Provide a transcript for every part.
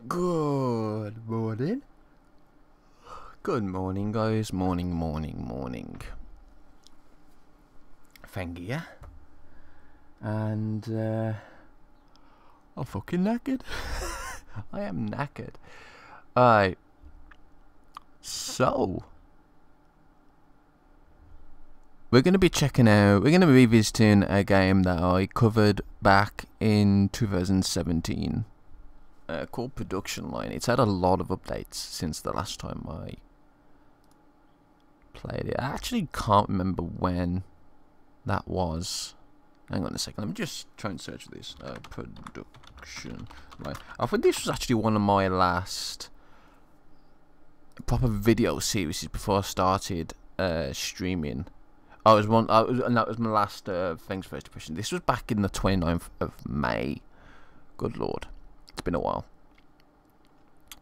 Good morning. Good morning, guys. Morning. Thank you. And, I'm fucking knackered. I am knackered. Alright. So, we're going to be revisiting a game that I covered back in 2017. Called Production Line. It's had a lot of updates since the last time I played it. I actually can't remember when that was. Hang on a second, let me just try and search this. Production Line. I think this was actually one of my last proper video series before I started streaming. That was my last Fengferth impression. This was back in the 29th of May. Good lord. It's been a while.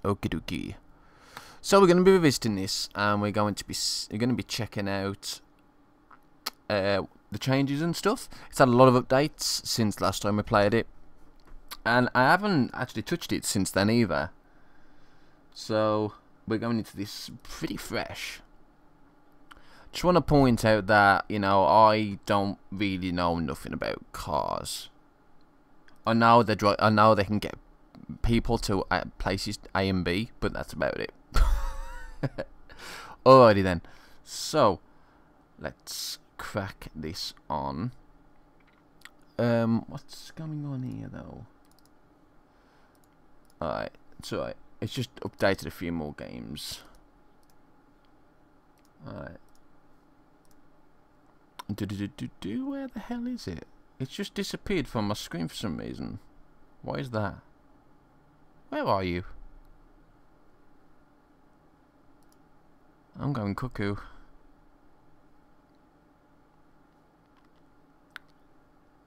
Okie dokie. So we're going to be revisiting this, and we're going to be checking out the changes and stuff. It's had a lot of updates since last time we played it, and I haven't actually touched it since then either. So we're going into this pretty fresh. Just want to point out that, you know, I don't really know nothing about cars. I know they can get people to places A and B, but that's about it. Alrighty then. So let's crack this on. What's going on here though? Alright, it's alright. It's just updated a few more games. Alright. Where the hell is it? It's just disappeared from my screen for some reason. Why is that? Where are you? I'm going cuckoo.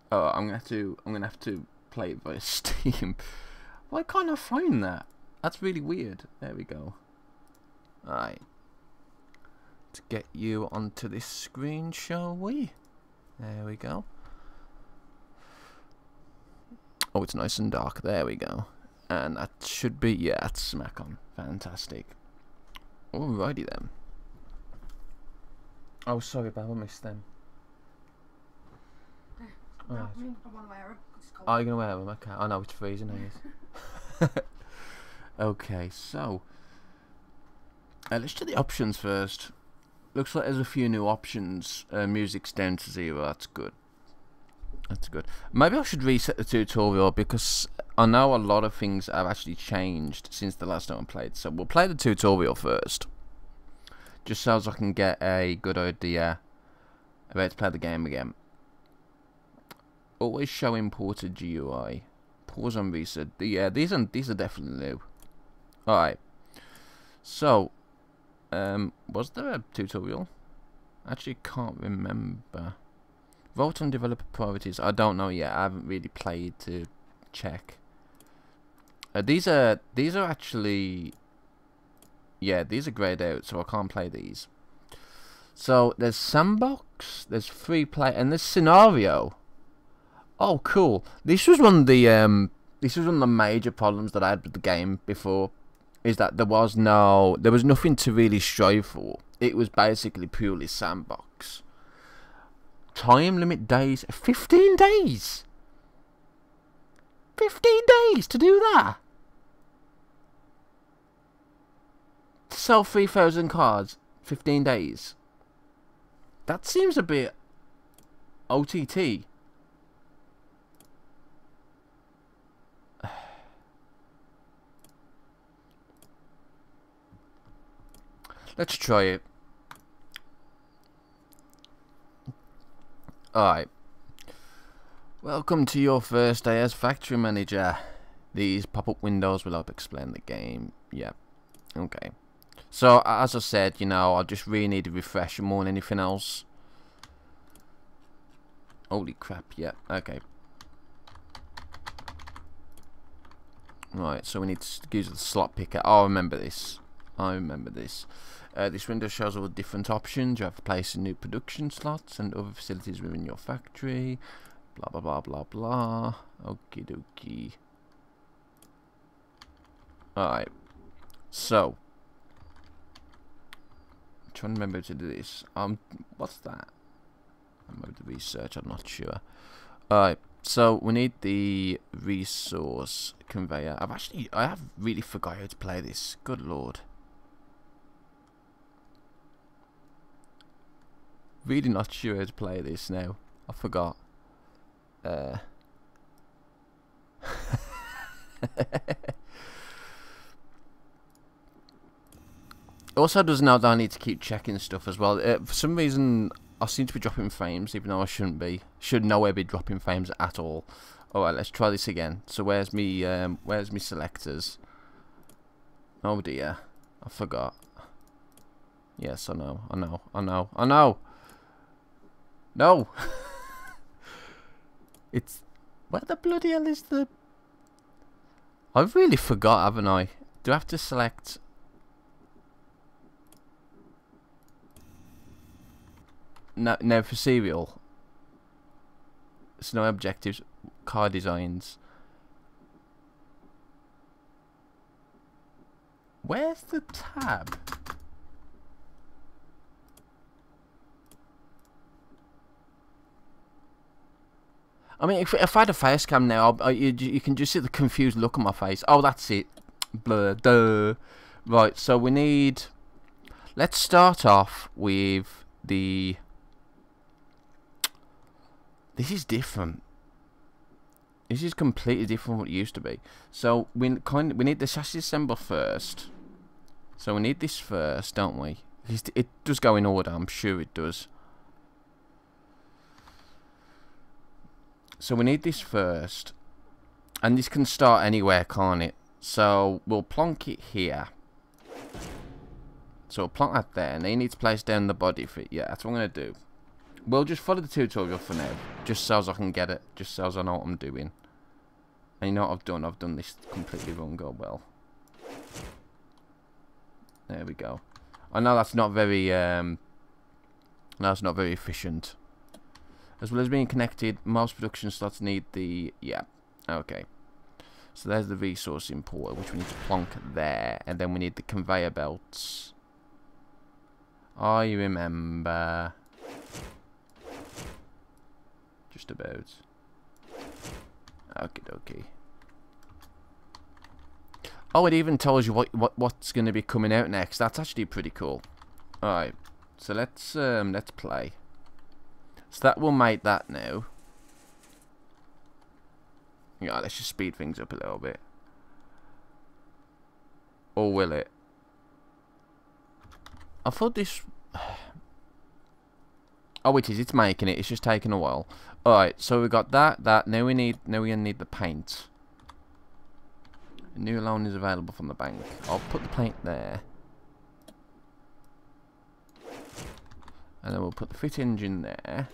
Oh, I'm gonna have to play it via Steam. Why can't I find that? That's really weird. There we go. Alright. Let's get you onto this screen, shall we? There we go. Oh, it's nice and dark. There we go. And that should be, yeah, that's smack on. Fantastic. Alrighty then. Oh, sorry, but I missed them. Right. I want to wear them. Are you going to wear them? Okay. I know it's freezing, ain't it? Okay, so let's do the options first. Looks like there's a few new options. Music's down to 0. That's good. That's good. Maybe I should reset the tutorial because I know a lot of things have actually changed since the last time I played. So we'll play the tutorial first, just so as I can get a good idea of how to play the game again. Always show imported GUI. Pause on reset. Yeah, these are definitely new. Alright. So, was there a tutorial? Actually, can't remember. Vote on developer priorities. I don't know yet. I haven't really played to check. These are actually, yeah, these are grayed out, so I can't play these. So there's sandbox, there's free play, and there's scenario. Oh, cool. This was one of the major problems that I had with the game before, is that there was nothing to really strive for. It was basically purely sandbox. Time limit days, 15 days. 15 days to do that. To sell 3,000 cards, 15 days. That seems a bit OTT. Let's try it. Alright. Welcome to your first day as factory manager. These pop-up windows will help explain the game. Yeah. Okay. So, as I said, you know, I just really need a refresher more than anything else. Holy crap, yeah, okay. Right, so we need to use the slot picker. Oh, I remember this. This window shows all the different options. You have to place in new production slots and other facilities within your factory. Blah, blah, blah, blah, blah. Okie dokie. Alright. So. I'm trying to remember to do this. What's that? I'm going to research, I'm not sure. Alright. So we need the resource conveyor. I have really forgot how to play this. Good lord. Really not sure how to play this now. I forgot. Also does know that I need to keep checking stuff as well. For some reason I seem to be dropping frames even though I shouldn't be. Should nowhere be dropping frames at all. Alright, let's try this again. So where's me selectors? Oh dear. I forgot. Yes, I know. No! It's... Where the bloody hell is the... I've really forgot, haven't I? Do I have to select... No, for serial. It's no objectives. Car designs. Where's the tab? I mean, if I had a face cam now, you can just see the confused look on my face. Oh, that's it. Blur, duh. Right, so we need... Let's start off with the... This is different. This is completely different from what it used to be. So we need the chassis assembler first. So we need this first, don't we? It does go in order, I'm sure it does. So we need this first. And this can start anywhere, can't it? So we'll plonk it here. So we'll plonk that there. And then you need to place down the body for it. Yeah, that's what I'm going to do. We'll just follow the tutorial for now. Just so as I can get it. Just so as I know what I'm doing. And you know what I've done? I've done this completely wrong. Oh well. There we go. I know that's not very efficient. As well as being connected, most production slots need the... Yeah, okay. So there's the resource importer, which we need to plonk there. And then we need the conveyor belts. I remember. Just about. Okie dokie. Oh, it even tells you what's going to be coming out next. That's actually pretty cool. Alright, so let's play. So that will make that now. Yeah, let's just speed things up a little bit. Or will it? I thought this... Oh, it is. It's making it. It's just taking a while. Alright, so we got that. Now we need the paint. A new loan is available from the bank. I'll put the paint there. And then we'll put the fit engine there.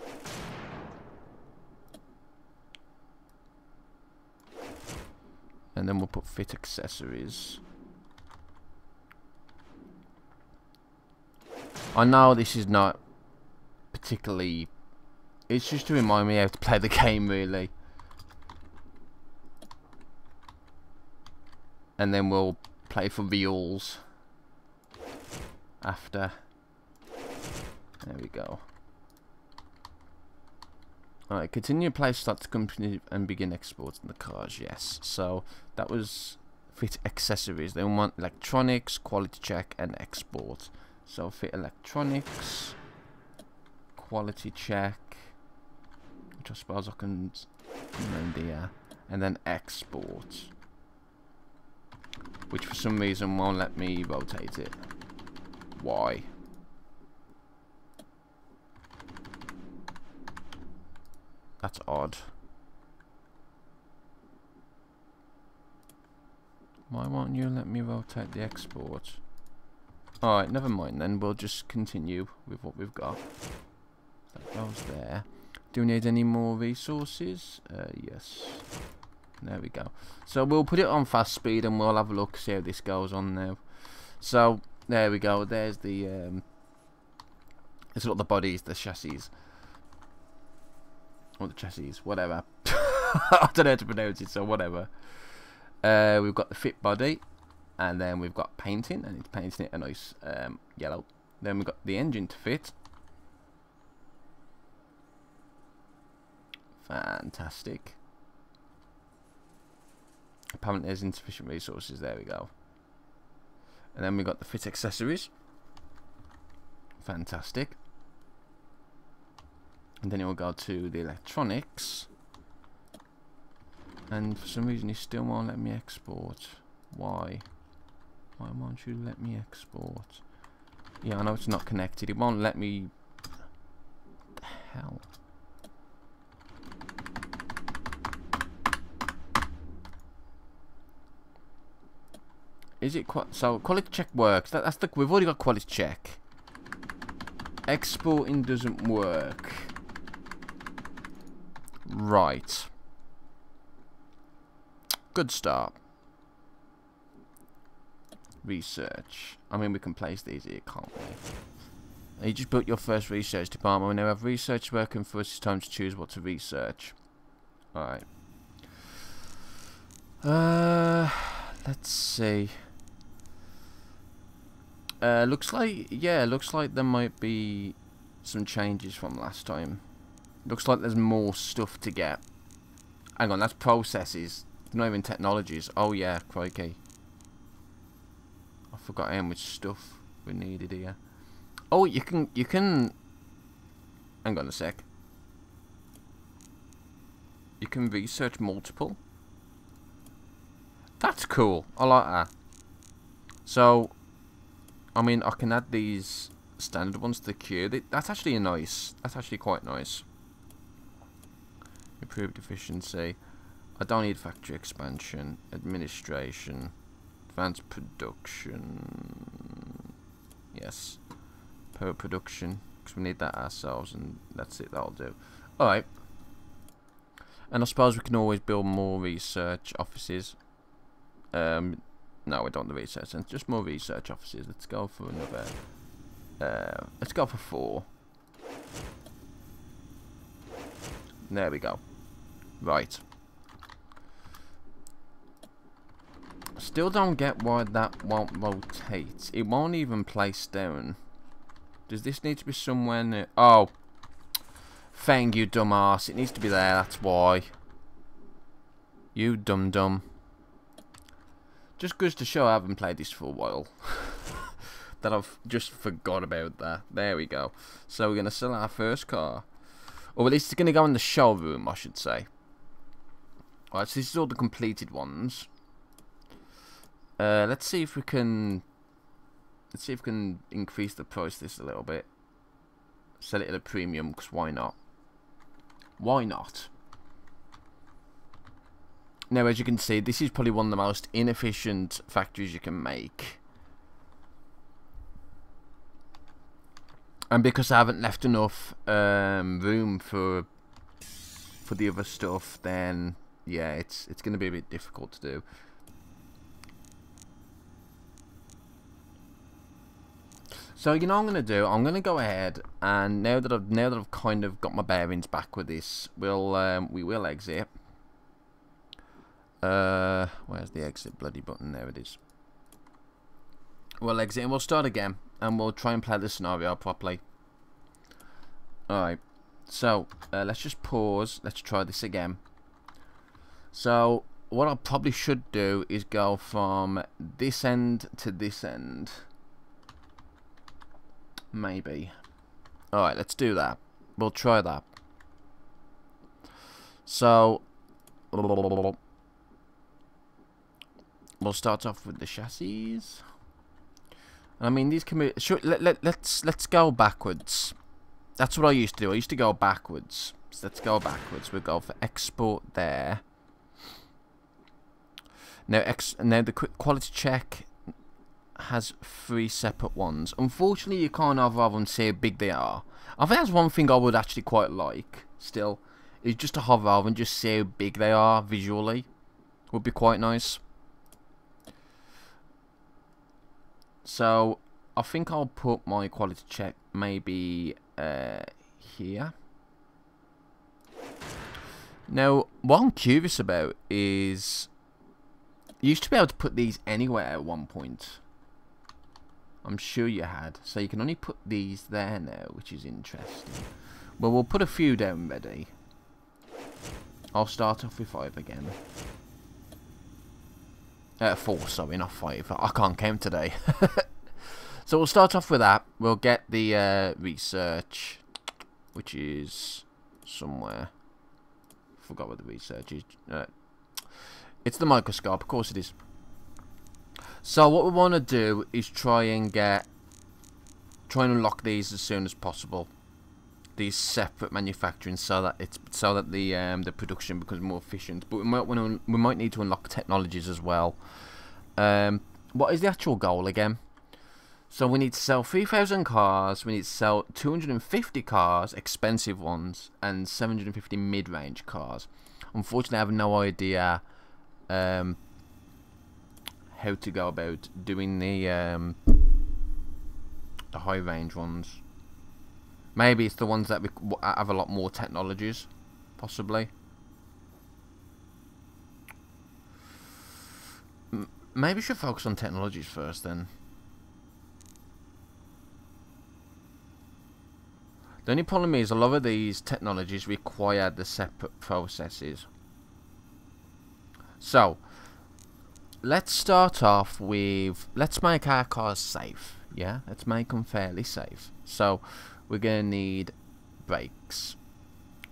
And then we'll put fit accessories. I know this is not particularly... It's just to remind me how to play the game, really. And then we'll play for reals after. There we go. Alright, continue play start to company and begin exporting the cars, yes. So that was fit accessories. They want electronics, quality check and export. So fit electronics, quality check, which I suppose I can amend here, and then export. Which for some reason won't let me rotate it. Why? That's odd. Why won't you let me rotate the export? Alright, never mind then. We'll just continue with what we've got. That goes there. Do we need any more resources? Yes. There we go. So we'll put it on fast speed and we'll have a look, see how this goes on now. So, there we go. There's the... it's not the bodies, the chassis. Or the chassis, whatever. I don't know how to pronounce it, so whatever. We've got the fit body. And then we've got painting, and it's painting it a nice yellow. Then we've got the engine to fit. Fantastic. Apparently there's insufficient resources. There we go. And then we've got the fit accessories. Fantastic. And then it will go to the electronics. And for some reason, he still won't let me export. Why? Why won't you let me export? Yeah, I know it's not connected. It won't let me. What the hell? Is it so quality check works? That's the we've already got quality check. Exporting doesn't work. Right. Good start. Research. I mean, we can place these here, can't we? You just built your first research department. We now have research working for us. It's time to choose what to research. Alright. Let's see. Looks like there might be some changes from last time. Looks like there's more stuff to get. Hang on, that's processes. Not even technologies. Oh yeah, crikey. I forgot how much stuff we needed here. Oh, you can. Hang on a sec. You can research multiple. That's cool. I like that. So, I mean, I can add these standard ones to the queue. That's actually nice. That's actually quite nice. Improved efficiency. I don't need factory expansion. Administration. Advanced production. Yes. Per production. Because we need that ourselves, and that's it. That'll do. Alright. And I suppose we can always build more research offices. No, we don't want the research centre. Just more research offices. Let's go for another. Let's go for 4. There we go. Right. Still don't get why that won't rotate. It won't even place down. Does this need to be somewhere near? Oh. Fang, you dumbass. It needs to be there, that's why. You dum-dum. Just goes to show I haven't played this for a while. That I've just forgot about that. There we go. So we're going to sell our first car. Or at least it's going to go in the showroom, I should say. Alright, so this is all the completed ones. Let's see if we can... Let's see if we can increase the price this a little bit. Sell it at a premium, because why not? Why not? Now, as you can see, this is probably one of the most inefficient factories you can make. And because I haven't left enough room for the other stuff, then yeah, it's going to be a bit difficult to do. So you know what I'm going to do? I'm going to go ahead, and now that I've kind of got my bearings back with this, we will exit. Where's the exit bloody button? There it is. We'll exit and we'll start again, and we'll try and play the scenario properly. Alright, so let's just pause. Let's try this again. So what I probably should do is go from this end to this end. Maybe. Alright, let's do that. We'll try that. So we'll start off with the chassis. I mean, these can be. Sure, let's go backwards. That's what I used to do. I used to go backwards. So let's go backwards. We'll go for export there. Now, the quick quality check has 3 separate ones. Unfortunately, you can't hover over and see how big they are. I think that's one thing I would actually quite like. Still, is just to hover over and just see how big they are visually. Would be quite nice. So I think I'll put my quality check maybe here. Now, what I'm curious about is You used to be able to put these anywhere at one point. I'm sure you had. So you can only put these there now, which is interesting. Well, we'll put a few down ready. I'll start off with 5 again. 4, sorry, not 5. I can't count today. So we'll start off with that. We'll get the research, which is somewhere. Forgot what the research is. It's the microscope, of course it is. So what we want to do is try and unlock these as soon as possible. These separate manufacturing, so that the production becomes more efficient. But we might need to unlock technologies as well. What is the actual goal again? So we need to sell 3,000 cars. We need to sell 250 cars, expensive ones, and 750 mid-range cars. Unfortunately, I have no idea how to go about doing the high-range ones. Maybe it's the ones that have a lot more technologies, possibly. Maybe we should focus on technologies first, then. The only problem is a lot of these technologies require the separate processes. So, let's start off with, let's make our cars safe. Yeah, let's make them fairly safe. So, we're going to need brakes,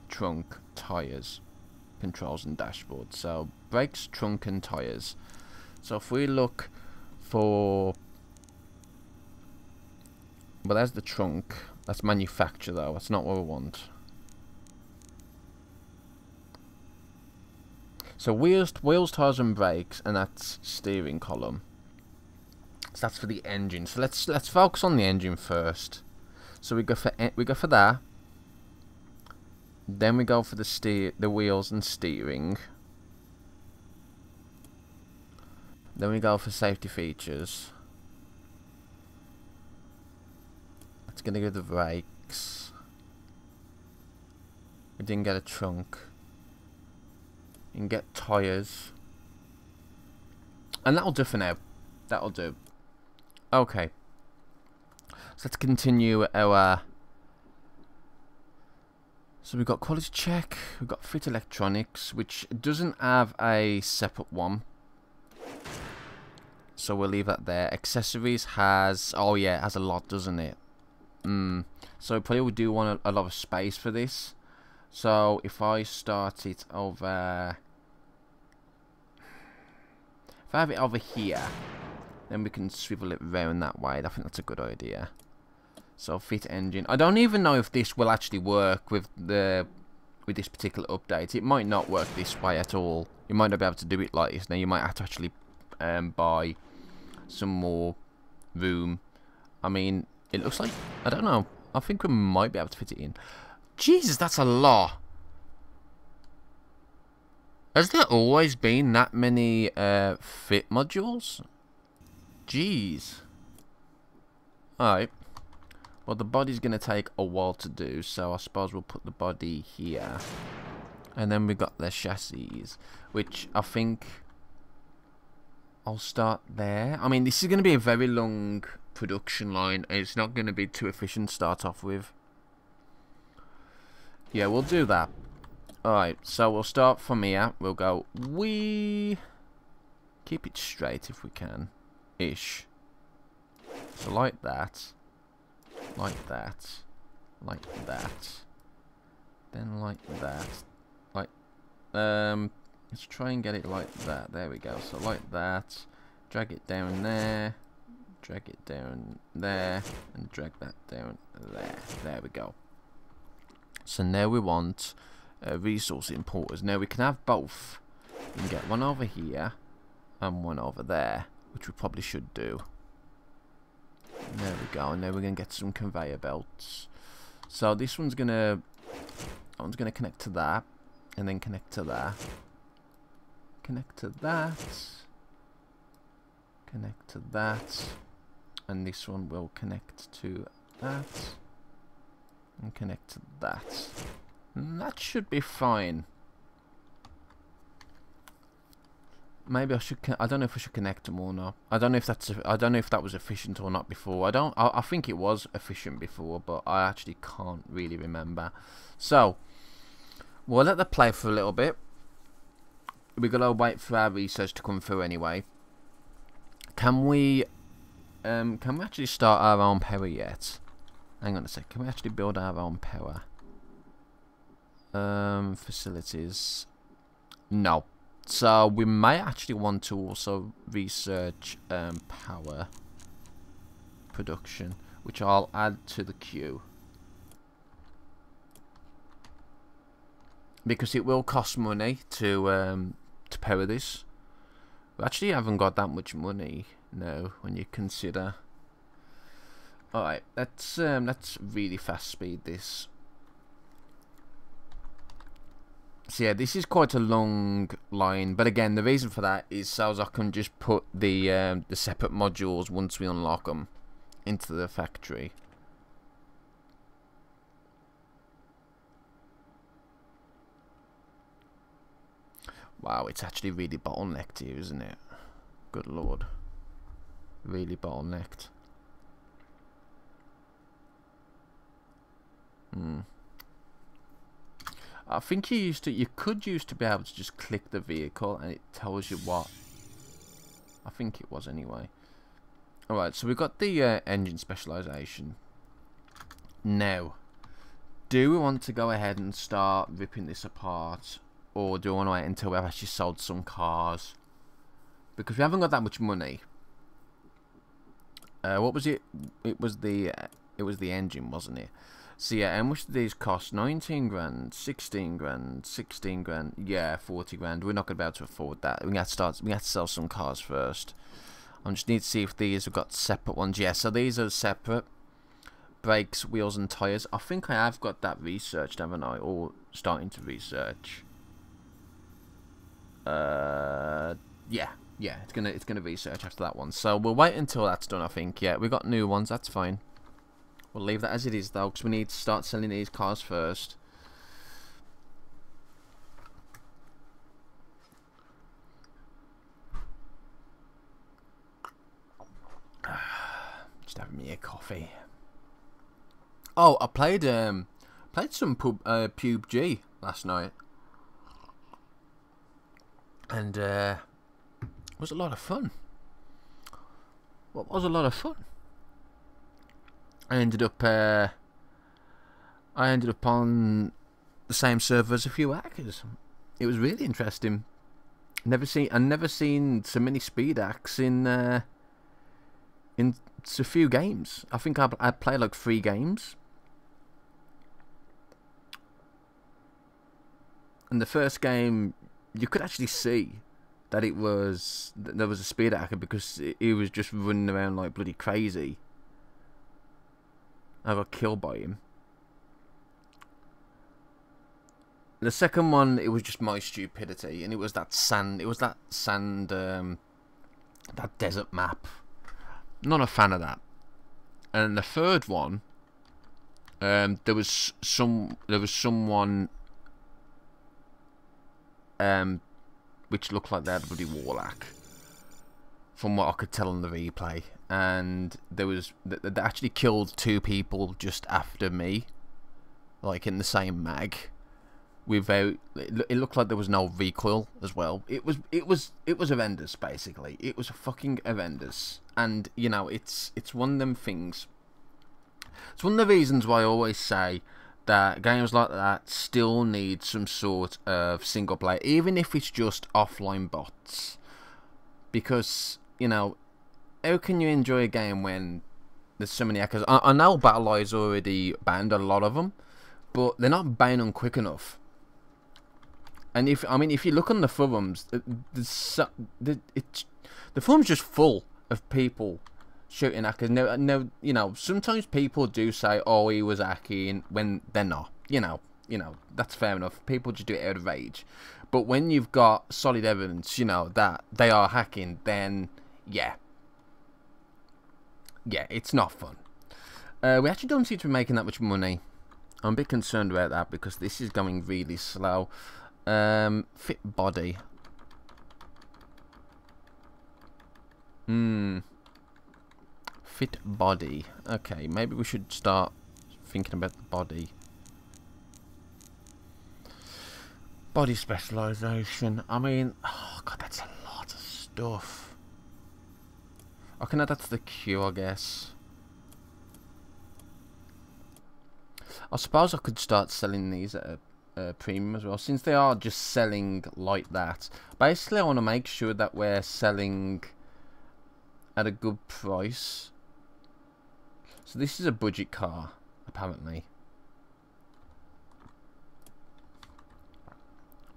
trunk, tyres, controls and dashboard. So, brakes, trunk and tyres. So, if we look for, well, there's the trunk. That's manufacture though, that's not what we want. So wheels, tires and brakes, and that's steering column. So that's for the engine. So let's focus on the engine first. So we go for that. Then we go for the wheels and steering. Then we go for safety features. It's gonna go the brakes. We didn't get a trunk. You can get tyres. And that'll do for now. That'll do. Okay. So let's continue our... So we've got quality check. We've got fit electronics, which doesn't have a separate one. So we'll leave that there. Accessories has... Oh yeah, it has a lot, doesn't it? So probably we do want a lot of space for this. So if I start it over, if I have it over here, then we can swivel it round that way. I think that's a good idea. So fit engine. I don't even know if this will actually work with this particular update. It might not work this way at all. You might not be able to do it like this. Now you might have to actually buy some more room. I mean, it looks like, I don't know, I think we might be able to fit it in. Jesus, that's a lot. Has there always been that many fit modules? Jeez. Alright. Well, the body's going to take a while to do, so I suppose we'll put the body here. And then we got the chassis, which I think I'll start there. I mean, this is going to be a very long production line. It's not going to be too efficient to start off with. Yeah, we'll do that. Alright, so we'll start from here. We'll go, keep it straight if we can. Ish. So like that. Like that. Like that. Then like that. Like, let's try and get it like that. There we go. So like that. Drag it down there. Drag it down there. And drag that down there. There we go. So now we want resource importers. Now we can have both. We can get one over here and one over there, which we probably should do. There we go. And now we're gonna get some conveyor belts. So this one's gonna connect to that, and then connect to that. Connect to that. Connect to that. And this one will connect to that. And connect to that. And that should be fine. maybe I should. I don't know if I should connect them or not. I don't know if that's. I don't know if that was efficient or not before. I don't. I think it was efficient before, but I actually can't really remember. So we'll let that play for a little bit. We gotta wait for our research to come through anyway. Can we actually start our own power yet? Hang on a sec. Can we actually build our own power? Facilities. No. So we may actually want to also research power production, which I'll add to the queue. Because it will cost money to power this. We actually haven't got that much money now when you consider. Alright, let's really fast speed this. So yeah, this is quite a long line, but again, the reason for that is so as I can just put the separate modules once we unlock them into the factory. Wow, it's actually really bottlenecked here, isn't it? Good lord, really bottlenecked. I think you could use to be able to just click the vehicle and it tells you what. I think it was anyway. Alright, so we've got the engine specialization. Now, do we want to go ahead and start ripping this apart, or do we want to wait until we've actually sold some cars? Because we haven't got that much money. What was it? It was the engine, wasn't it? So yeah, how much do these cost? 19 grand, 16 grand, 16 grand. Yeah, 40 grand. We're not going to be able to afford that. We have to sell some cars first. I just need to see if these have got separate ones. Yeah, so these are separate. Brakes, wheels, and tires. I think I have got that researched, haven't I? Or starting to research. Yeah, it's gonna research after that one. So we'll wait until that's done. I think. Yeah, we got new ones. That's fine. We'll leave that as it is though, because we need to start selling these cars first. Just having me a coffee. Oh, I played some PUBG last night, and it was a lot of fun. What was a lot of fun? I ended up on the same server as a few hackers. It was really interesting. I've never seen so many speed hacks in so few games. I think I played like 3 games. And the first game, you could actually see that there was a speed hacker, because he was just running around like bloody crazy. I got killed by him. The second one, it was just my stupidity, and it was that sand. That desert map. Not a fan of that. And the third one, there was someone, which looked like they had a bloody warlock, from what I could tell on the replay. And they actually killed 2 people just after me, like in the same mag. Without it looked like there was no recoil as well. It was horrendous. Basically, it was fucking horrendous. And you know, it's one of them things. It's one of the reasons why I always say that games like that still need some sort of single player, even if it's just offline bots, because you know, how can you enjoy a game when there's so many hackers? I know BattleEye's already banned a lot of them, but they're not banning them quick enough. And if you look on the forums, the forum's just full of people shooting hackers. No, you know, sometimes people do say, "Oh, he was hacking," when they're not. You know, that's fair enough. People just do it out of rage. But when you've got solid evidence, you know, that they are hacking, then yeah, it's not fun. We actually don't seem to be making that much money. I'm a bit concerned about that, because this is going really slow. Fit body. Fit body. Okay, maybe we should start thinking about the body. Body specialization. I mean, oh god, that's a lot of stuff. Okay, now that's the queue, I guess. I suppose I could start selling these at a premium as well, since they are just selling like that. Basically, I want to make sure that we're selling at a good price. So this is a budget car, apparently.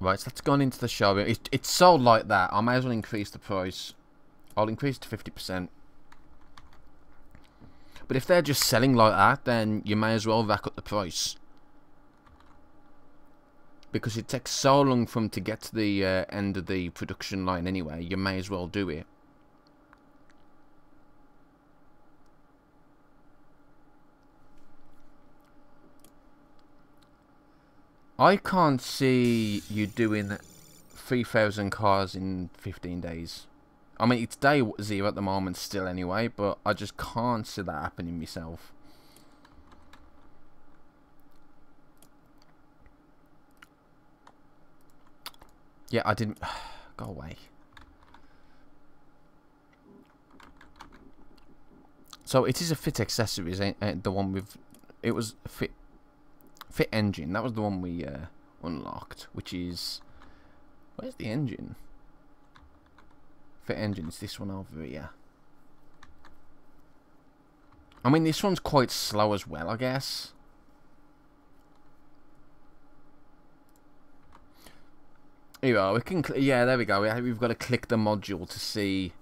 Right, so that's gone into the showroom. It's sold like that. I may as well increase the price. I'll increase to 50%. But if they're just selling like that, then you may as well rack up the price. Because it takes so long for them to get to the end of the production line anyway, you may as well do it. I can't see you doing 3,000 cars in 15 days. I mean, it's day 0 at the moment still anyway, but I just can't see that happening myself. Yeah, I didn't... Go away. So, it is a fit accessories, the one with... It was a fit engine. That was the one we unlocked, which is... Where's the engine? Fit engine, it's this one over here. I mean, this one's quite slow as well, I guess. Here we are. We can, yeah, there we go. We've got to click the module to see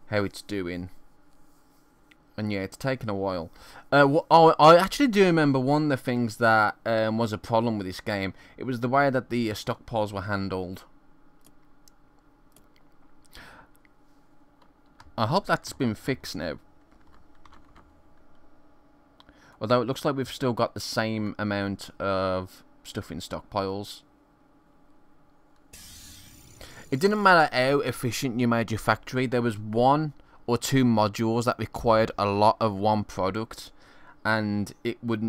how it's doing. And yeah, it's taken a while. Oh, I actually do remember one of the things that was a problem with this game. It was the way that the stockpiles were handled. I hope that's been fixed now. Although it looks like we've still got the same amount of stuff in stockpiles. It didn't matter how efficient you made your factory. There was 1 or 2 modules that required a lot of one product, and it would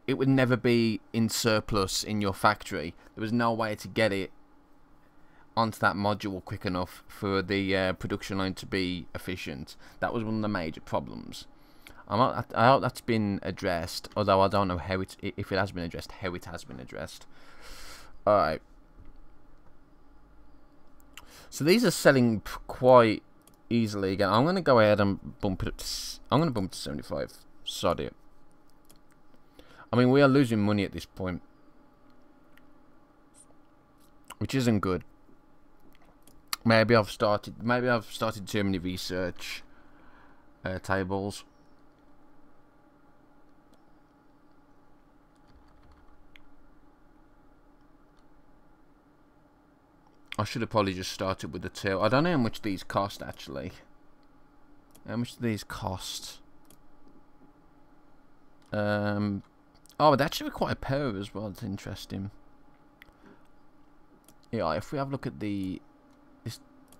never be in surplus in your factory. There was no way to get it onto that module quick enough for the production line to be efficient. That was one of the major problems. I hope that's been addressed, although I don't know how if it has been addressed, how it has been addressed. Alright. So these are selling quite easily again. I'm going to go ahead and bump it up to... I'm going to bump it to 75. Sod it. I mean, we are losing money at this point, which isn't good. Maybe I've started too many research tables. I should have probably just started with the 2. I don't know how much these cost actually. How much do these cost? Oh, they actually require power as well. It's interesting. Yeah, if we have a look at the...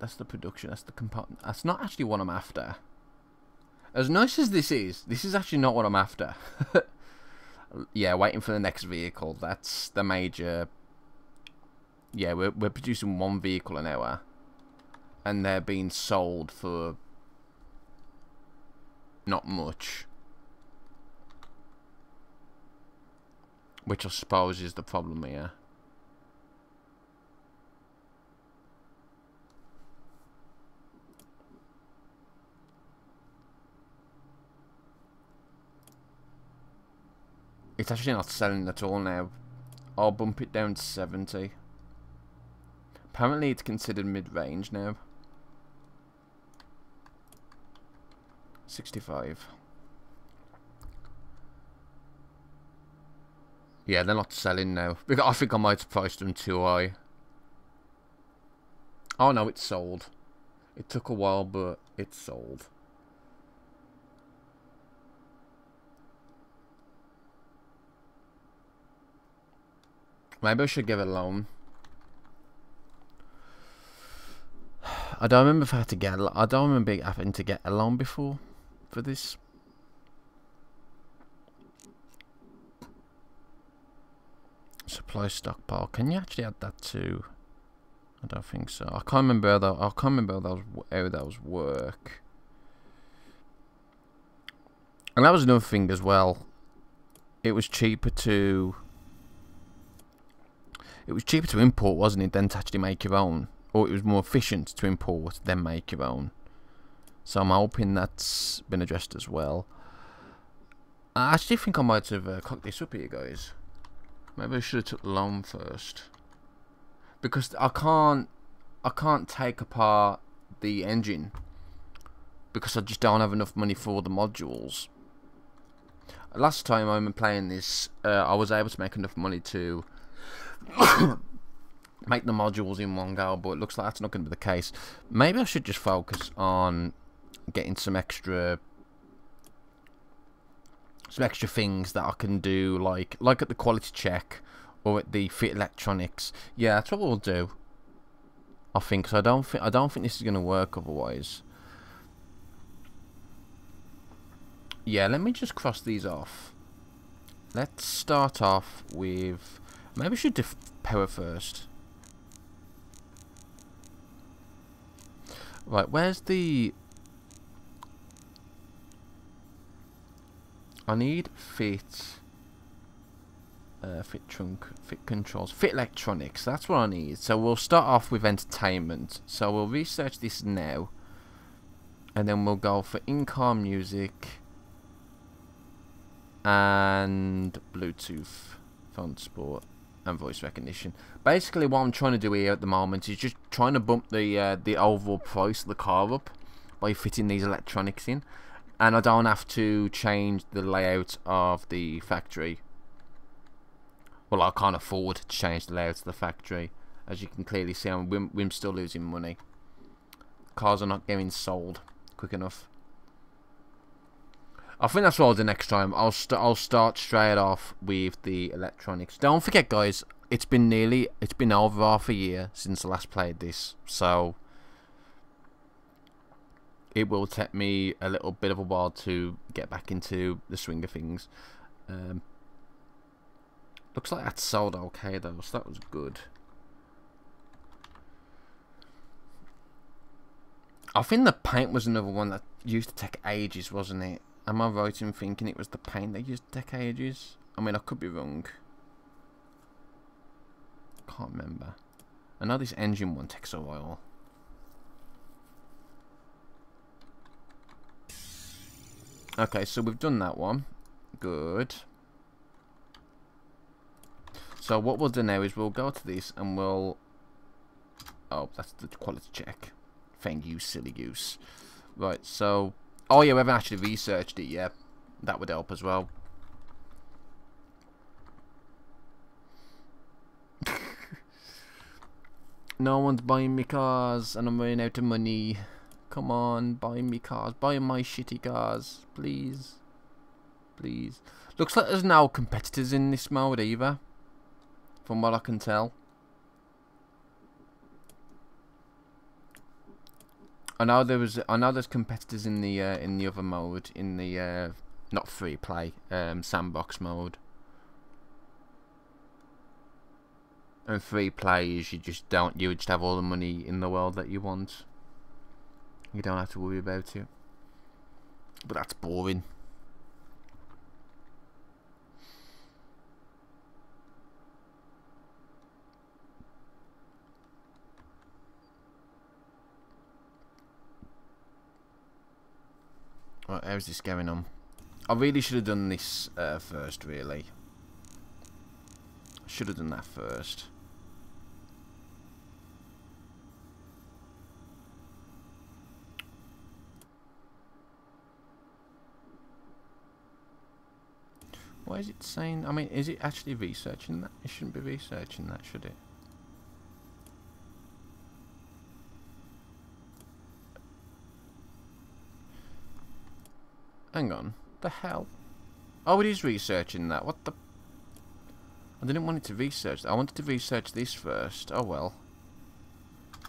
That's the production, that's the compartment. That's not actually what I'm after. As nice as this is actually not what I'm after. Yeah, waiting for the next vehicle. That's the major... Yeah, we're producing 1 vehicle an hour. And they're being sold for... not much. Which I suppose is the problem here. It's actually not selling at all now. I'll bump it down to 70. Apparently it's considered mid-range now. 65. Yeah, they're not selling now. I think I might have priced them too high. Oh no, it's sold. It took a while, but it's sold. Maybe I should give it a loan. I don't remember if I had to get. I don't remember having to get a loan before for this. Supply stockpile. Can you actually add that to? I don't think so. I can't remember how that. I can't remember how those work. And that was another thing as well. It was cheaper to. It was cheaper to import, wasn't it, than to actually make your own? Or it was more efficient to import than make your own. So I'm hoping that's been addressed as well. I actually think I might have cocked this up here, guys. Maybe I should have took the loan first. Because I can't take apart the engine. Because I just don't have enough money for the modules. Last time I was playing this, I was able to make enough money to make the modules in one go, but it looks like that's not going to be the case. Maybe I should just focus on getting some extra things that I can do, like at the quality check or at the fit electronics. Yeah, that's what we'll do. I think so. I don't think this is going to work otherwise. Yeah, let me just cross these off. Let's start off with... Maybe we should do power first. Right, where's the... I need fit trunk, fit controls, fit electronics. That's what I need. So we'll start off with entertainment. So we'll research this now. And then we'll go for in-car music... and Bluetooth, phone support, and voice recognition. Basically, what I'm trying to do here at the moment is just trying to bump the overall price of the car up by fitting these electronics in, and I don't have to change the layout of the factory. Well, I can't afford to change the layout of the factory. As you can clearly see, I'm still losing money. Cars are not getting sold quick enough. I think that's what I'll do next time. I'll start straight off with the electronics. Don't forget, guys, it's been over half a year since I last played this, so it will take me a little bit of a while to get back into the swing of things. Looks like that sold okay though, so that was good. I think the paint was another one that used to take ages, wasn't it? Am I right in thinking it was the paint that used to take ages? I mean, I could be wrong. Can't remember. I know this engine one takes a while. Okay, so we've done that one. Good. So what we'll do now is we'll go to this and we'll... Oh, that's the quality check. Thank you, silly goose. Right, so... Oh yeah, we haven't actually researched it yet. That would help as well. No one's buying me cars and I'm running out of money. Come on, buy me cars. Buy my shitty cars. Please. Please. Looks like there's no competitors in this mode either. From what I can tell. I know there's competitors in the other mode, in the not free play, sandbox mode. And free play is you just have all the money in the world that you want. You don't have to worry about it. But that's boring. Right, how's this going on? I really should have done this first, really. Should have done that first. Why is it saying... I mean, is it actually researching that? It shouldn't be researching that, should it? Hang on. The hell? Oh, it is researching that. What the... I didn't want it to research that. I wanted to research this first. Oh, well.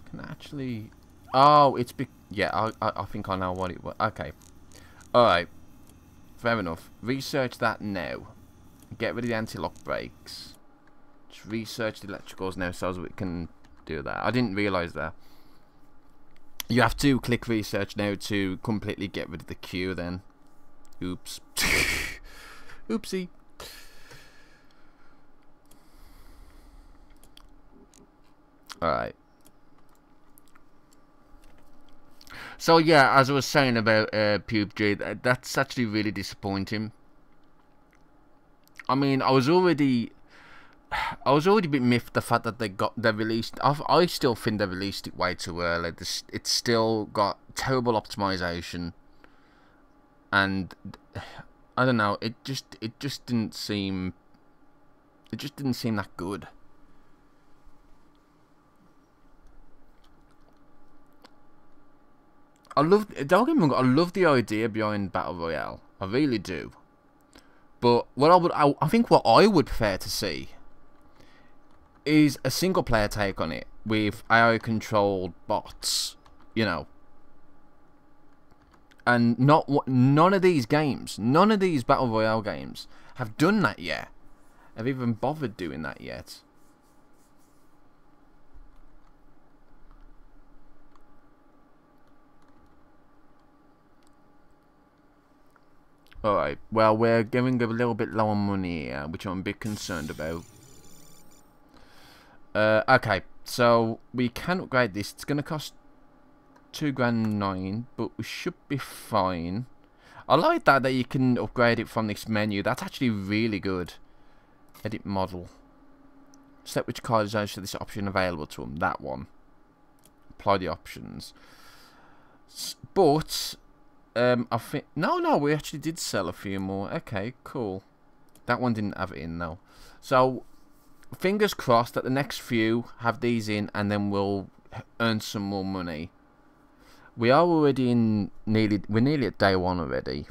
Can I actually... Oh, yeah, I think I know what it was. Okay. Alright. Fair enough. Research that now. Get rid of the anti-lock brakes. Just research the electricals now so we can do that. I didn't realise that. You have to click research now to completely get rid of the queue then. Oops. Oopsie. Alright. So yeah, as I was saying about PUBG, that's actually really disappointing. I mean, I was already a bit miffed the fact that they released. I still think they released it way too early. It's still got terrible optimization, and I don't know. It just didn't seem. It just didn't seem that good. Don't get me wrong, I love the idea behind Battle Royale. I really do. But what I think what I would prefer to see is a single player take on it with AI controlled bots, you know. And none of these games, none of these Battle Royale games have done that yet. Have even bothered doing that yet. Alright, well, we're going a little bit low on money here, which I'm a bit concerned about. Okay, so we can upgrade this. It's going to cost 2,900, but we should be fine. I like that you can upgrade it from this menu. That's actually really good. Edit model. Set which card is actually this option available to them. That one. Apply the options. But I think no, we actually did sell a few more. Okay, cool. That one didn't have it in though. So fingers crossed that the next few have these in, and then we'll earn some more money. We are already in we're nearly at day one already.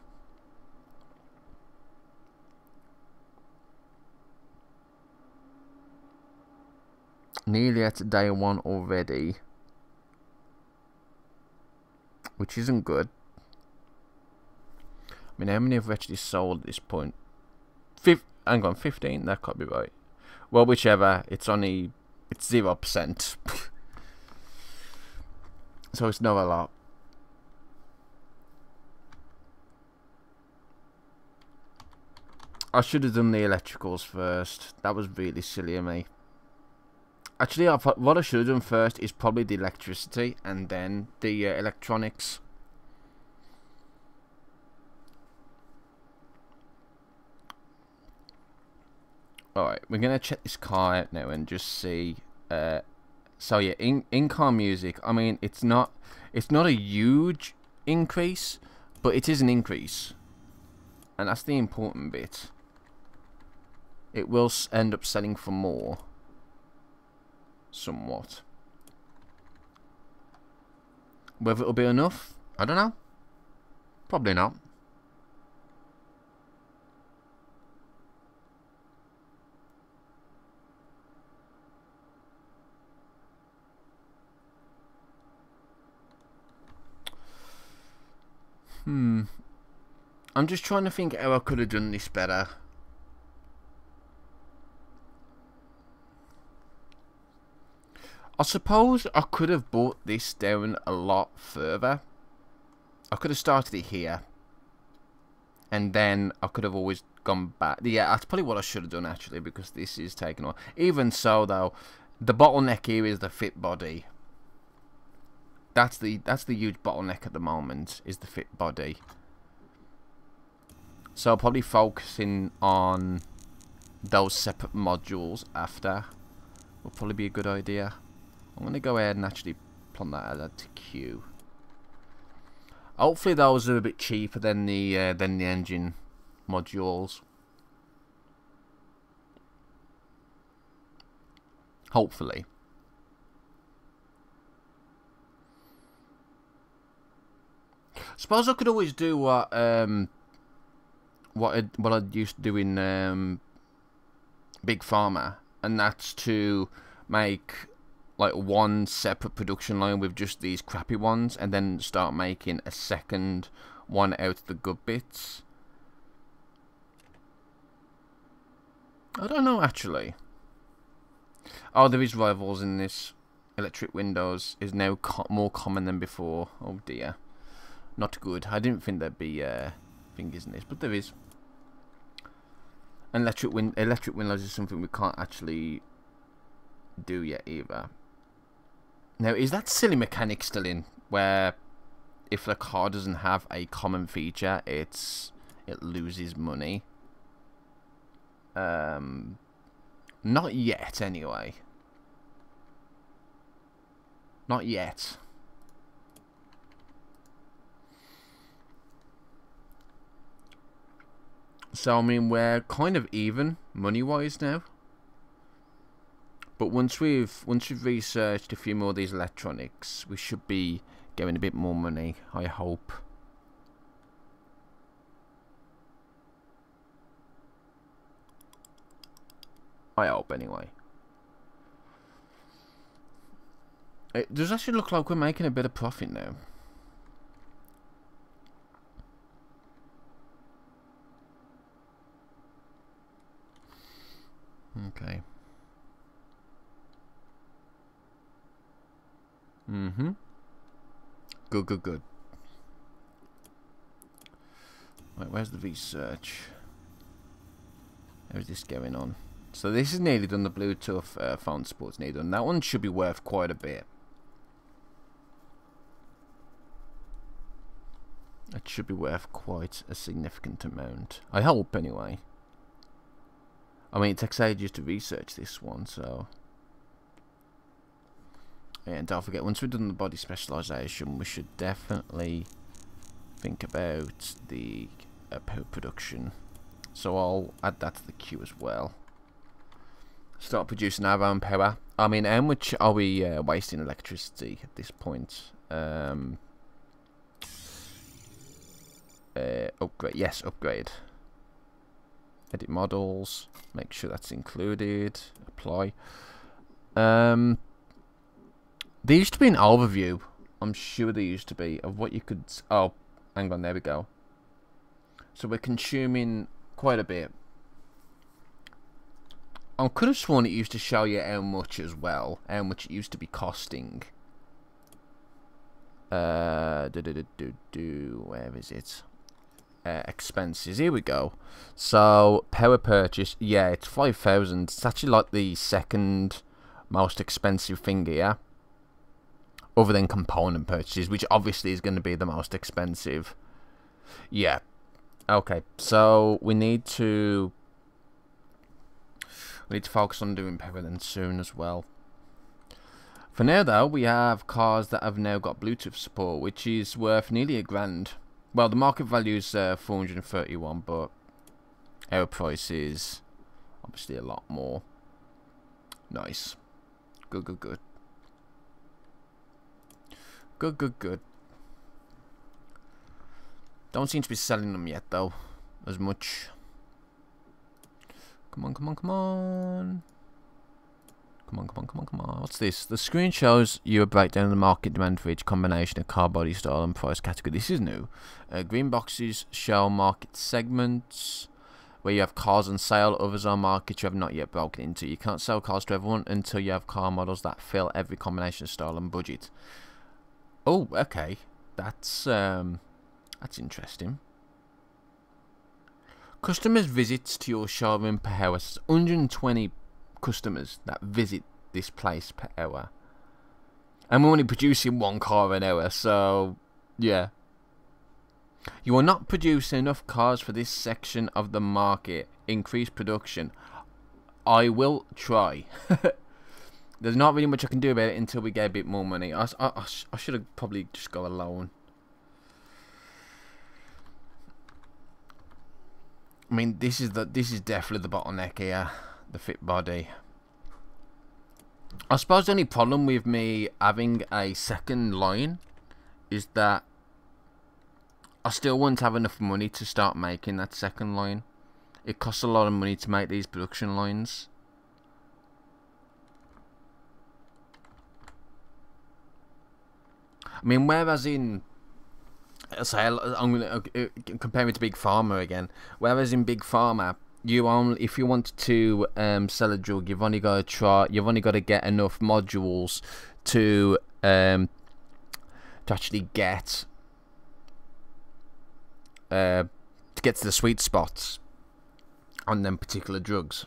Nearly at day one already, which isn't good. I mean, how many have we actually sold at this point? Hang on, 15? That can't be right. Well, whichever. It's 0%. So it's not a lot. I should have done the electricals first. That was really silly of me. Actually, what I should have done first is probably the electricity and then the electronics. Alright, we're going to check this car out now and just see. So yeah, in-car music, I mean, it's not a huge increase, but it is an increase. And that's the important bit. It will end up selling for more. Somewhat. Whether it'll be enough, I don't know. Probably not. I'm just trying to think how I could have done this better. I suppose I could have brought this down a lot further. I could have started it here. And then I could have always gone back. Yeah, that's probably what I should have done actually, because this is taking on. Even so though, the bottleneck here is the fit body. That's the huge bottleneck at the moment, is the fit body. So probably focusing on those separate modules after will probably be a good idea. I'm going to go ahead and actually plumb that out to Q. Hopefully those are a bit cheaper than the engine modules. Hopefully. Suppose I could always do what I used to do in Big Pharma, and that's to make like one separate production line with just these crappy ones, and then start making a second one out of the good bits. I don't know, actually. Oh, there is rivals in this. Electric windows is now more common than before. Oh dear, not good. I didn't think there'd be fingers in this, but there is. And electric windows is something we can't actually do yet either. Now, is that silly mechanic still in, where if the car doesn't have a common feature, it loses money? Not yet, anyway. Not yet. So I mean, we're kind of even money-wise now. But once we've researched a few more of these electronics, we should be getting a bit more money, I hope. I hope, anyway. It does actually look like we're making a bit of profit now. Okay. Good, good, good. Right, where's the research? How's this going on? So this is nearly done, the Bluetooth phone sports nearly done. That one should be worth quite a bit. It should be worth quite a significant amount. I hope, anyway. I mean, it takes ages to research this one, so... And don't forget, once we've done the body specialization, we should definitely think about the power production. So I'll add that to the queue as well. Start producing our own power. I mean, how much are we wasting electricity at this point? Upgrade. Yes, upgrade. Edit models. Make sure that's included. Apply. There used to be an overview. I'm sure there used to be of what you could. Oh, hang on. There we go. So we're consuming quite a bit. I could have sworn it used to show you how much as well. How much it used to be costing. Where is it? Expenses. Here we go. So power purchase. Yeah, it's 5,000. It's actually like the second most expensive thing here, other than component purchases, which obviously is going to be the most expensive. Yeah. Okay. So we need to focus on doing power then soon as well. For now, though, we have cars that have now got Bluetooth support, which is worth nearly £1,000. Well, the market value is 431, but our price is obviously a lot more. Nice. Good, good, good. Good, good, good. Don't seem to be selling them yet, though, as much. Come on, come on, come on. Come on, come on, come on, come on. What's this? The screen shows you a breakdown of the market demand for each combination of car body style and price category. This is new. Green boxes show market segments where you have cars on sale. Others are markets you have not yet broken into. You can't sell cars to everyone until you have car models that fill every combination of style and budget. Oh, okay. That's interesting. Customers' visits to your showroom per hour. 120 customers that visit this place per hour, and we're only producing one car an hour, so yeah. You are not producing enough cars for this section of the market. Increase production. I will try. There's not really much I can do about it until we get a bit more money. I should have probably just go alone. I mean, this is definitely the bottleneck here. The fit body. I suppose the only problem with me having a second line is that I still won't have enough money to start making that second line. It costs a lot of money to make these production lines. I mean, whereas in, say, I'm going to compare it to Big Pharma again. Whereas in Big Pharma, if you want to sell a drug, you've only got to get enough modules to actually get to the sweet spots on them particular drugs,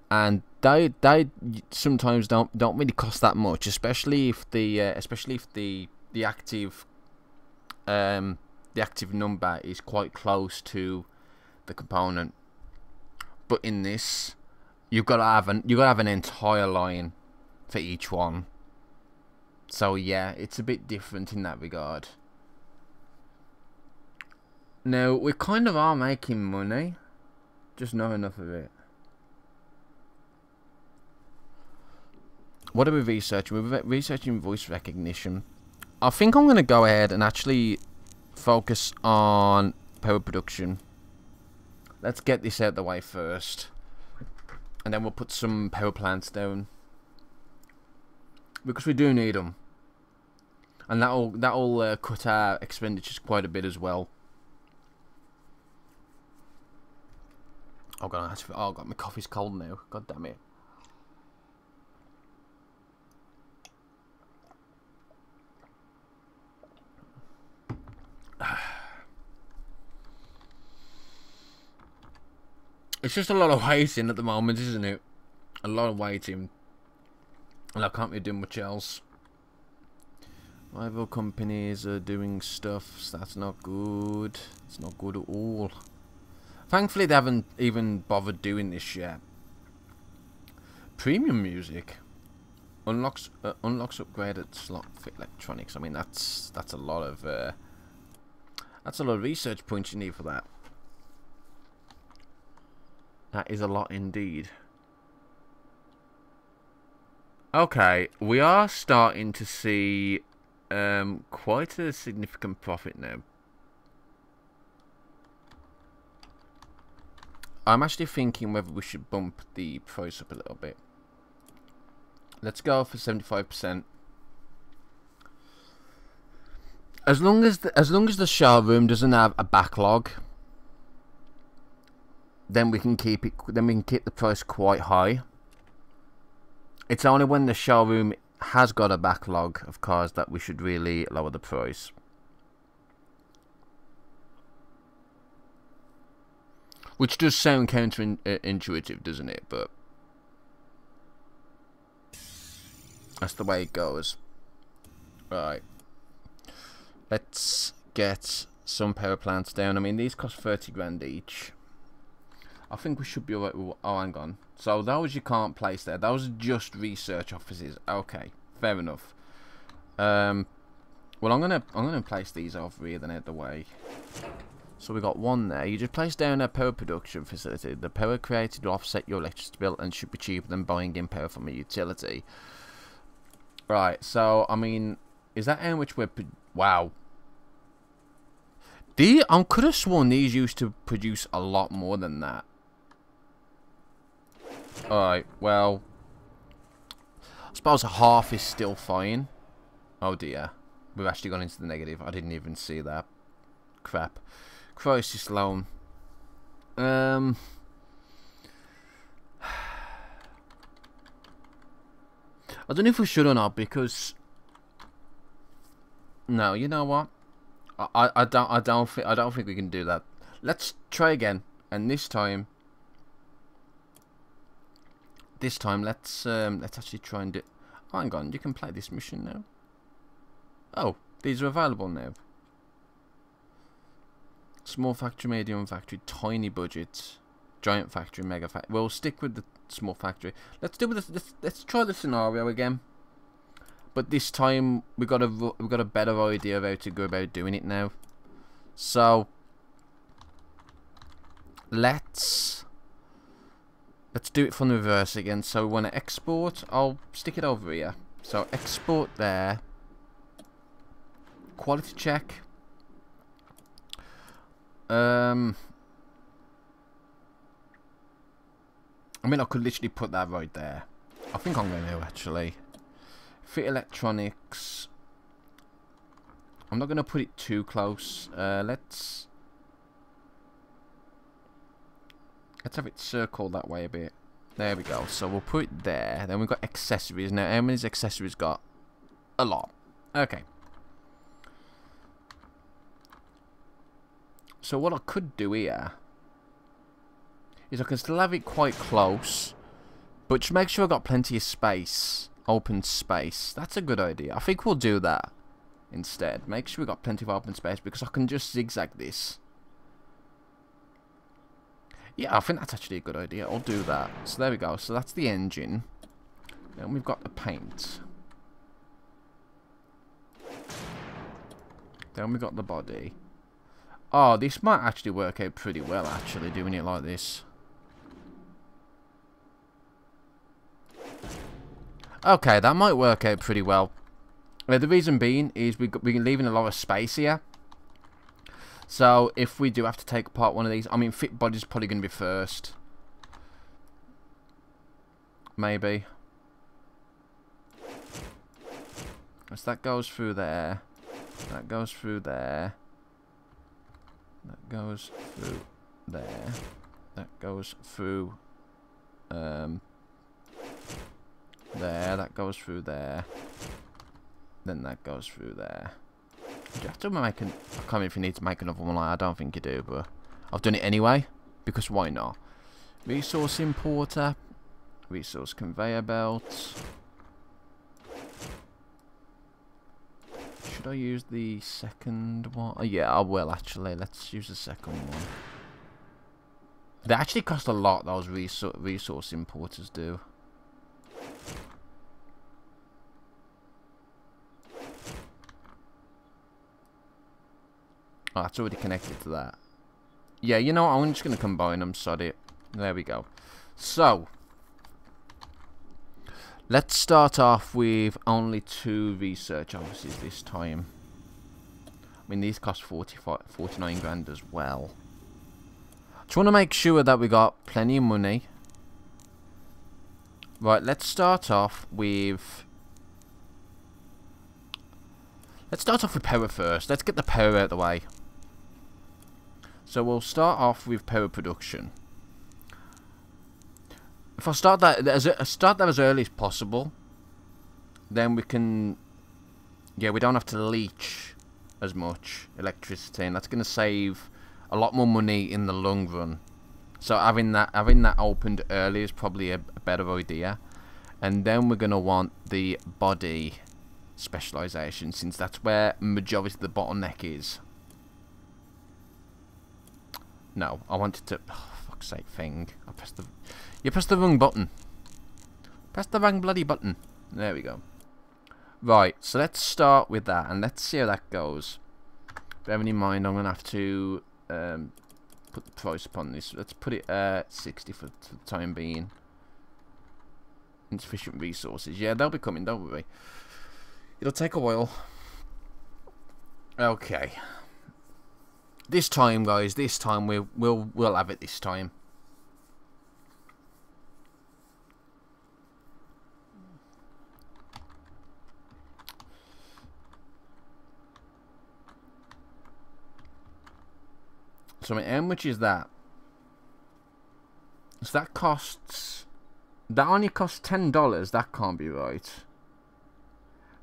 and they sometimes don't really cost that much, especially if the active number is quite close to the component. But in this, you've got to have an entire line for each one. So yeah, it's a bit different in that regard. Now, we kind of are making money, just not enough of it. What are we researching? We're researching voice recognition. I think I'm going to go ahead and actually focus on power production. Let's get this out of the way first, and then we'll put some power plants down, because we do need them, and that'll cut our expenditures quite a bit as well. Oh god, my coffee's cold now. God damn it. It's just a lot of waiting at the moment, isn't it? A lot of waiting. And I can't really do much else. Rival companies are doing stuff, so that's not good. It's not good at all. Thankfully, they haven't even bothered doing this yet. Premium music unlocks upgraded slot for electronics. I mean, that's a lot of research points you need for that. That is a lot indeed. Okay, we are starting to see quite a significant profit now. I'm actually thinking whether we should bump the price up a little bit. Let's go for 75%. As long as the showroom doesn't have a backlog, then we can keep it. Then we can keep the price quite high. It's only when the showroom has got a backlog of cars that we should really lower the price. Which does sound counterintuitive, doesn't it? But that's the way it goes. Right. Let's get some power plants down. I mean, these cost 30 grand each. I think we should be alright with... Oh, hang on. So those you can't place there. Those are just research offices. Okay, fair enough. Well, I'm gonna place these over here then out the way. So we got one there. You just place down a power production facility. The power created will offset your electricity bill and should be cheaper than buying in power from a utility. Right. So I mean, is that how much we're? Wow. I could have sworn these used to produce a lot more than that. Alright, well, I suppose half is still fine. Oh dear, we've actually gone into the negative. I didn't even see that. Crap. Crisis loan. I don't know if we should or not, because no, you know what? I don't think we can do that. Let's try again, and this time let's actually try and do. Oh, hang on, you can play this mission now. Oh, these are available now. Small factory, medium factory, tiny budget, giant factory, mega factory. We'll stick with the small factory. Let's do this. Let's try the scenario again. But this time we got a better idea of how to go about doing it now. So let's do it from the reverse again. So we want to export. I'll stick it over here. So export there. Quality check. I mean, I could literally put that right there. I think I'm going to actually. Fit electronics. I'm not going to put it too close. Let's have it circle that way a bit. There we go. So we'll put it there. Then we've got accessories. Now, how many accessories got? A lot. Okay. So what I could do here is I can still have it quite close, but just make sure I've got plenty of space. Open space. That's a good idea. I think we'll do that instead. Make sure we've got plenty of open space because I can just zigzag this. Yeah, I think that's actually a good idea. I'll do that. So there we go. So that's the engine. Then we've got the paint. Then we've got the body. Oh, this might actually work out pretty well, actually, doing it like this. Okay, that might work out pretty well. The reason being is we're leaving a lot of space here. So, if we do have to take apart one of these... I mean, fit body's probably going to be first. Maybe. So that goes through there. That goes through there. That goes through there. That goes through... there. That goes through there. Then that goes through there. Do you have to make an... I can't remember if you need to make another one. I don't think you do, but I've done it anyway. Because why not? Resource importer. Resource conveyor belt. Should I use the second one? Oh, yeah, I will actually. Let's use the second one. They actually cost a lot, those resource importers do. Oh, that's already connected to that. Yeah, you know what? I'm just going to combine them. Sod it. There we go. So, let's start off with only 2 research offices this time. I mean, these cost 49 grand as well. Just want to make sure that we got plenty of money. Right, let's start off with... power first. Let's get the power out of the way. So we'll start off with power production. If I start that as early as possible, then we can... Yeah, we don't have to leach as much electricity, and that's going to save a lot more money in the long run. So having that opened early is probably a better idea. And then we're going to want the body specialization, since that's where majority of the bottleneck is. No, I wanted to... Oh, fuck's sake, thing. You pressed the wrong button. Press the wrong bloody button. There we go. Right, so let's start with that, and let's see how that goes. Bearing in mind, I'm going to have to put the price upon this. Let's put it at 60 for the time being. Insufficient resources. Yeah, they'll be coming, don't worry. It'll take a while. Okay. This time, guys, this time we'll have it this time. So how much is that? So that costs... That only costs $10. That can't be right.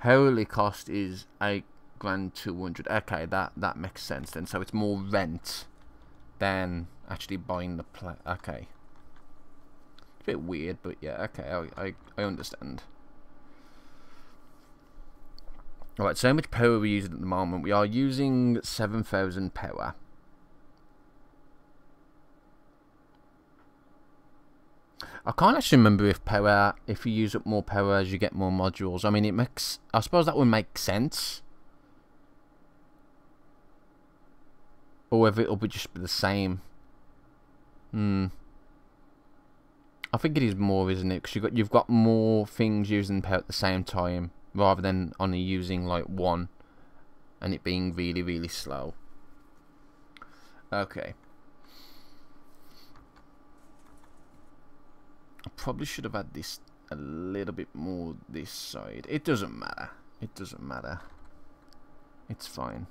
Hourly cost is 8,200. Okay, that makes sense then. So it's more rent than actually buying the play. Okay. It's a bit weird, but yeah. Okay, I understand. Alright, so how much power are we using at the moment? We are using 7,000 power. I can't actually remember if you use up more power as you get more modules. I mean, it makes... I suppose that would make sense. Or whether it'll be just the same. I think it is more, isn't it? Because you've got more things using power at the same time, rather than only using like one, and it being really, really slow. Okay. I probably should have had this a little bit more this side. It doesn't matter. It doesn't matter. It's fine.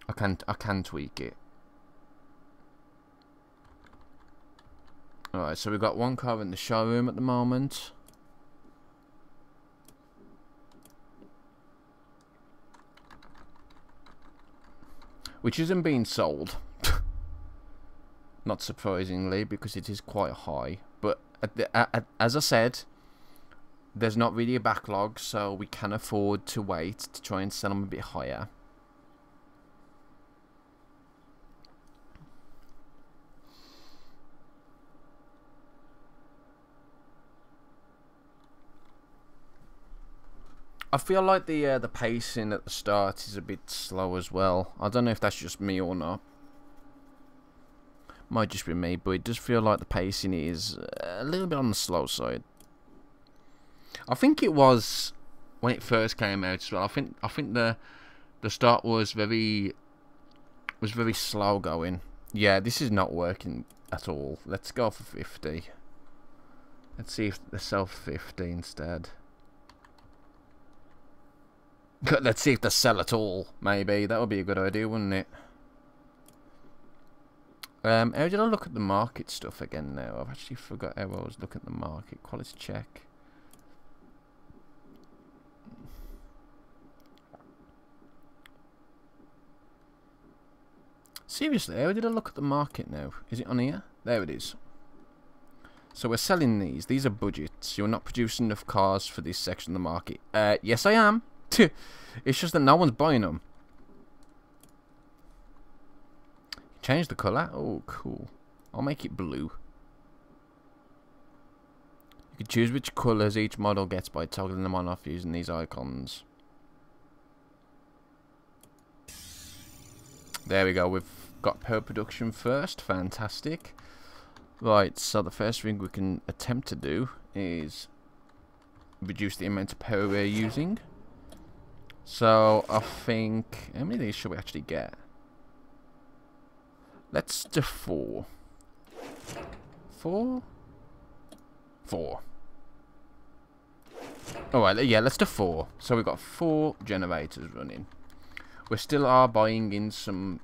I can tweak it. Alright, so we've got one car in the showroom at the moment. Which isn't being sold. Not surprisingly, because it is quite high. But as I said, there's not really a backlog, so we can afford to wait to try and sell them a bit higher. I feel like the pacing at the start is a bit slow as well. I don't know if that's just me or not. Might just be me, but it does feel like the pacing is a little bit on the slow side. I think it was when it first came out as well. I think the start was very slow going. Yeah, this is not working at all. Let's go for 50. Let's see if they sell 50 instead. Let's see if they sell at all, maybe. That would be a good idea, wouldn't it? How did I look at the market stuff again now? I've actually forgot how I was looking at the market. Quality check. Seriously, how did I look at the market now? Is it on here? There it is. So we're selling these. These are budgets. You're not producing enough cars for this section of the market. Yes, I am. It's just that no one's buying them. Change the colour. Oh, cool. I'll make it blue. You can choose which colours each model gets by toggling them on off using these icons. There we go. We've got power production first. Fantastic. Right, so the first thing we can attempt to do is reduce the amount of power we're using. So I think, how many of these should we actually get? Let's do 4. 4? 4. Alright, yeah, let's do 4. So we've got 4 generators running. We still are buying in some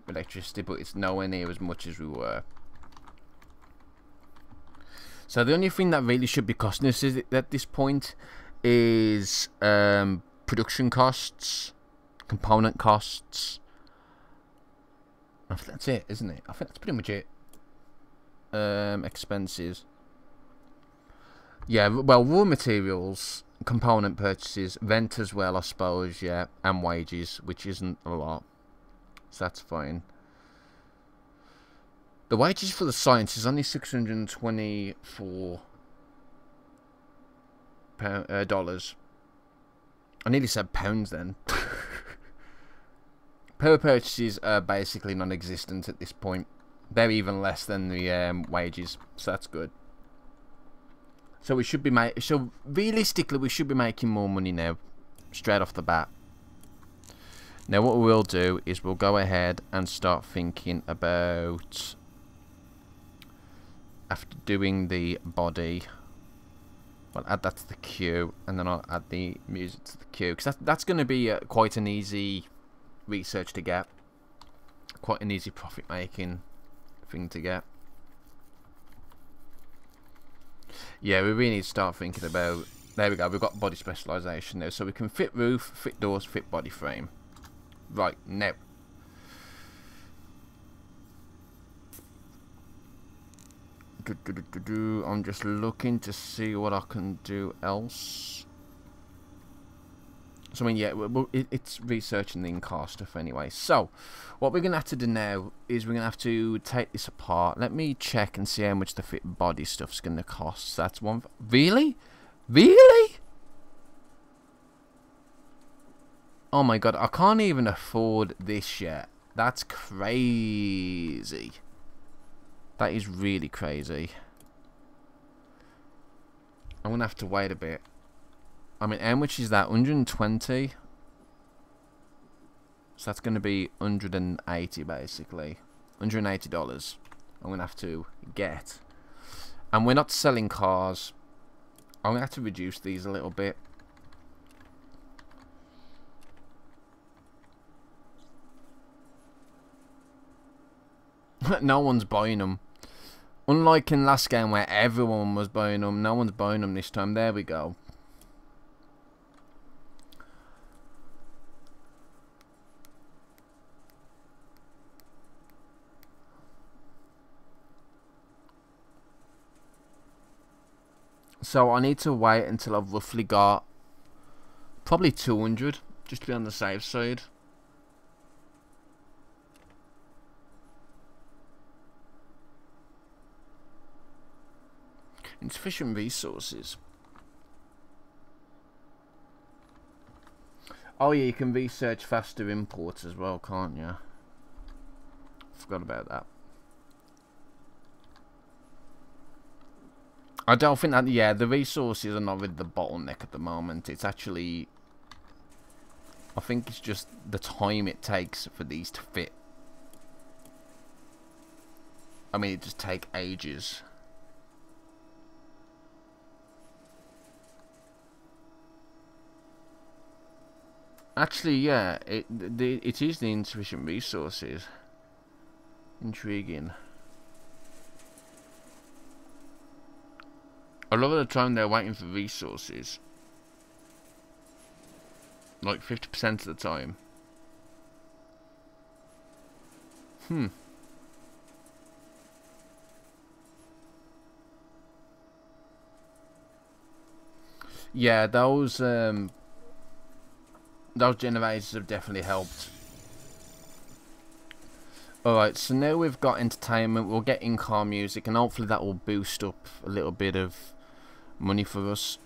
electricity, but it's nowhere near as much as we were. So the only thing that really should be costing us is, at this point is production costs, component costs. I think that's it, isn't it? I think that's pretty much it. Expenses. Yeah, well, raw materials, component purchases, rent as well, I suppose, yeah, and wages, which isn't a lot. So that's fine. The wages for the science is only $624 dollars. I nearly said pounds then. Power purchases are basically non-existent at this point. They're even less than the wages, so that's good. So we should be realistically we should be making more money now, straight off the bat. Now what we'll do is we'll go ahead and start thinking about, after doing the body, I'll add that to the queue, and then I'll add the music to the queue, because that's going to be quite an easy research to get, quite an easy profit making thing to get. Yeah, we really need to start thinking about, there we go, we've got body specialisation now, so we can fit roof, fit doors, fit body frame. Right, now I'm just looking to see what I can do else. So I mean, yeah, it's researching the in-car stuff anyway. So what we're gonna have to do now is we're gonna have to take this apart. Let me check and see how much the fit body stuff's gonna cost. That's one. Really? Oh my god, I can't even afford this yet. That's crazy. That is really crazy. I'm gonna have to wait a bit. I mean, how much is that? 120. So that's gonna be 180 basically. $180. I'm gonna have to get. And we're not selling cars. I'm gonna have to reduce these a little bit. No one's buying them. Unlike in last game where everyone was buying them, no one's buying them this time. There we go. So I need to wait until I've roughly got probably 200, just to be on the safe side. Insufficient resources. Oh yeah, you can research faster imports as well, can't you? Forgot about that. I don't think that, yeah, the resources are not really the bottleneck at the moment. It's actually, I think it's just the time it takes for these to fit. I mean, it just takes ages. Actually, yeah, it is the insufficient resources. Intriguing. A lot of the time they're waiting for resources. Like 50% of the time. Yeah, those generators have definitely helped. Alright, so now we've got entertainment, we'll get in-car music, and hopefully that will boost up a little bit of money for us.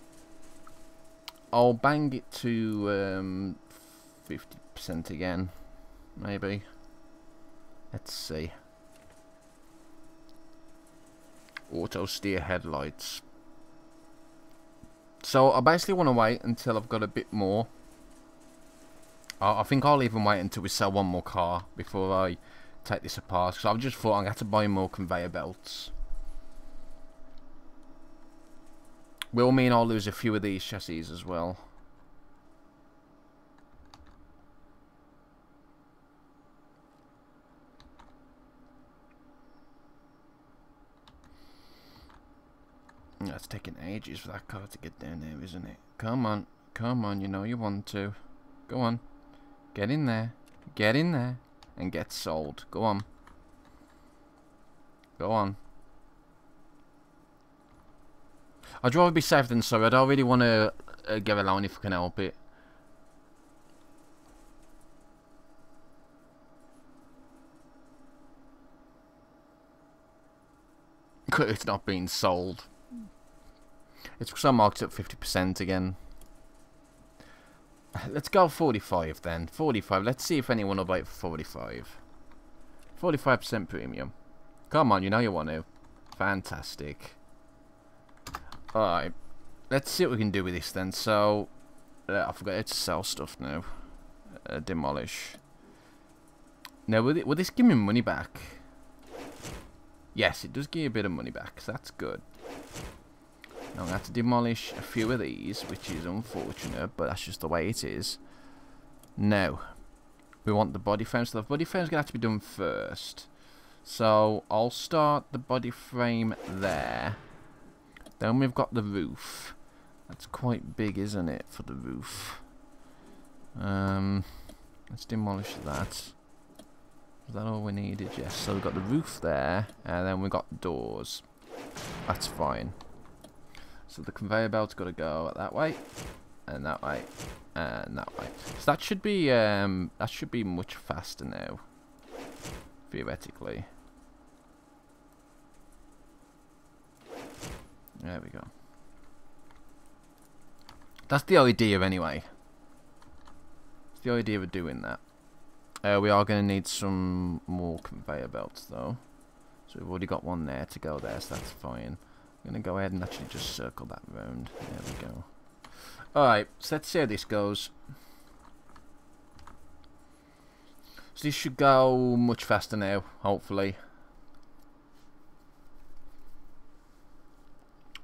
I'll bang it to 50% again, maybe. Let's see. Auto steer headlights. So I basically want to wait until I've got a bit more. I think I'll even wait until we sell one more car before I take this apart, because I've just thought I'm going to have to buy more conveyor belts. Will mean I'll lose a few of these chassis as well. Yeah, it's taking ages for that car to get down there, isn't it? Come on, come on, you know you want to. Go on. Get in there. Get in there. And get sold. Go on. Go on. I'd rather be safe than sorry. I don't really want to get a loan if I can help it. It's not being sold. It's because I marked it at 50% again. Let's go 45 then. 45. Let's see if anyone will buy it for 45. 45% premium. Come on, you know you want to. Fantastic. Alright. Let's see what we can do with this then. So, I forgot to sell stuff now. Demolish. Now, will this give me money back? Yes, it does give you a bit of money back. So that's good. Now I'm going to have to demolish a few of these, which is unfortunate, but that's just the way it is. Now, we want the body frame, so the body frame is going to have to be done first. So, I'll start the body frame there. Then we've got the roof. That's quite big, isn't it, for the roof? Let's demolish that. Is that all we needed? Yes, so we've got the roof there, and then we've got doors. That's fine. So the conveyor belt's got to go that way, and that way, and that way. So that should be much faster now, theoretically. There we go. That's the idea anyway. It's the idea of doing that. We are going to need some more conveyor belts though. So we've already got one there to go there, so that's fine. I'm going to go ahead and actually just circle that round. There we go. Alright, so let's see how this goes. So this should go much faster now, hopefully.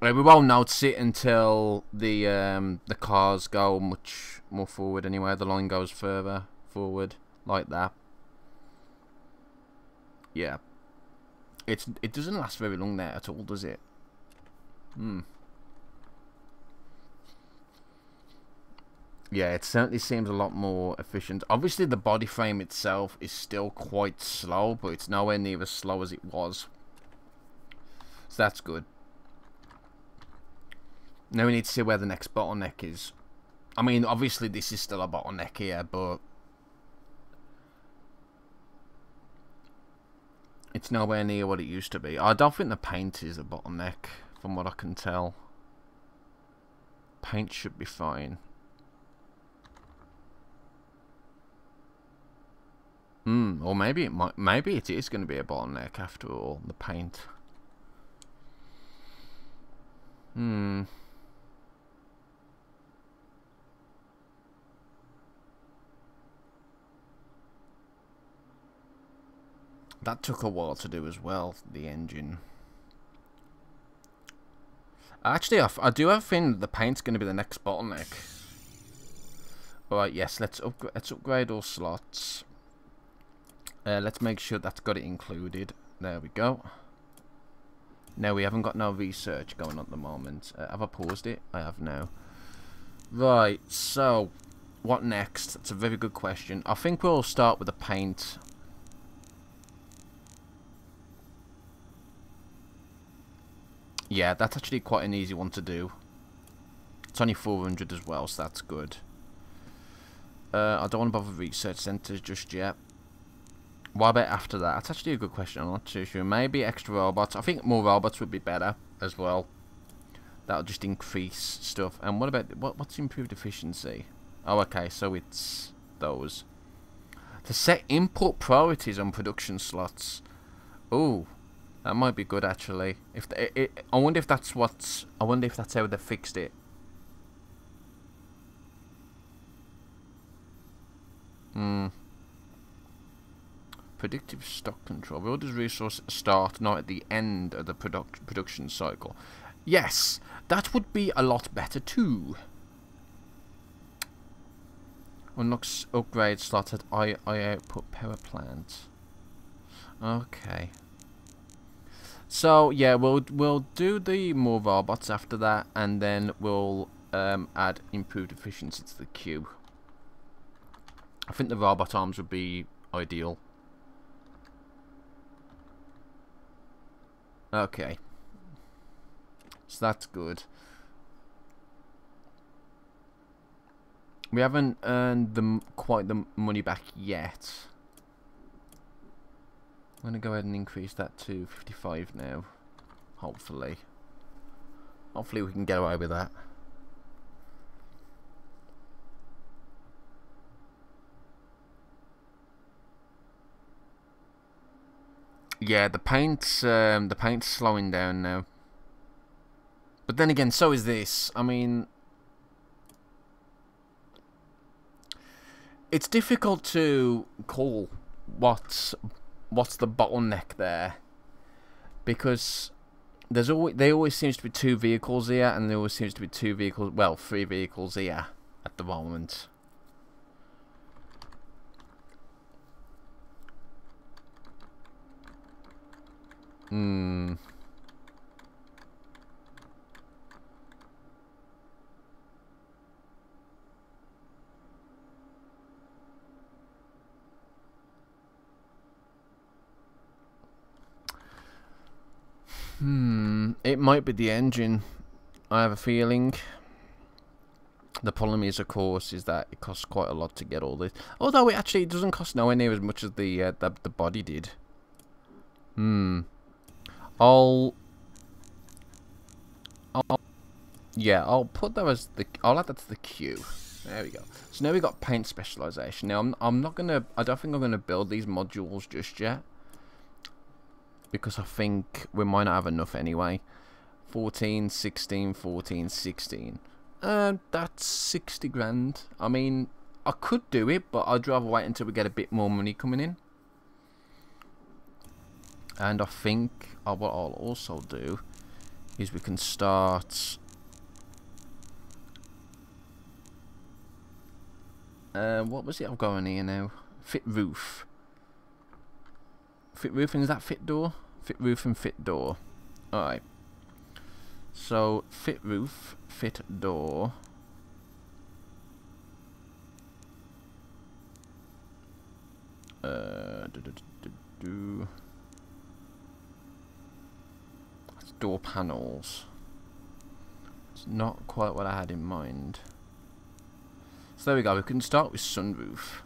We won't notice it until the cars go much more forward anyway. The line goes further forward, like that. Yeah. it doesn't last very long there at all, does it? Yeah, it certainly seems a lot more efficient. Obviously, the body frame itself is still quite slow, but it's nowhere near as slow as it was. So that's good. Now we need to see where the next bottleneck is. I mean, obviously this is still a bottleneck here, but it's nowhere near what it used to be. I don't think the paint is a bottleneck, from what I can tell. Paint should be fine. Or maybe it might. Maybe it is going to be a bottleneck after all. The paint. That took a while to do as well. The engine. Actually, I do have a feeling that the paint's going to be the next bottleneck. Alright, yes. Let's upgrade all slots. Let's make sure that's got it included. There we go. Now we haven't got no research going on at the moment. Have I paused it? I have now. Right, so what next? That's a very good question. I think we'll start with the paint. Yeah, that's actually quite an easy one to do. It's only 400 as well, so that's good. I don't want to bother research centres just yet. What about after that? That's actually a good question. I'm not too sure. Maybe extra robots. I think more robots would be better as well. That'll just increase stuff. And what about what's improved efficiency? Oh, okay. So it's those. To set input priorities on production slots. Oh, that might be good actually. If I wonder if that's what's. I wonder if that's how they fixed it. Predictive stock control. Where does resource start, not at the end of the production cycle? Yes, that would be a lot better too. Unlocks upgrade slot at I output power plant. Okay. So yeah, we'll do the more robots after that, and then we'll add improved efficiency to the queue. I think the robot arms would be ideal. Okay, so that's good. We haven't earned quite the money back yet. I'm gonna go ahead and increase that to 55 now. Hopefully we can get away with that. Yeah, the paint's slowing down now. But then again, so is this. I mean, it's difficult to call what's the bottleneck there, because there always seems to be 2 vehicles here, and there always seems to be 2 vehicles, well, 3 vehicles here at the moment. It might be the engine. I have a feeling. The problem is, of course, is that it costs quite a lot to get all this. Although it doesn't cost nowhere near as much as the body did. I'll put that as I'll add that to the queue. There we go. So now we got paint specialization. Now I don't think I'm gonna build these modules just yet, because I think we might not have enough anyway. 14, 16, 14, 16. That's 60 grand. I mean, I could do it, but I'd rather wait until we get a bit more money coming in. And I think what I'll also do is we can start. What was it I've got in here now? Fit roof. Fit roof, and is that fit door? Fit roof and fit door. Alright. So, fit roof, fit door. That's door panels. It's not quite what I had in mind. So there we go, we can start with sunroof.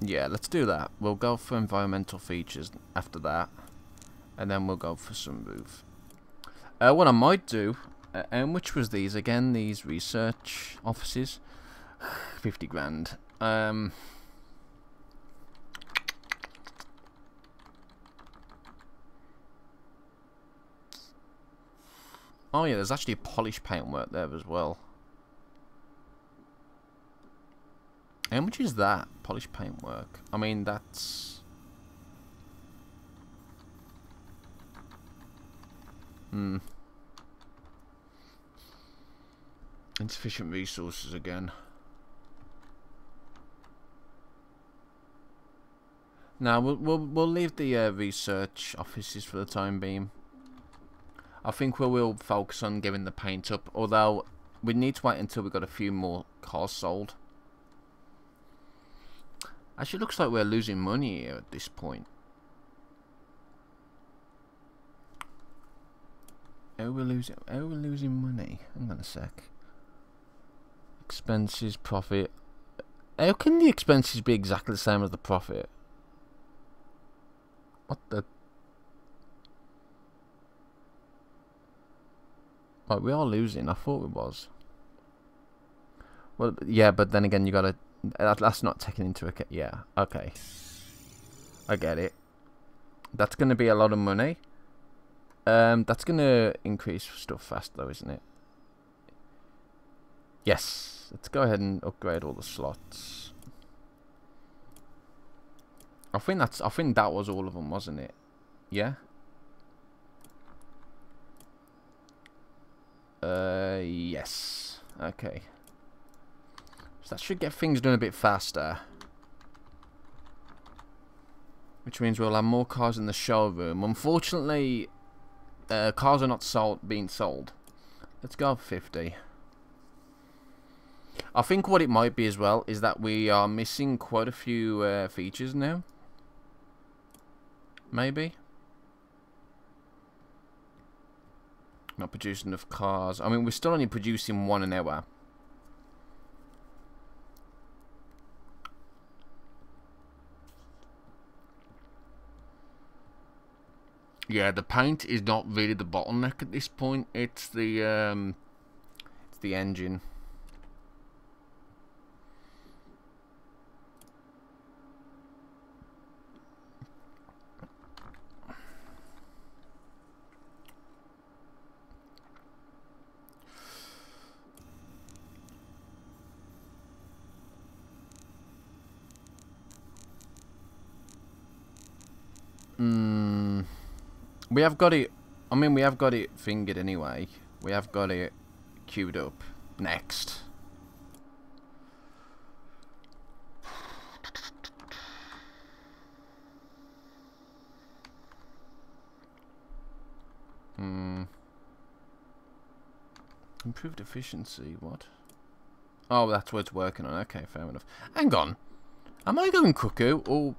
Yeah, let's do that. We'll go for environmental features after that, and then we'll go for sunroof. What I might do, and which was these again? These research offices, 50 grand. Oh yeah, there's actually polish paintwork there as well. How much is that? Polish paintwork. I mean, that's... Insufficient resources again. Now we'll leave the research offices for the time being. I think we will focus on getting the paint up, although we need to wait until we've got a few more cars sold. Actually, looks like we're losing money here at this point. How are we losing money? Hang on a sec. Expenses, profit. How can the expenses be exactly the same as the profit? What the... Right, we are losing. I thought we was. Well, yeah, but then again, you gotta... That's not taken into account. Yeah, okay. I get it. That's gonna be a lot of money. That's gonna increase stuff fast though, isn't it? Yes. Let's go ahead and upgrade all the slots. I think that was all of them, wasn't it? Yeah. Yes. Okay. So that should get things done a bit faster. Which means we'll have more cars in the showroom. Unfortunately, cars are not being sold. Let's go for 50. I think what it might be as well is that we are missing quite a few features now. Maybe. Not producing enough cars. I mean, we're still only producing 1 an hour. Yeah, the paint is not really the bottleneck at this point. It's the engine. We have got it. I mean, we have got it fingered anyway. We have got it queued up. Next. Improved efficiency. What? Oh, that's what it's working on. Okay, fair enough. Hang on. Am I going cuckoo? Or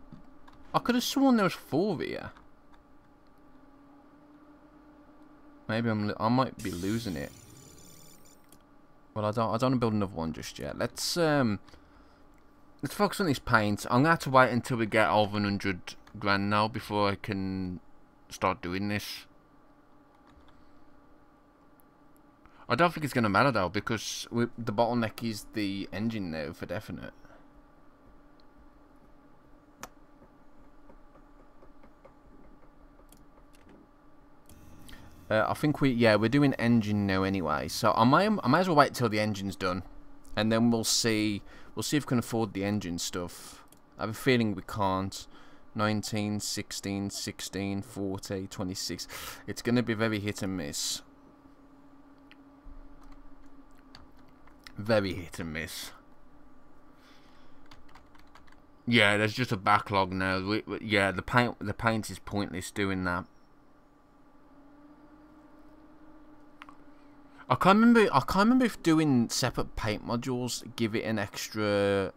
I could have sworn there was 4 here. Maybe I might be losing it. Well, I don't want to build another one just yet. Let's focus on this paint. I'm gonna have to wait until we get over 100 grand now before I can start doing this. I don't think it's gonna matter though, because the bottleneck is the engine now for definite. I think we're doing engine now anyway, so I might as well wait till the engine's done, and then we'll see if we can afford the engine stuff. I have a feeling we can't. 19, 16, 16, 40, 26. It's going to be very hit and miss. Very hit and miss. Yeah, there's just a backlog now. Yeah, the paint is pointless doing that. I can't remember if doing separate paint modules give it an extra.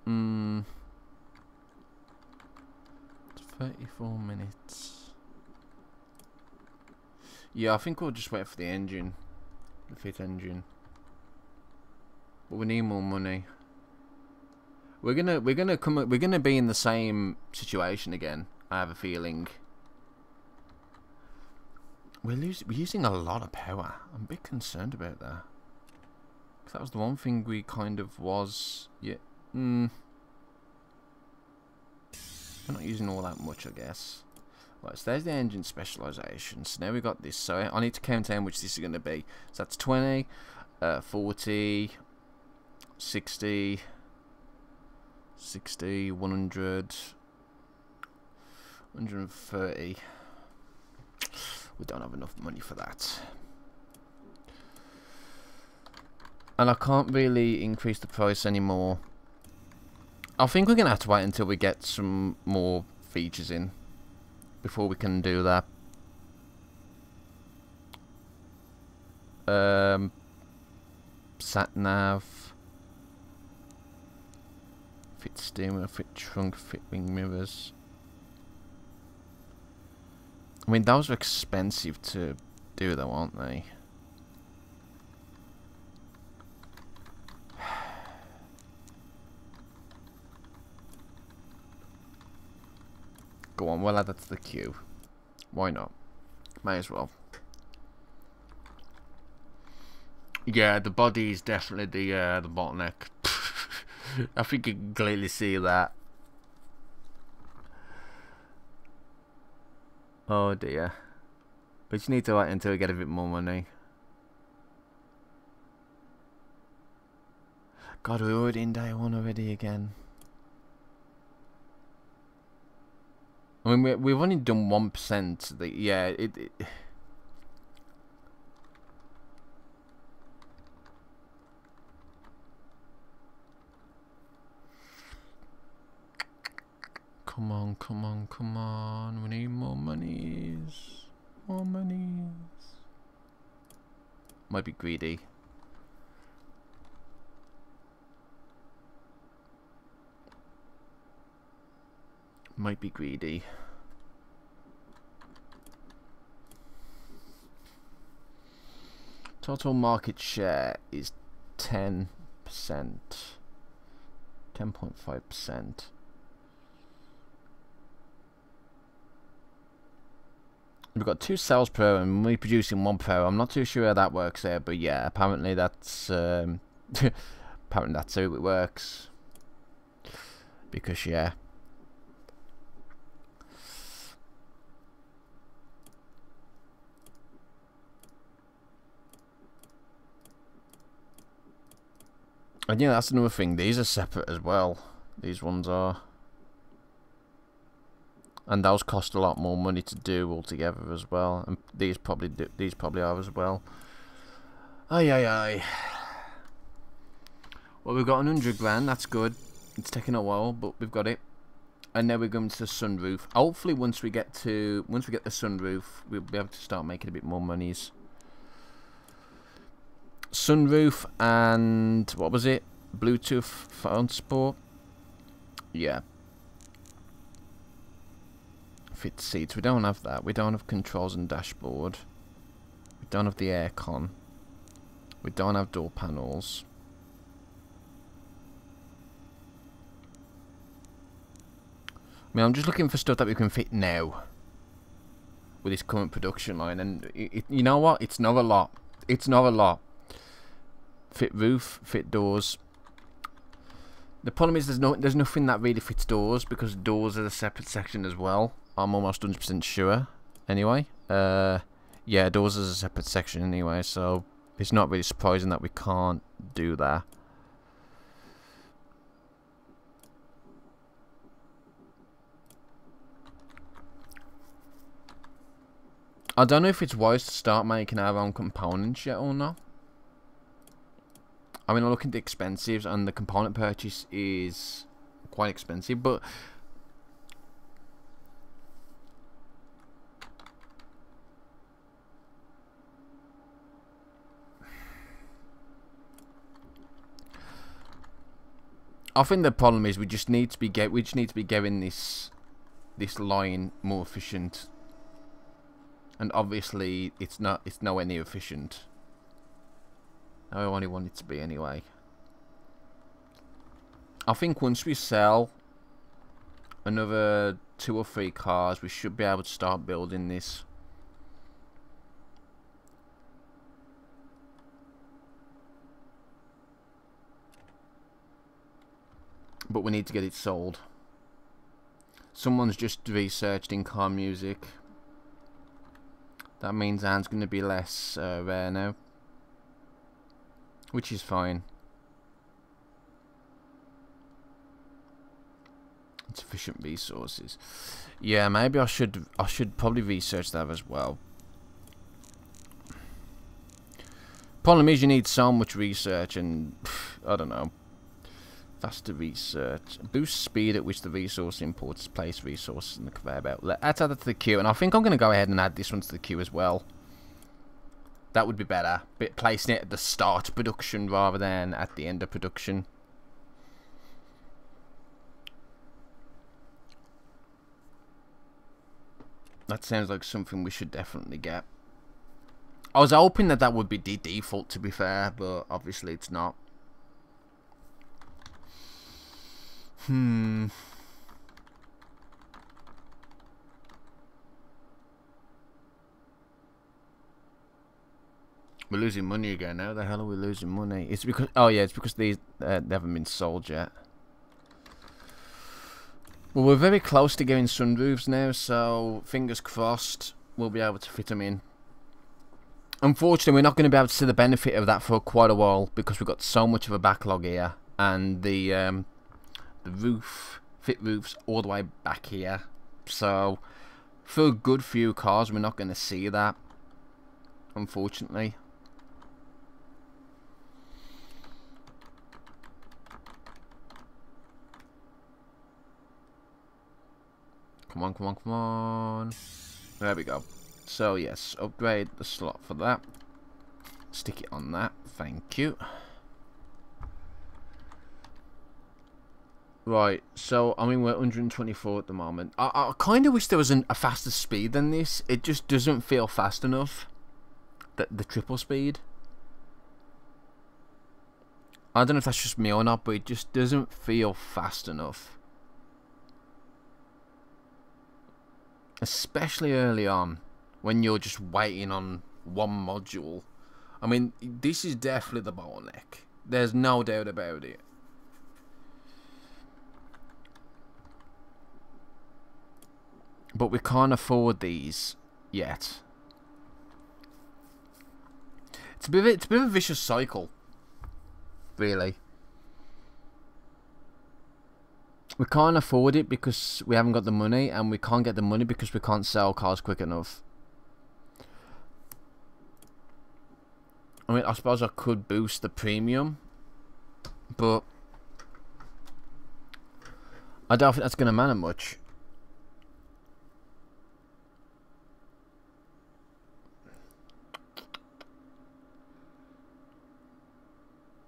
34 minutes. Yeah, I think we'll just wait for the engine, the fit engine. But we need more money. We're gonna be in the same situation again. I have a feeling. We're using a lot of power. I'm a bit concerned about that. 'Cause that was the one thing we kind of was. Yeah. We're not using all that much, I guess. Right, so there's the engine specialization. So now we got this. So I need to count down which this is going to be. So that's 20, 40, 60, 100, 130. We don't have enough money for that. And I can't really increase the price anymore. I think we're going to have to wait until we get some more features in before we can do that. Sat nav, fit steering wheel, fit trunk, fit wing mirrors. I mean, those are expensive to do though, aren't they? Go on, we'll add that to the queue. Why not? May as well. Yeah, the body is definitely the bottleneck. I think you can clearly see that. Oh dear. We just need to wait until we get a bit more money. God, we're already in day one already again. I mean, we've only done 1%. Yeah, it Come on, come on, come on. We need more monies. More monies. Might be greedy. Might be greedy. Total market share is 10%. 10.5%. We've got 2 cells per hour and we're producing 1 per hour. I'm not too sure how that works there, but yeah, apparently that's apparently that's how it works. Because yeah. And yeah, that's another thing. These are separate as well. These ones are. And those cost a lot more money to do altogether as well. And these probably are as well. Ay ay ay. Well, we've got 100 grand. That's good. It's taken a while, but we've got it. And now we're going to the sunroof. Hopefully, once we get the sunroof, we'll be able to start making a bit more monies. Sunroof and what was it? Bluetooth phone support. Yeah. Fit seats. We don't have that. We don't have controls and dashboard. We don't have the aircon. We don't have door panels. I mean, I'm just looking for stuff that we can fit now with this current production line, and you know what? It's not a lot. It's not a lot. Fit roof, fit doors. The problem is there's nothing that really fits doors, because doors are a separate section as well. I'm almost 100% sure. Anyway, yeah, doors is a separate section anyway, so it's not really surprising that we can't do that. I don't know if it's wise to start making our own components yet or not. I mean, I look into expensives, and the component purchase is quite expensive, but I think the problem is we just need to be getting this line more efficient, and obviously it's nowhere near efficient. I only want it to be anyway. I think once we sell another 2 or 3 cars, we should be able to start building this. But we need to get it sold. Someone's just researched in-car music. That means Anne's going to be less rare now, which is fine. It's efficient resources. Yeah, maybe I should probably research that as well. Problem is, you need so much research, and I don't know. Faster research. Boost speed at which the resource imports place resources in the conveyor belt. Let's add that to the queue, and I think I'm going to go ahead and add this one to the queue as well. That would be better. Placing it at the start of production rather than at the end of production. That sounds like something we should definitely get. I was hoping that would be the default, to be fair, but obviously it's not. We're losing money again. How the hell are we losing money? It's because it's because these they haven't been sold yet. Well, we're very close to getting sunroofs now, so fingers crossed we'll be able to fit them in. Unfortunately, we're not going to be able to see the benefit of that for quite a while because we've got so much of a backlog here, and the fit roofs all the way back here. So for a good few cars, we're not going to see that, unfortunately. Come on, come on, come on. There we go. So yes, upgrade the slot for that. Stick it on that. Thank you. Right, so I mean we're 124 at the moment. I kind of wish there was a faster speed than this. It just doesn't feel fast enough. The triple speed. I don't know if that's just me or not, but it just doesn't feel fast enough. Especially early on, when you're just waiting on one module. I mean, this is definitely the bottleneck. There's no doubt about it. But we can't afford these yet. It's a bit of a vicious cycle, really. We can't afford it because we haven't got the money, and we can't get the money because we can't sell cars quick enough. I mean, I suppose I could boost the premium, but I don't think that's going to matter much.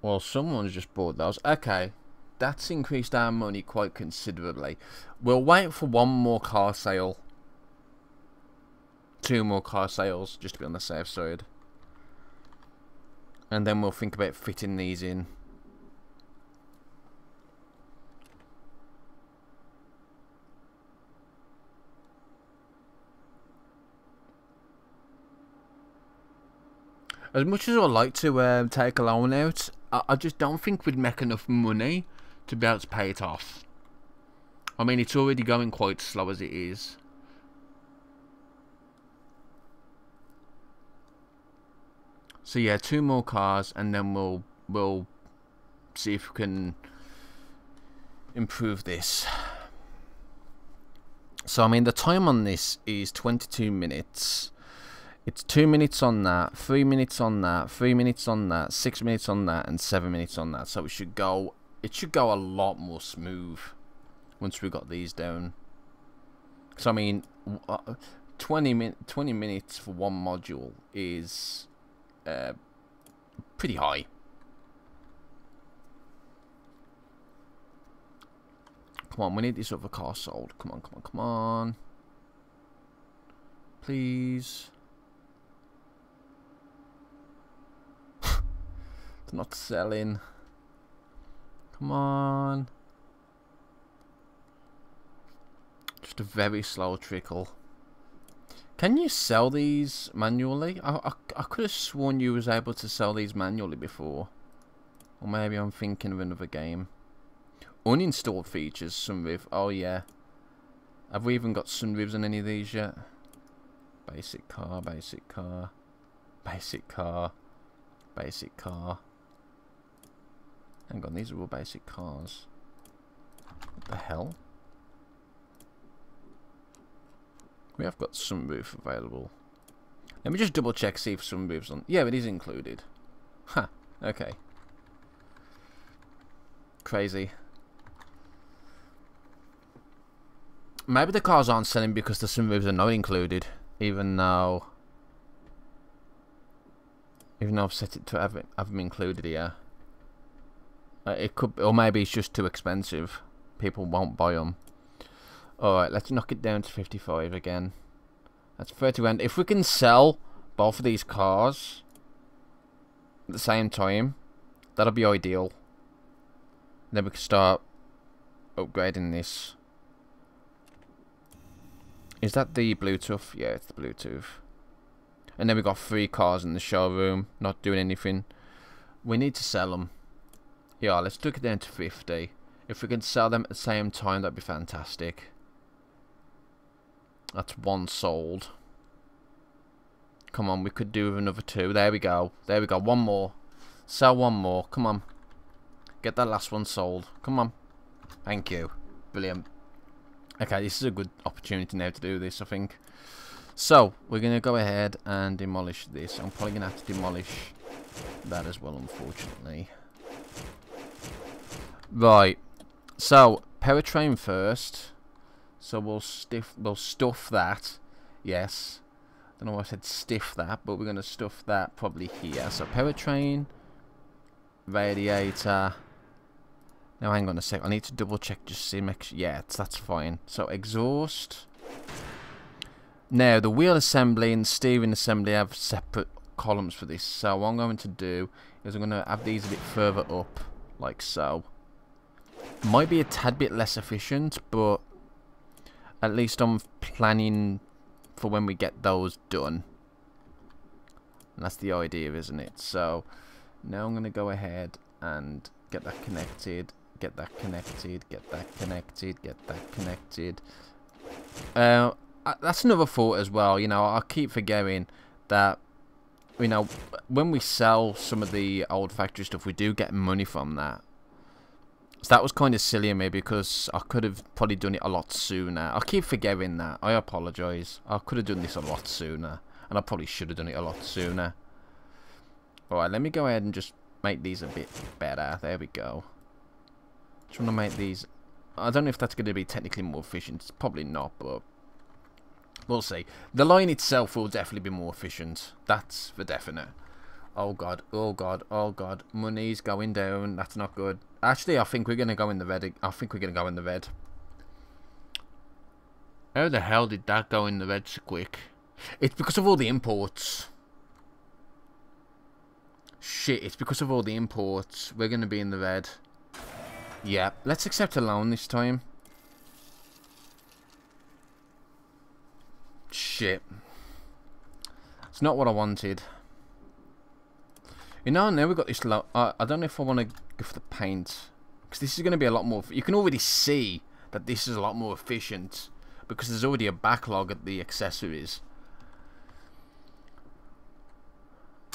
Well, someone's just bought those. Okay. That's increased our money quite considerably. We'll wait for one more car sale. 2 more car sales, just to be on the safe side. And then we'll think about fitting these in. As much as I'd like to take a loan out, I just don't think we'd make enough money to be able to pay it off. I mean, it's already going quite slow as it is. So yeah, 2 more cars, and then we'll see if we can improve this. So I mean, the time on this is 22 minutes. It's 2 minutes on that, 3 minutes on that, 3 minutes on that, 6 minutes on that, and 7 minutes on that. So it should go a lot more smooth once we got these down. So I mean, 20 minutes for one module is pretty high. Come on, we need this other car sold. Come on, come on, come on. Please. It's not selling. Come on. Just a very slow trickle. Can you sell these manually? I could have sworn you was able to sell these manually before. Or maybe I'm thinking of another game. Uninstalled features, sunroof. Oh yeah. Have we even got sunroofs on any of these yet? Basic car, basic car, basic car, basic car. Hang on, these are all basic cars. What the hell? We have got sunroof available. Let me just double check, see if sunroof's on. Yeah, it is included. Ha, okay. Crazy. Maybe the cars aren't selling because the sunroofs are not included, even though I've set it to have them included here. It could, or maybe it's just too expensive. People won't buy them. Alright, let's knock it down to 55 again. That's 30 grand. If we can sell both of these cars at the same time, that'll be ideal. Then we can start upgrading this. Is that the Bluetooth? Yeah, it's the Bluetooth. And then we got 3 cars in the showroom, not doing anything. We need to sell them. Yeah, let's take it down to 50. If we can sell them at the same time, that'd be fantastic. That's 1 sold. Come on, we could do with another 2. There we go. There we go. 1 more. Sell 1 more. Come on. Get that last one sold. Come on. Thank you. Brilliant. Okay, this is a good opportunity now to do this, I think. So, we're going to go ahead and demolish this. I'm probably going to have to demolish that as well, unfortunately. Right. So, powertrain first. So, we'll stuff that. Yes. Don't know why I said stiff that, but we're going to stuff that probably here. So, powertrain. Radiator. Now, hang on a sec. I need to double check just to see. Yeah, that's fine. So, exhaust. Now, the wheel assembly and steering assembly have separate columns for this. So, what I'm going to do is I'm going to have these a bit further up, like so. Might be a tad bit less efficient, but at least I'm planning for when we get those done. And that's the idea, isn't it? So, now I'm going to go ahead and get that connected. Get that connected, get that connected, get that connected. That's another thought as well. You know, I keep forgetting that, you know, when we sell some of the old factory stuff, we do get money from that. So that was kind of silly of me because I could have probably done it a lot sooner. I keep forgetting that. I apologise. I could have done this a lot sooner, and I probably should have done it a lot sooner. Alright, let me go ahead and just make these a bit better. There we go. Just want to make these. I don't know if that's going to be technically more efficient. It's probably not, but we'll see. The line itself will definitely be more efficient. That's for definite. Oh god, oh god, oh god. Money's going down. That's not good. Actually, I think we're going to go in the red. I think we're going to go in the red. How the hell did that go in the red so quick? It's because of all the imports. Shit, it's because of all the imports. We're going to be in the red. Yeah, let's accept a loan this time. Shit. It's not what I wanted. You know, now we've got this low. I don't know if I want to go for the paint. Because this is going to be a lot more. You can already see that this is a lot more efficient. Because there's already a backlog at the accessories.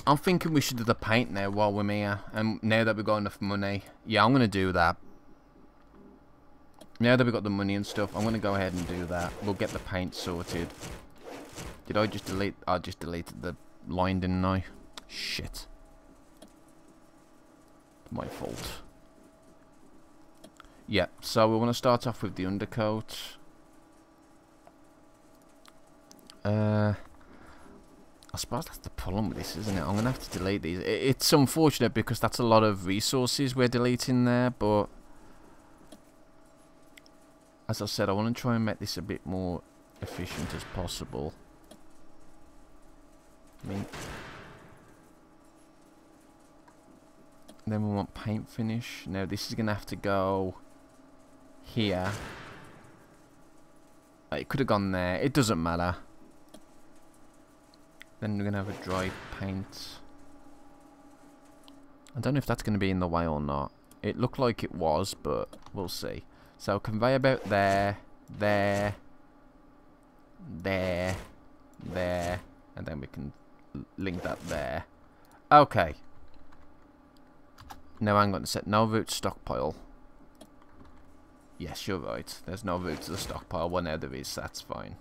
I'm thinking we should do the paint now while we're here. And now that we've got enough money. Yeah, I'm going to do that. Now that we've got the money and stuff, I'm going to go ahead and do that. We'll get the paint sorted. Did I just delete? I just deleted the line, didn't I? Shit. My fault. Yeah, so we want to start off with the undercoat. I suppose that's the problem with this, isn't it? I'm going to have to delete these. It's unfortunate because that's a lot of resources we're deleting there, but as I said, I want to try and make this a bit more efficient as possible. Then we want paint finish. Now this is going to have to go here. It could have gone there. It doesn't matter. Then we're going to have a dry paint. I don't know if that's going to be in the way or not. It looked like it was, but we'll see. So conveyor belt there, there, there, there, and then we can link that there. Okay. Now I'm going to set no route stockpile. Yes, you're right. There's no route to the stockpile. Well, now there is. That's fine.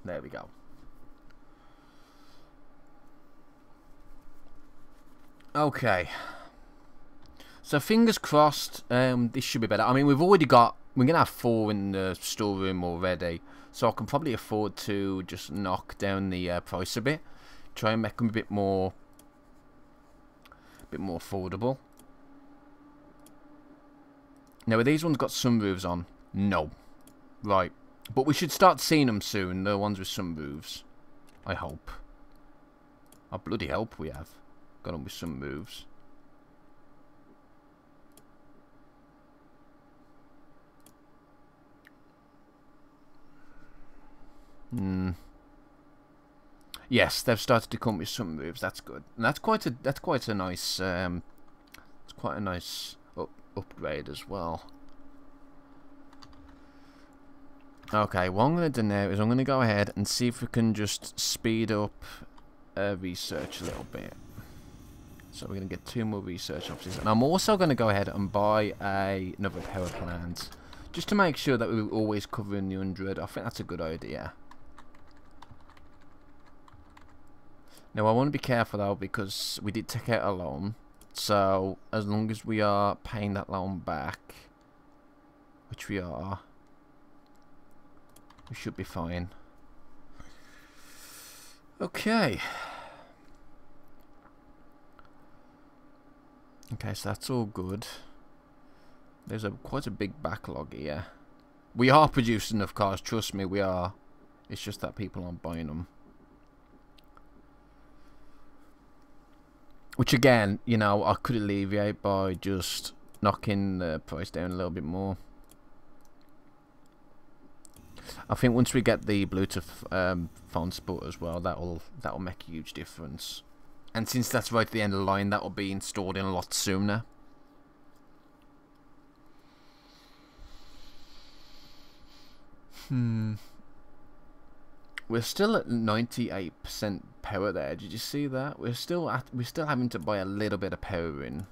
There we go. Okay. So fingers crossed. This should be better. I mean, we've already got. We're gonna have 4 in the storeroom already, so I can probably afford to just knock down the price a bit. Try and make them a bit more affordable. Now, have these ones got sunroofs on? No. Right. But we should start seeing them soon, the ones with sunroofs. I hope. I bloody hope we have got them with sunroofs. Yes, they've started to come with sunroofs. That's good. And that's quite a nice it's quite a nice upgrade as well. Okay, what I'm going to do now is I'm going to go ahead and see if we can just speed up research a little bit. So we're going to get 2 more research offices. And I'm also going to go ahead and buy another power plant, just to make sure that we're always covering the 100. I think that's a good idea. Now I want to be careful though, because we did take out a loan. So as long as we are paying that loan back, which we are, we should be fine. Okay. Okay, so that's all good. There's quite a big backlog here. We are producing enough cars, trust me, we are. It's just that people aren't buying them. Which again, you know, I could alleviate by just knocking the price down a little bit more. I think once we get the Bluetooth phone support as well, that'll make a huge difference. And since that's right at the end of the line, that'll be installed in a lot sooner. We're still at 98% power there. Did you see that? We're still having to buy a little bit of power in,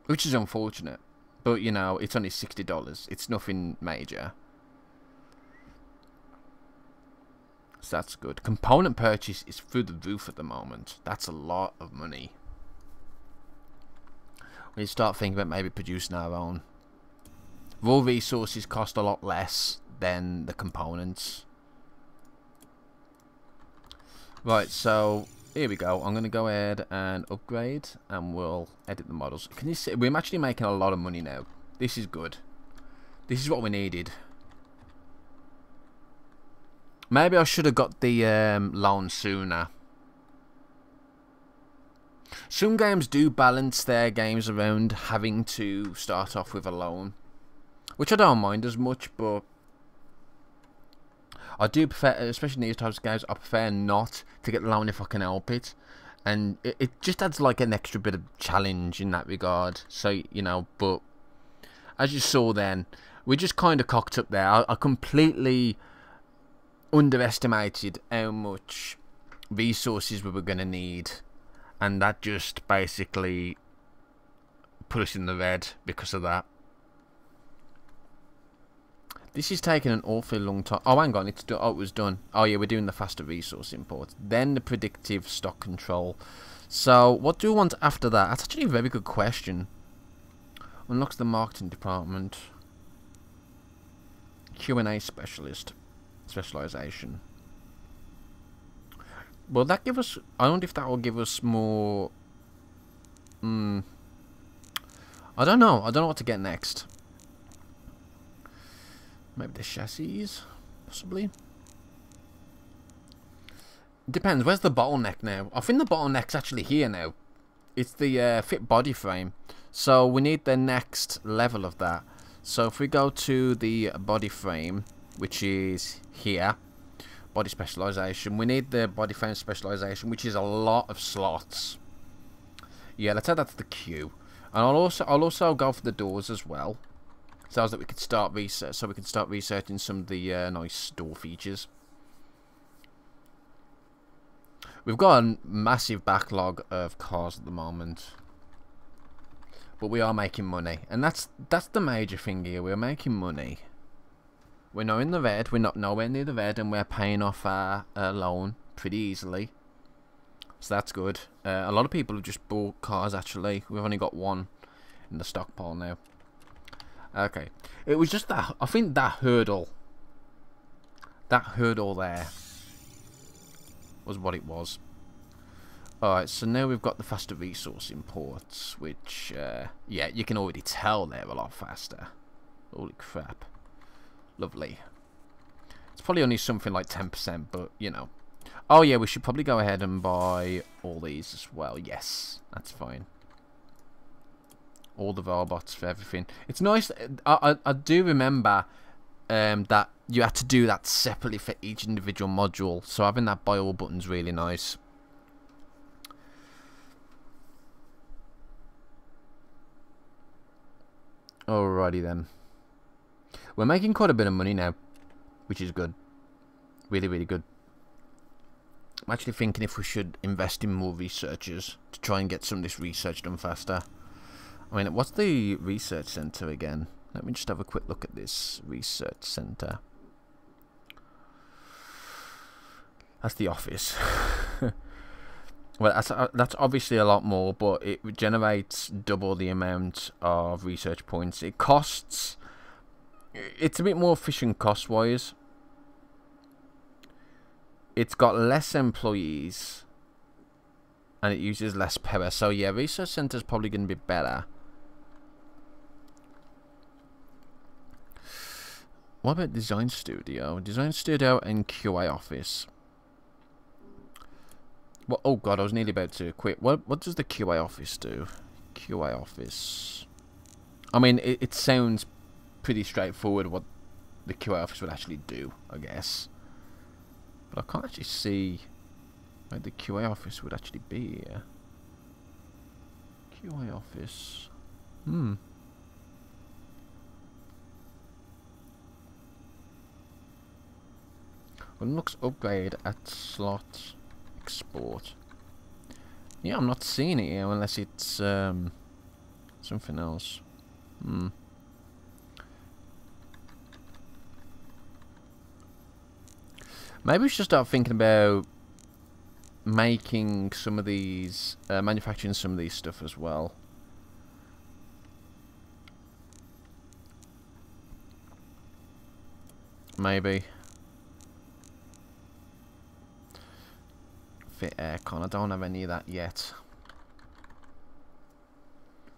which is unfortunate. But you know, it's only $60. It's nothing major. So that's good. Component purchase is through the roof at the moment. That's a lot of money. We start thinking about maybe producing our own. Raw resources cost a lot less than the components. Right, so here we go. I'm going to go ahead and upgrade, and we'll edit the models. Can you see? We're actually making a lot of money now. This is good. This is what we needed. Maybe I should have got the loan sooner. Some games do balance their games around having to start off with a loan, which I don't mind as much, but I do prefer, especially in these types of games, I prefer not to get the loan if I can help it. And it just adds like an extra bit of challenge in that regard. So, you know, but as you saw then, we just kind of cocked up there. I completely underestimated how much resources we were going to need, and that just basically put us in the red because of that. This is taking an awfully long time. Oh, hang on, it was done. Oh yeah, we're doing the faster resource import. Then the predictive stock control. So, what do we want after that? That's actually a very good question. Unlocks the marketing department. Q&A specialist. Specialization. Will that give us... I wonder if that will give us more... I don't know. I don't know what to get next. Maybe the chassis, possibly. Depends. Where's the bottleneck now? I think the bottleneck's actually here now. It's the fit body frame. So we need the next level of that. So if we go to the body frame, which is here, body specialization, we need the body frame specialization, which is a lot of slots. Yeah, let's add that to the queue. And I'll also go for the doors as well. So that we could start researching some of the nice door features. We've got a massive backlog of cars at the moment, but we are making money, and that's the major thing here. We're making money. We're not in the red. We're not nowhere near the red, and we're paying off our loan pretty easily. So that's good. A lot of people have just bought cars. Actually, we've only got one in the stockpile now. Okay, it was just that, I think that hurdle there was what it was. Alright, so now we've got the faster resource imports, which, yeah, you can already tell they're a lot faster. Holy crap. Lovely. It's probably only something like 10%, but, you know. Oh yeah, we should probably go ahead and buy all these as well. Yes, that's fine. All the robots for everything. It's nice. I do remember that you had to do that separately for each individual module. So having that buy all button's really nice. Alrighty then. We're making quite a bit of money now, which is good. Really, really good. I'm actually thinking if we should invest in more researchers to try and get some of this research done faster. I mean, what's the research center again? Let me just have a quick look at this research center. That's the office. Well, that's obviously a lot more, but it generates double the amount of research points. It costs... It's a bit more efficient cost-wise. It's got less employees, and it uses less power. So yeah, research center's probably going to be better. What about design studio? Design studio and QA office. Well, oh god, I was nearly about to quit. What does the QA office do? QA office. I mean, it sounds pretty straightforward what the QA office would actually do, I guess. But I can't actually see where the QA office would actually be here. QA office. Well, looks upgrade at slot export. Yeah, I'm not seeing it here unless it's something else. Maybe we should start thinking about making some of these, manufacturing some of these stuff as well. Maybe. Fit aircon. I don't have any of that yet.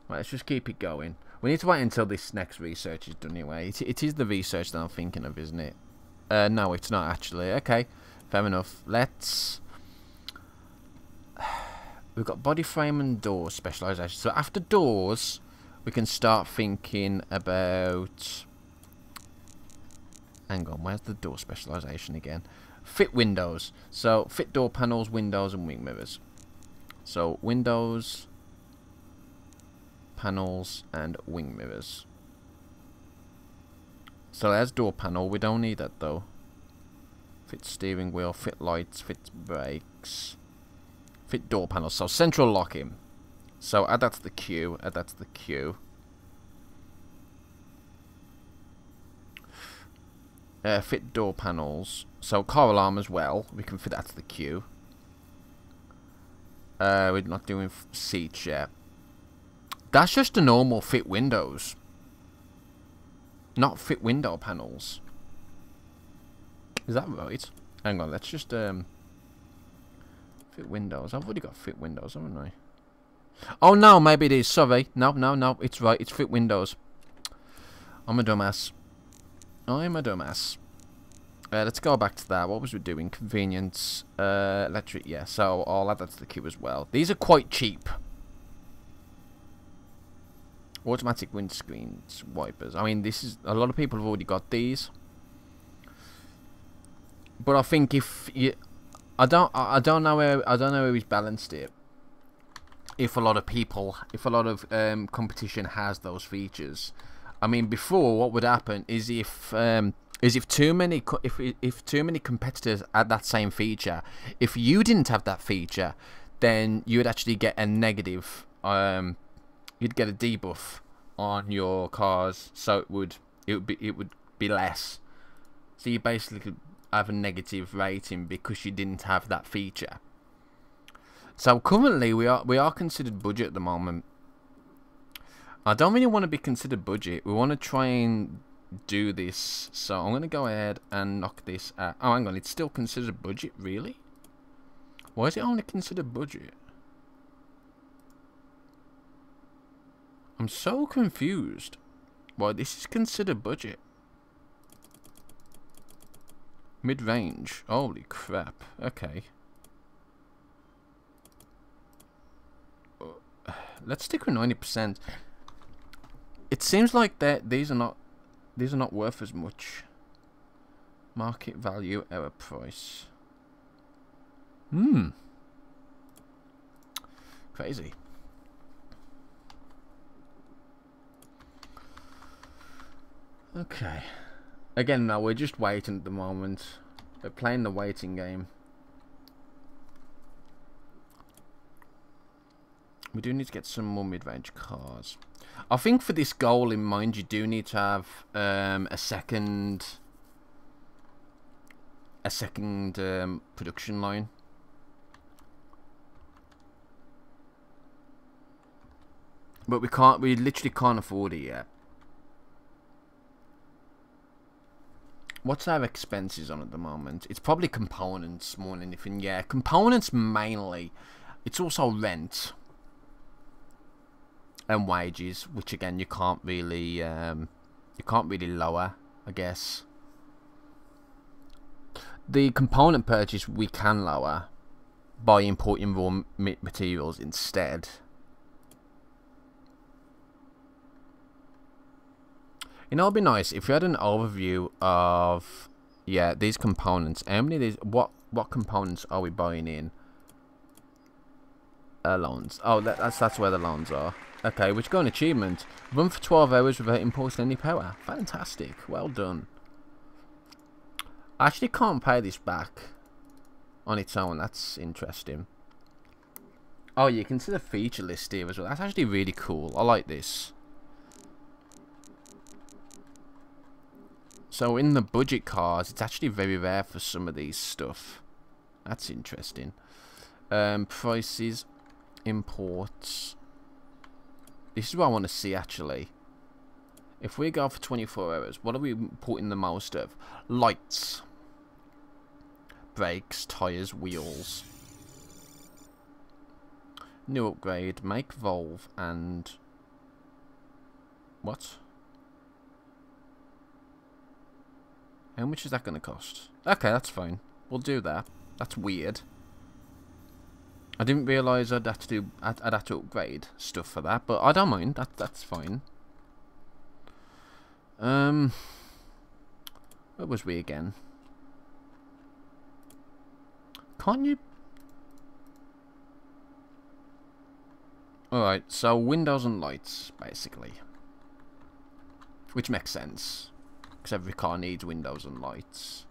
Right, let's just keep it going. We need to wait until this next research is done anyway. It is the research that I'm thinking of, isn't it? No, it's not actually. Okay, fair enough. Let's... We've got body frame and door specialization. So after doors, we can start thinking about... Hang on, where's the door specialization again? Fit windows. So fit door panels, windows, and wing mirrors. So windows, panels, and wing mirrors. So there's door panel. We don't need that though. Fit steering wheel, fit lights, fit brakes, fit door panel. So central locking. So add that to the queue. Add that to the queue. Fit door panels. So car alarm as well. We can fit that to the queue. We're not doing seats yet. That's just the normal fit windows. Not fit window panels. Is that right? Hang on, let's just fit windows. I've already got fit windows, haven't I? Oh no, maybe it is. Sorry. No. It's right. It's fit windows. I'm a dumbass. I'm a dumbass. Let's go back to that. What was we doing? Convenience. Electric, yeah. So I'll add that to the queue as well. These are quite cheap. Automatic windscreens, wipers. I mean, this is a lot of people have already got these. But I think if you, I don't know where he's balanced it. If a lot of people, if a lot of competition has those features. I mean, before what would happen is if too many competitors had that same feature, if you didn't have that feature, then you would actually get a negative. You'd get a debuff on your cars, so it would be less. So you basically have a negative rating because you didn't have that feature. So currently we are considered budget at the moment. I don't really want to be considered budget. We want to try and do this. So I'm going to go ahead and knock this out. Oh, hang on. It's still considered budget, really? Why is it only considered budget? I'm so confused. Why this is considered budget? Mid-range. Holy crap. Okay. Let's stick with 90%. It seems like that these are not worth as much. Market value, error price. Crazy. Okay. Again, now we're just waiting at the moment. We're playing the waiting game. We do need to get some more mid-range cars. I think for this goal in mind, you do need to have a second production line. But we literally can't afford it yet. What's our expenses on at the moment? It's probably components more than anything. Yeah, components mainly. It's also rent and wages, which again you can't really lower, I guess. The component purchase we can lower by importing raw materials instead. You know, it'd be nice if you had an overview of, yeah, these components. How many of these? What components are we buying in? Loans. Oh, that's where the loans are. Okay, which got an achievement. Run for 12 hours without importing any power. Fantastic. Well done. I actually can't pay this back on its own. That's interesting. Oh, you can see the feature list here as well. That's actually really cool. I like this. So in the budget cars, it's actually very rare for some of these stuff. That's interesting. Prices, imports. This is what I want to see actually. If we go for 24 hours, what are we importing the most of? Lights, brakes, tyres, wheels. New upgrade, make Volve and... What? How much is that going to cost? Okay, that's fine. We'll do that. That's weird. I didn't realise I'd have to upgrade stuff for that, but I don't mind. That's fine. Where was we again? Can't you? Alright, so windows and lights, basically. Which makes sense. Because every car needs windows and lights.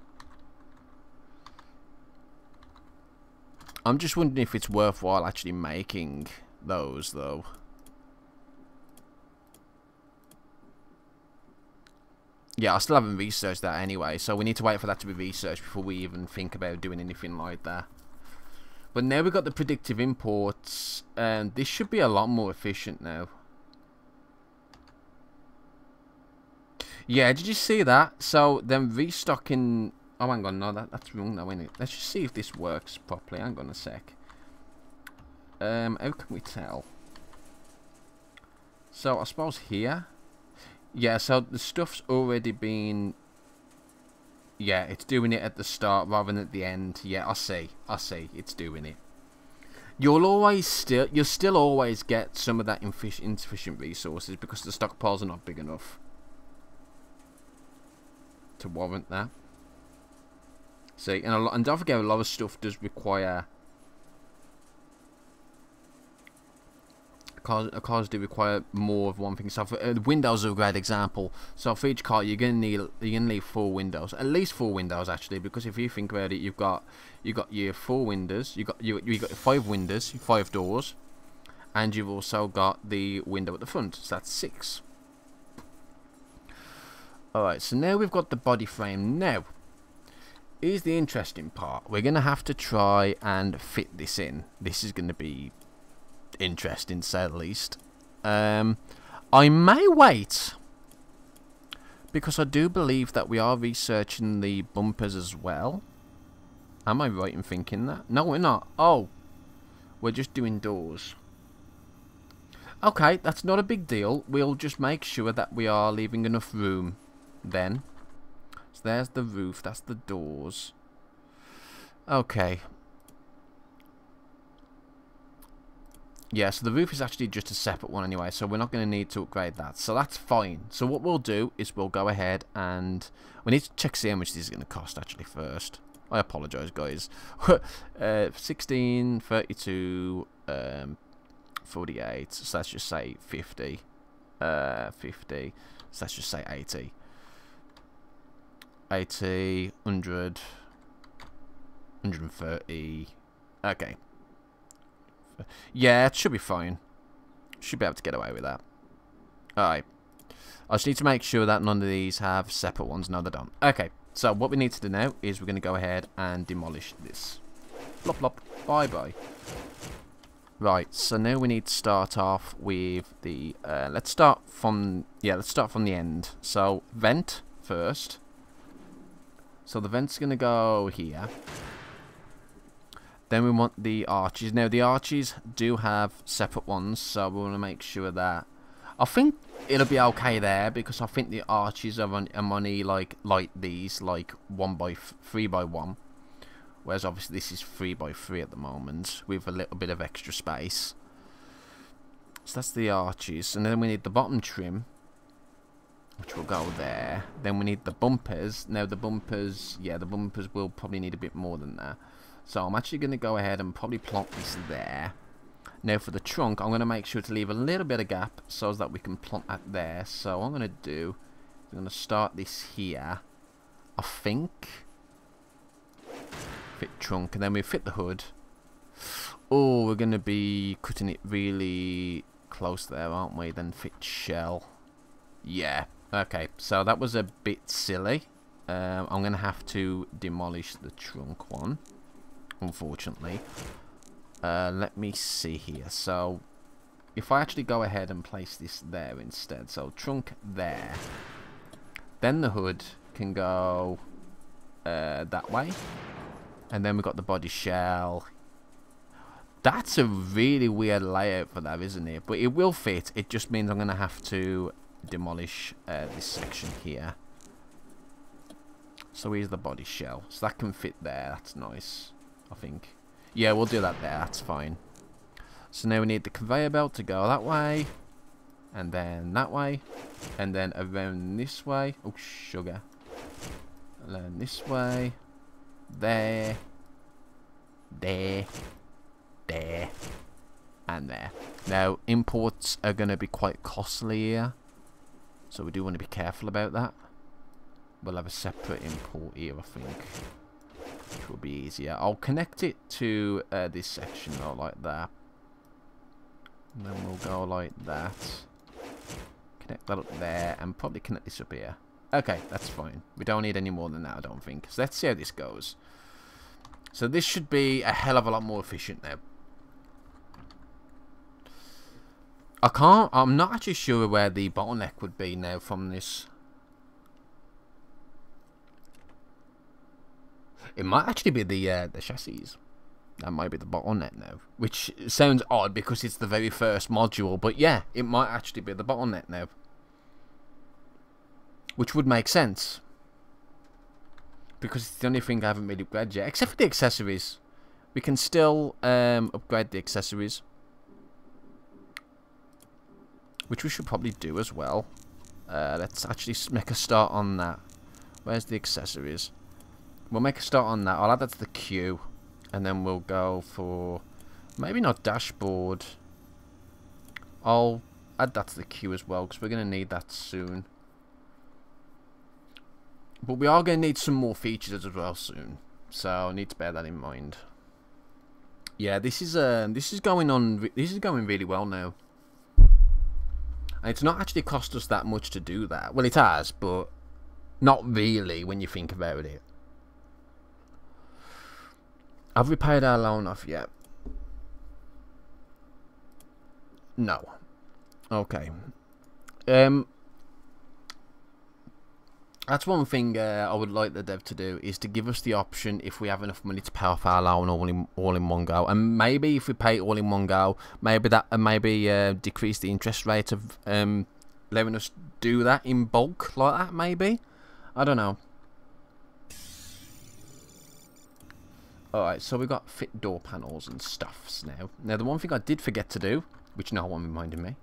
I'm just wondering if it's worthwhile actually making those, though. Yeah, I still haven't researched that anyway, so we need to wait for that to be researched before we even think about doing anything like that. But now we've got the predictive imports, and this should be a lot more efficient now. Yeah, did you see that? So then restocking. Oh, hang on, no, that's wrong now, isn't it? Let's just see if this works properly. Hang on a sec. How can we tell? So I suppose here. Yeah, so the stuff's already been. Yeah, it's doing it at the start rather than at the end. Yeah, I see. It's doing it. You'll still always get some of that insufficient resources because the stockpiles are not big enough to warrant that. See, and don't forget, a lot of stuff does require. Cars do require more of one thing. So windows are a great example. So for each car, you're gonna need 4 windows, at least 4 windows actually. Because if you think about it, you've got your 4 windows, you got 5 windows, 5 doors, and you've also got the window at the front. So that's 6. All right. So now we've got the body frame. Now, here's the interesting part. We're gonna have to try and fit this in. This is gonna be interesting, to say the least. I may wait because I do believe that we are researching the bumpers as well. Am I right in thinking that? No, we're not. Oh, we're just doing doors. Okay, that's not a big deal. We'll just make sure that we are leaving enough room then. So there's the roof, that's the doors. Okay. Yeah, so the roof is actually just a separate one anyway, so we're not going to need to upgrade that. So that's fine. So what we'll do is we'll go ahead and... We need to check see how much this is going to cost actually first. I apologise, guys. 16, 32, 48, so let's just say 50. 50, so let's just say 80. 80, 100, 130, okay. Yeah, it should be fine. Should be able to get away with that. Alright. I just need to make sure that none of these have separate ones. No, they don't. Okay, so what we need to do now is we're going to go ahead and demolish this. Plop, plop. Bye-bye. Right, so now we need to start off with the... let's start from the end. So, vent first. So the vent's going to go here. Then we want the arches. Now, the arches do have separate ones, so we want to make sure that... I think it'll be okay there, because I think the arches are only like these, like 3 by 1. Whereas, obviously, this is 3 by 3 at the moment, with a little bit of extra space. So that's the arches. And then we need the bottom trim, which will go there. Then we need the bumpers. Now, the bumpers... Yeah, the bumpers will probably need a bit more than that. So I'm actually going to go ahead and probably plonk this there. Now for the trunk, I'm going to make sure to leave a little bit of gap so that we can plonk that there. So what I'm going to do, I'm going to start this here. I think. Fit trunk, and then we fit the hood. Oh, we're going to be cutting it really close there, aren't we? Then fit shell. Yeah. Okay, so that was a bit silly. I'm going to have to demolish the trunk one, unfortunately. Let me see here. So if I actually go ahead and place this there instead, so trunk there, then the hood can go that way, and then we've got the body shell. That's a really weird layout for that, isn't it? But it will fit. It just means I'm going to have to demolish this section here. So here's the body shell. So that can fit there. That's nice, I think. Yeah, we'll do that there. That's fine. So now we need the conveyor belt to go that way. And then that way. And then around this way. Oh, sugar. And then this way. There. There. There. And there. Now, imports are going to be quite costly here. So we do want to be careful about that. We'll have a separate import here, I think, which will be easier. I'll connect it to this section though, like that. And then we'll go like that. Connect that up there, and probably connect this up here. Okay, that's fine. We don't need any more than that, I don't think. So let's see how this goes. So this should be a hell of a lot more efficient now. I'm not actually sure where the bottleneck would be now from this. It might actually be the chassis. That might be the bottleneck now. Which sounds odd because it's the very first module. But yeah, it might actually be the bottleneck now. Which would make sense. Because it's the only thing I haven't really upgraded yet. Except for the accessories. We can still upgrade the accessories. Which we should probably do as well. Let's actually make a start on that. Where's the accessories? We'll make a start on that. I'll add that to the queue. And then we'll go for... maybe not dashboard. I'll add that to the queue as well. Because we're going to need that soon. But we are going to need some more features as well soon. So I need to bear that in mind. Yeah, this is going really well now. And it's not actually cost us that much to do that. Well, it has, but not really when you think about it. Have we paid our loan off yet? No. Okay. That's one thing I would like the dev to do, is to give us the option if we have enough money to pay off our loan all in one go, and maybe if we pay it all in one go, maybe decrease the interest rate of letting us do that in bulk like that. Maybe, I don't know. All right, so we got fit door panels and stuffs now. Now the one thing I did forget to do, which no one reminded me,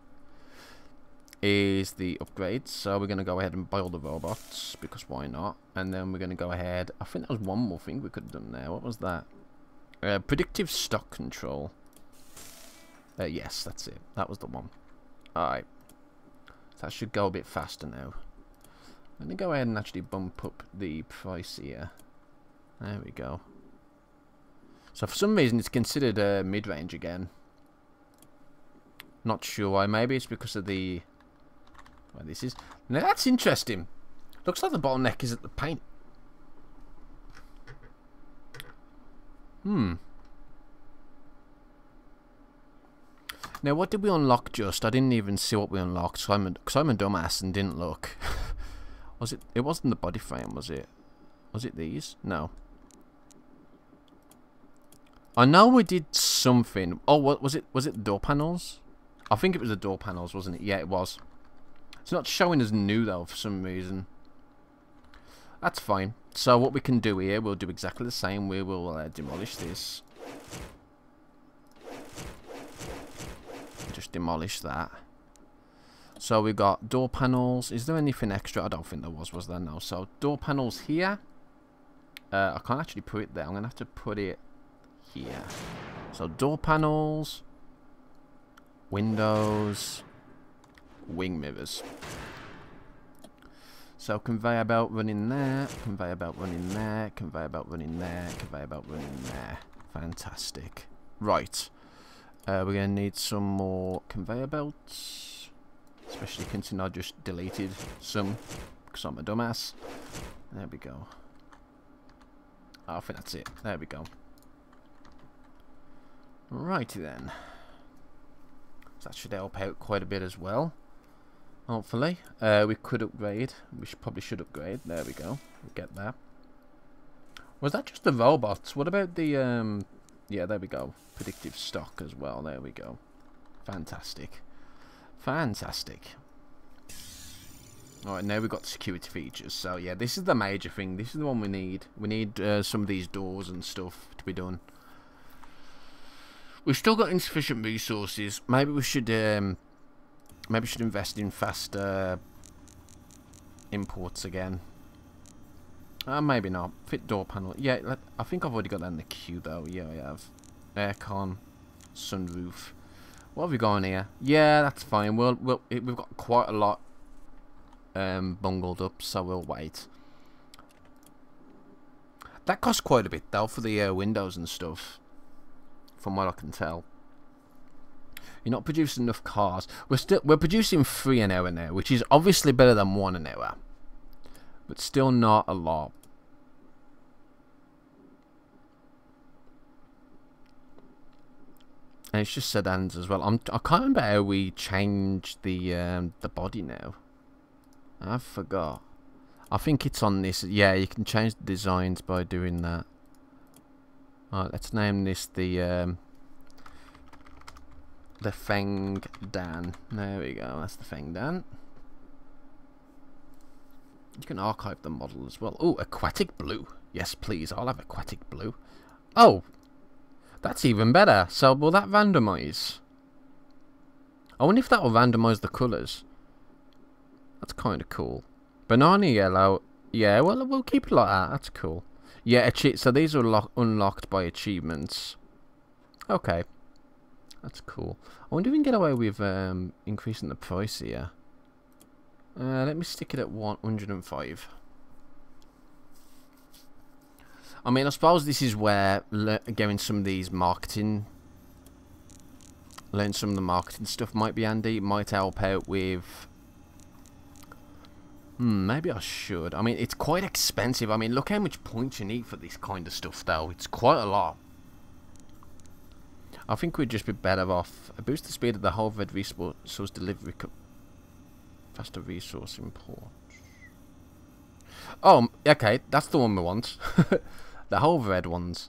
is the upgrades. So we're going to go ahead and buy all the robots, because why not? And then we're going to go ahead, I think there was one more thing we could have done there. What was that? Predictive stock control. Yes, that's it. That was the one. Alright. So that should go a bit faster now. Let me go ahead and actually bump up the price here. There we go. So for some reason it's considered mid-range again. Not sure why. Maybe it's because of the... well, this is... now that's interesting. Looks like the bottleneck is at the paint. Now what did we unlock just? I didn't even see what we unlocked, so I'm a dumbass and didn't look. Was it... it wasn't the body frame, was it? Was it these? No. I know we did something. Oh, what was it? Was it the door panels? I think it was the door panels, wasn't it? Yeah, it was. It's not showing as new, though, for some reason. That's fine. So what we can do here, we'll do exactly the same. We will demolish this. Just demolish that. So we got door panels. Is there anything extra? I don't think there was there? No. So door panels here. I can't actually put it there. I'm going to have to put it here. So door panels. Windows, wing mirrors. So conveyor belt running there, conveyor belt running there, conveyor belt running there, conveyor belt running there. Fantastic. Right. We're going to need some more conveyor belts. Especially considering I just deleted some because I'm a dumbass. There we go. I think that's it. There we go. Righty then. That should help out quite a bit as well. Hopefully. We could upgrade. We probably should upgrade. There we go. We'll get that. Was that just the robots? What about the... yeah, there we go. Predictive stock as well. There we go. Fantastic. Fantastic. Alright, now we've got security features. So, yeah, this is the major thing. This is the one we need. We need some of these doors and stuff to be done. We've still got insufficient resources. Maybe we should invest in faster imports again. Maybe not. Fit door panel. Yeah, I think I've already got that in the queue though. Yeah, I have. Aircon, sunroof. What have we got on here? Yeah, that's fine. We've got quite a lot bungled up, so we'll wait. That costs quite a bit though for the windows and stuff. From what I can tell, you're not producing enough cars. We're producing 3 an hour now, which is obviously better than 1 an hour. but still not a lot. And it's just sedans as well. I can't remember how we changed the body now. I forgot. I think it's on this. Yeah, you can change the designs by doing that. Alright, let's name this the Fengdan. There we go. That's the Fengdan. You can archive the model as well. Oh, aquatic blue. Yes, please. I'll have aquatic blue. Oh, that's even better. So will that randomize? I wonder if that will randomize the colours. That's kind of cool. Banana yellow. Yeah, well, we'll keep it like that. That's cool. Yeah, so these are unlocked by achievements. Okay. That's cool. I wonder if we can get away with increasing the price here. Let me stick it at 105. I mean, I suppose this is where getting some of these marketing, learn some of the marketing stuff might be handy. It might help out with. Maybe I should. I mean, it's quite expensive. I mean, look how much points you need for this kind of stuff, though. It's quite a lot. I think we'd just be better off. Boost the speed of the whole red resource delivery. Faster resource import. Oh, okay. That's the one we want. The whole red ones.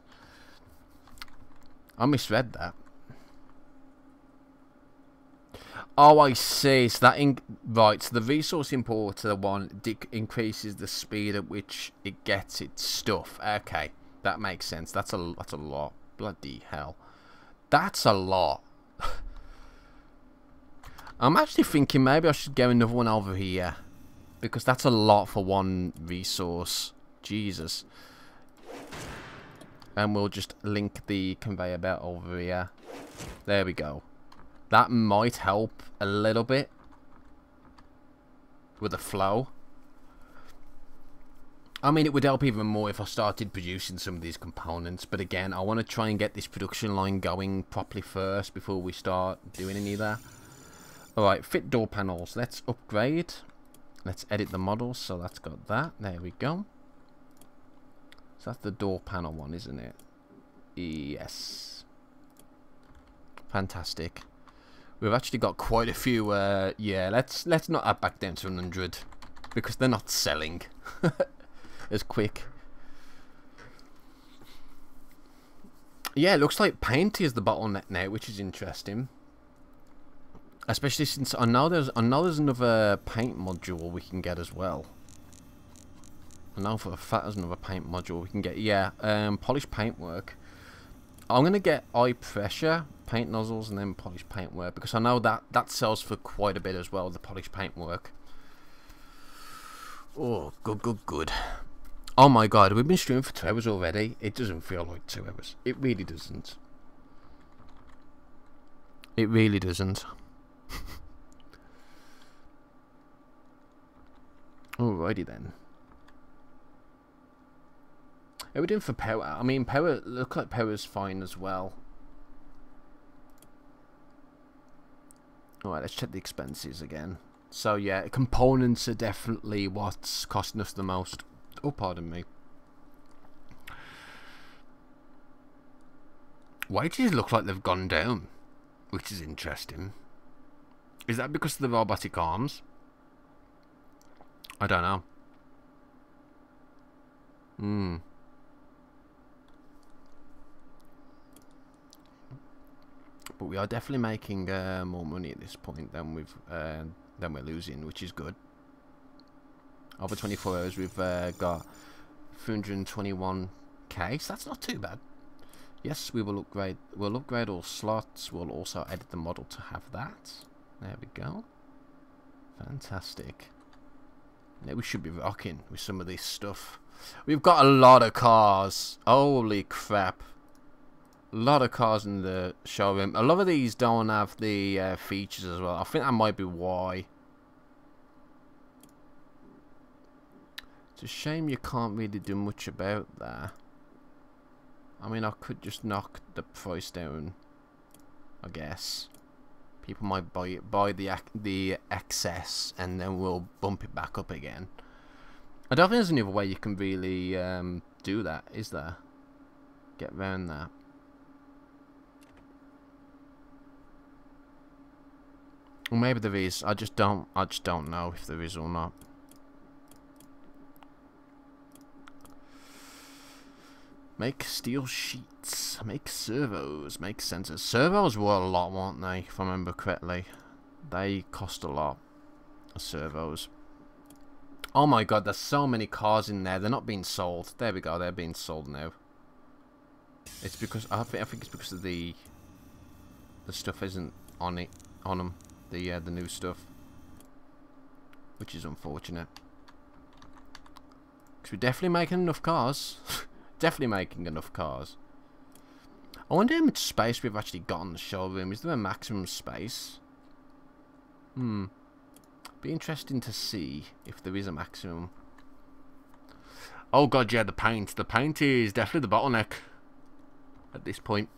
I misread that. Oh, I see. So that right. So the resource importer one increases the speed at which it gets its stuff. Okay, that makes sense. That's a lot. Bloody hell, that's a lot. I'm actually thinking maybe I should get another one over here, because that's a lot for one resource. Jesus. And we'll just link the conveyor belt over here. There we go. That might help a little bit with the flow. I mean, it would help even more if I started producing some of these components. But again, I want to try and get this production line going properly first before we start doing any of that. Alright, fit door panels. Let's upgrade. Let's edit the model. So that's got that. There we go. So that's the door panel one, isn't it? Yes. Fantastic. We've actually got quite a few. Yeah, let's not add back down to 100 because they're not selling as quick. Yeah, it looks like paint is the bottleneck now, which is interesting. Especially since I know there's another paint module we can get as well. I know for a fact there's another paint module we can get. Yeah, polished paintwork. I'm gonna get eye pressure paint nozzles and then polished paintwork because I know that sells for quite a bit as well. The polished paintwork. Oh, good. Oh my god, we've been streaming for 2 hours already. It doesn't feel like 2 hours. It really doesn't. It really doesn't. Alrighty then. How are we doing for power? I mean, power, look like power's fine as well. Alright, let's check the expenses again. So yeah, components are definitely what's costing us the most. Oh, pardon me. Wages look like they've gone down, which is interesting. Is that because of the robotic arms? I don't know. But we are definitely making more money at this point than we're losing, which is good. Over 24 hours, we've got 321k, so that's not too bad. Yes, we will upgrade. We'll upgrade all slots. We'll also edit the model to have that. There we go. Fantastic. Now we should be rocking with some of this stuff. We've got a lot of cars. Holy crap. A lot of cars in the showroom. A lot of these don't have the features as well. I think that might be why. It's a shame you can't really do much about that. I mean, I could just knock the price down, I guess. People might buy the excess, and then we'll bump it back up again. I don't think there's any other way you can really do that, is there? Get around that. Or maybe there is. I just don't know if there is or not. Make steel sheets. Make servos. Make sensors. Servos were a lot, weren't they? If I remember correctly. They cost a lot. Servos. Oh my god, there's so many cars in there. They're not being sold. There we go. They're being sold now. It's because I think it's because of the stuff isn't on them. The new stuff, which is unfortunate. Because we're definitely making enough cars. Definitely making enough cars. I wonder how much space we've actually got on the showroom. Is there a maximum space? Be interesting to see if there is a maximum. Oh god, yeah, the paint. The paint is definitely the bottleneck at this point.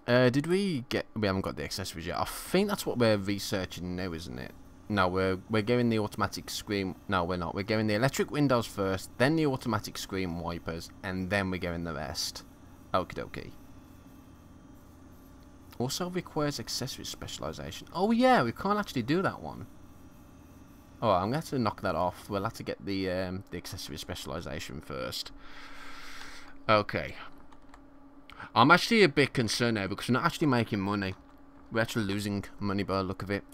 Did we get... We haven't got the accessories yet. I think that's what we're researching now, isn't it? No, we're getting the automatic screen... No, we're not. We're getting the electric windows first, then the automatic screen wipers, and then we're getting the rest. Okie dokie. Also requires accessory specialization. Oh yeah, we can't actually do that one. Oh, I'm going to have to knock that off. We'll have to get the accessory specialization first. Okay. I'm actually a bit concerned now because we're not actually making money. We're actually losing money by the look of it.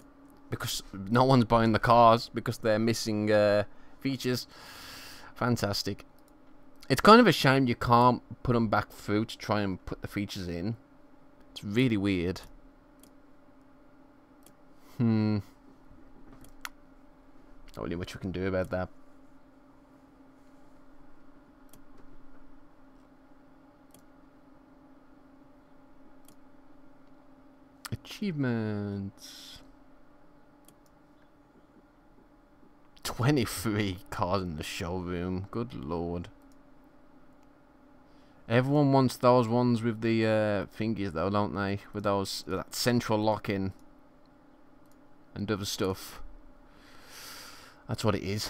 Because no one's buying the cars because they're missing features. Fantastic. It's kind of a shame you can't put them back through to try and put the features in. It's really weird. Not really much we can do about that. Achievements. 23 cars in the showroom. Good lord. Everyone wants those ones with the thingies though, don't they? With those, with that central lock-in and other stuff. That's what it is.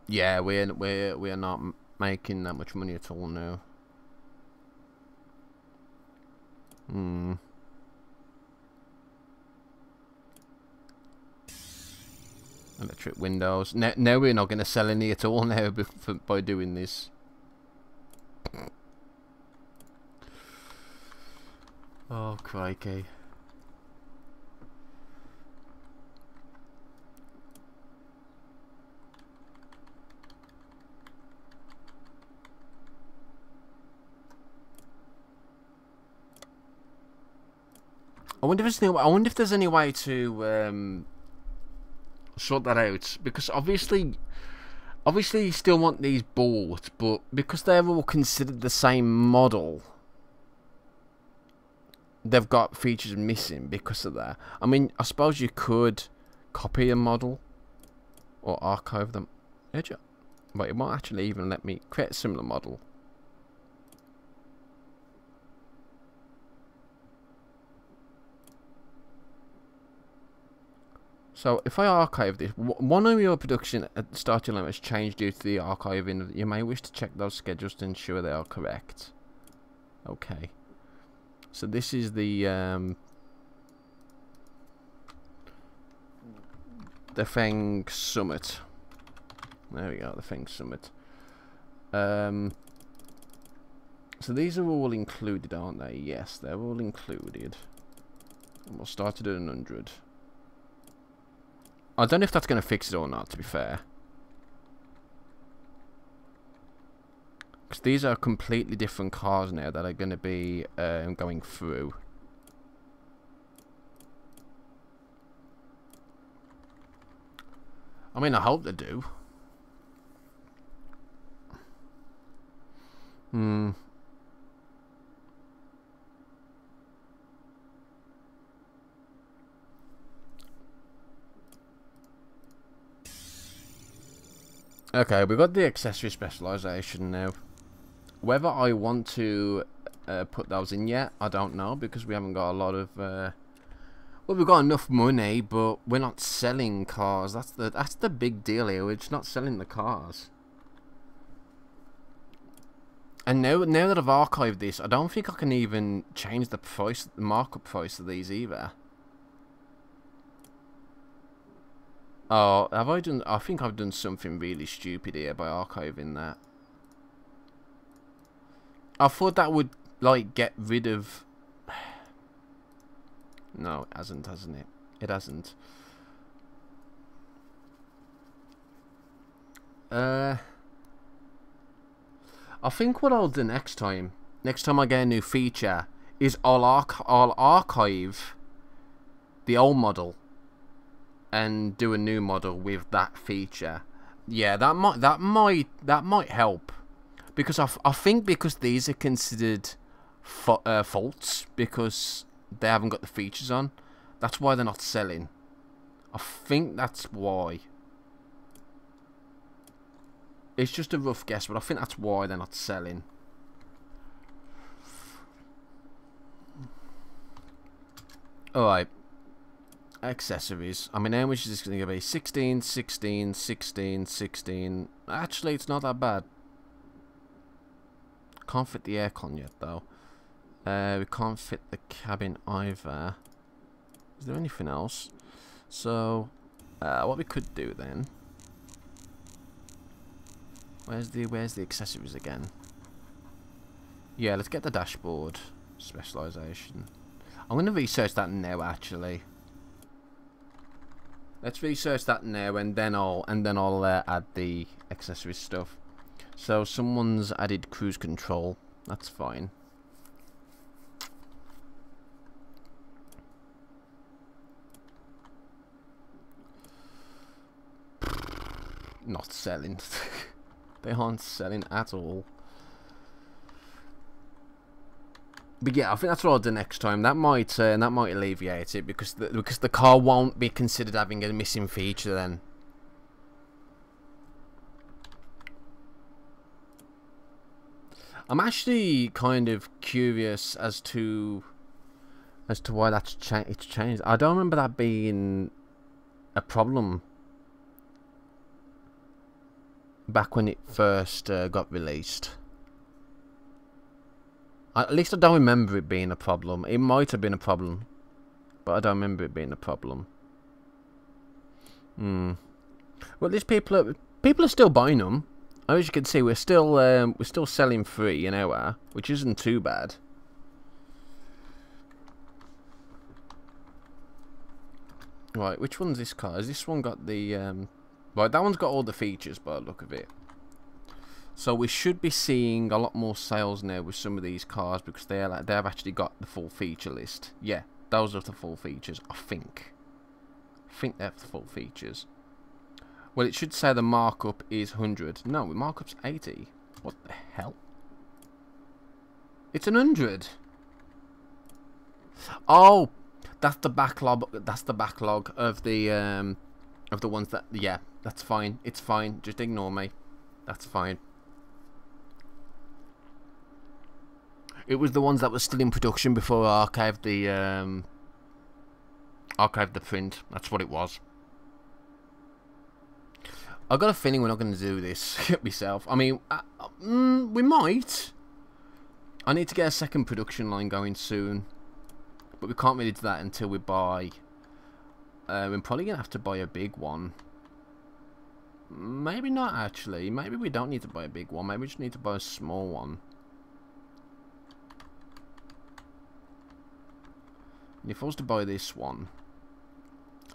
Yeah, we're not making that much money at all now. Electric windows. No, we're not going to sell any at all now by doing this. Oh, crikey. I wonder if there's any way to sort that out, because obviously you still want these bought, but because they're all considered the same model, they've got features missing because of that. I mean, I suppose you could copy a model or archive them. But it won't actually even let me create a similar model. So if I archive this, one of your production at the start of your limit has changed due to the archiving. You may wish to check those schedules to ensure they are correct. Okay. So this is the Feng Summit. There we go, the Feng Summit. So these are all included, aren't they? Yes, they're all included. And we'll start at 100. I don't know if that's going to fix it or not, to be fair. Because these are completely different cars now that are going to be going through. I mean, I hope they do. Okay, we've got the accessory specialization now. Whether I want to put those in yet, I don't know, because we haven't got a lot of well, we've got enough money, but we're not selling cars. That's the big deal here. We're just not selling the cars. And now that I've archived this, I don't think I can even change the price, the markup price of these either. Oh, have I done? I think I've done something really stupid here by archiving that. I thought that would like get rid of. No, it hasn't it? It hasn't. I think what I'll do next time I get a new feature, is I'll archive the old model and do a new model with that feature. Yeah, that might help, because I think because these are considered faults because they haven't got the features on. That's why they're not selling. I think that's why. It's just a rough guess, but I think that's why they're not selling. Alright. Accessories. I mean, how much is this going to be? 16, 16, 16, 16. Actually, it's not that bad. Can't fit the aircon yet, though. We can't fit the cabin either. Is there anything else? So, what we could do then... Where's the accessories again? Yeah, let's get the dashboard specialization. I'm gonna research that now. Actually, let's research that now, and then I'll add the accessories stuff. So someone's added cruise control. That's fine. Not selling. They aren't selling at all. But yeah, I think that's what I'll do next time. That might alleviate it, because the car won't be considered having a missing feature then. I'm actually kind of curious as to why it's changed. I don't remember that being a problem back when it first got released. At least I don't remember it being a problem. It might have been a problem, but I don't remember it being a problem. Well, these people are still buying them. As you can see, we're still selling free an hour, which isn't too bad. Right, which one's this car? Has this one got the right, that one's got all the features by the look of it. So we should be seeing a lot more sales now with some of these cars, because they have actually got the full feature list. Yeah, those are the full features, I think. They have the full features. Well, it should say the markup is 100. No, the markup's 80. What the hell? It's 100. Oh, that's the backlog. That's the backlog of the ones that. Yeah, that's fine. It's fine. Just ignore me. That's fine. It was the ones that were still in production before I archived the print. That's what it was. I got a feeling we're not going to do this myself. I mean, we might. I need to get a second production line going soon, but we can't really do that until we buy. We're probably going to have to buy a big one. Maybe not, actually. Maybe we don't need to buy a big one. Maybe we just need to buy a small one. You're forced to buy this one.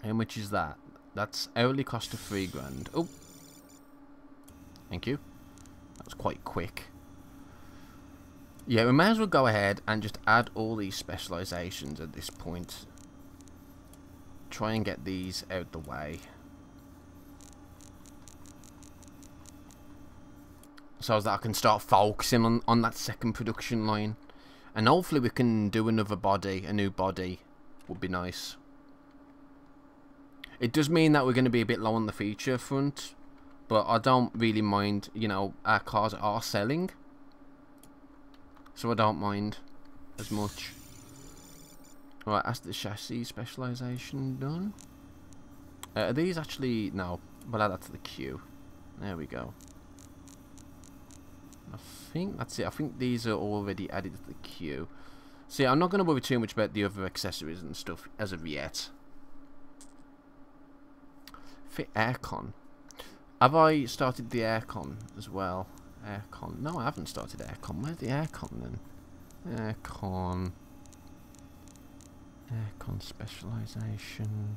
How much is that? That's hourly cost of £3,000. Oh, thank you. That was quite quick. Yeah, we may as well go ahead and just add all these specializations at this point. Try and get these out the way, so that I can start focusing on that second production line. And hopefully we can do another body, a new body. Would be nice. It does mean that we're going to be a bit low on the feature front, but I don't really mind, you know, our cars are selling. so I don't mind as much. Right, that's the chassis specialisation done. Are these actually... No, we'll add that to the queue. There we go. I think that's it. I think these are already added to the queue. See, I'm not going to worry too much about the other accessories and stuff as of yet. Fit aircon. Have I started the aircon as well? Aircon. No, I haven't started aircon. Where's the aircon then? Aircon. Aircon specialisation.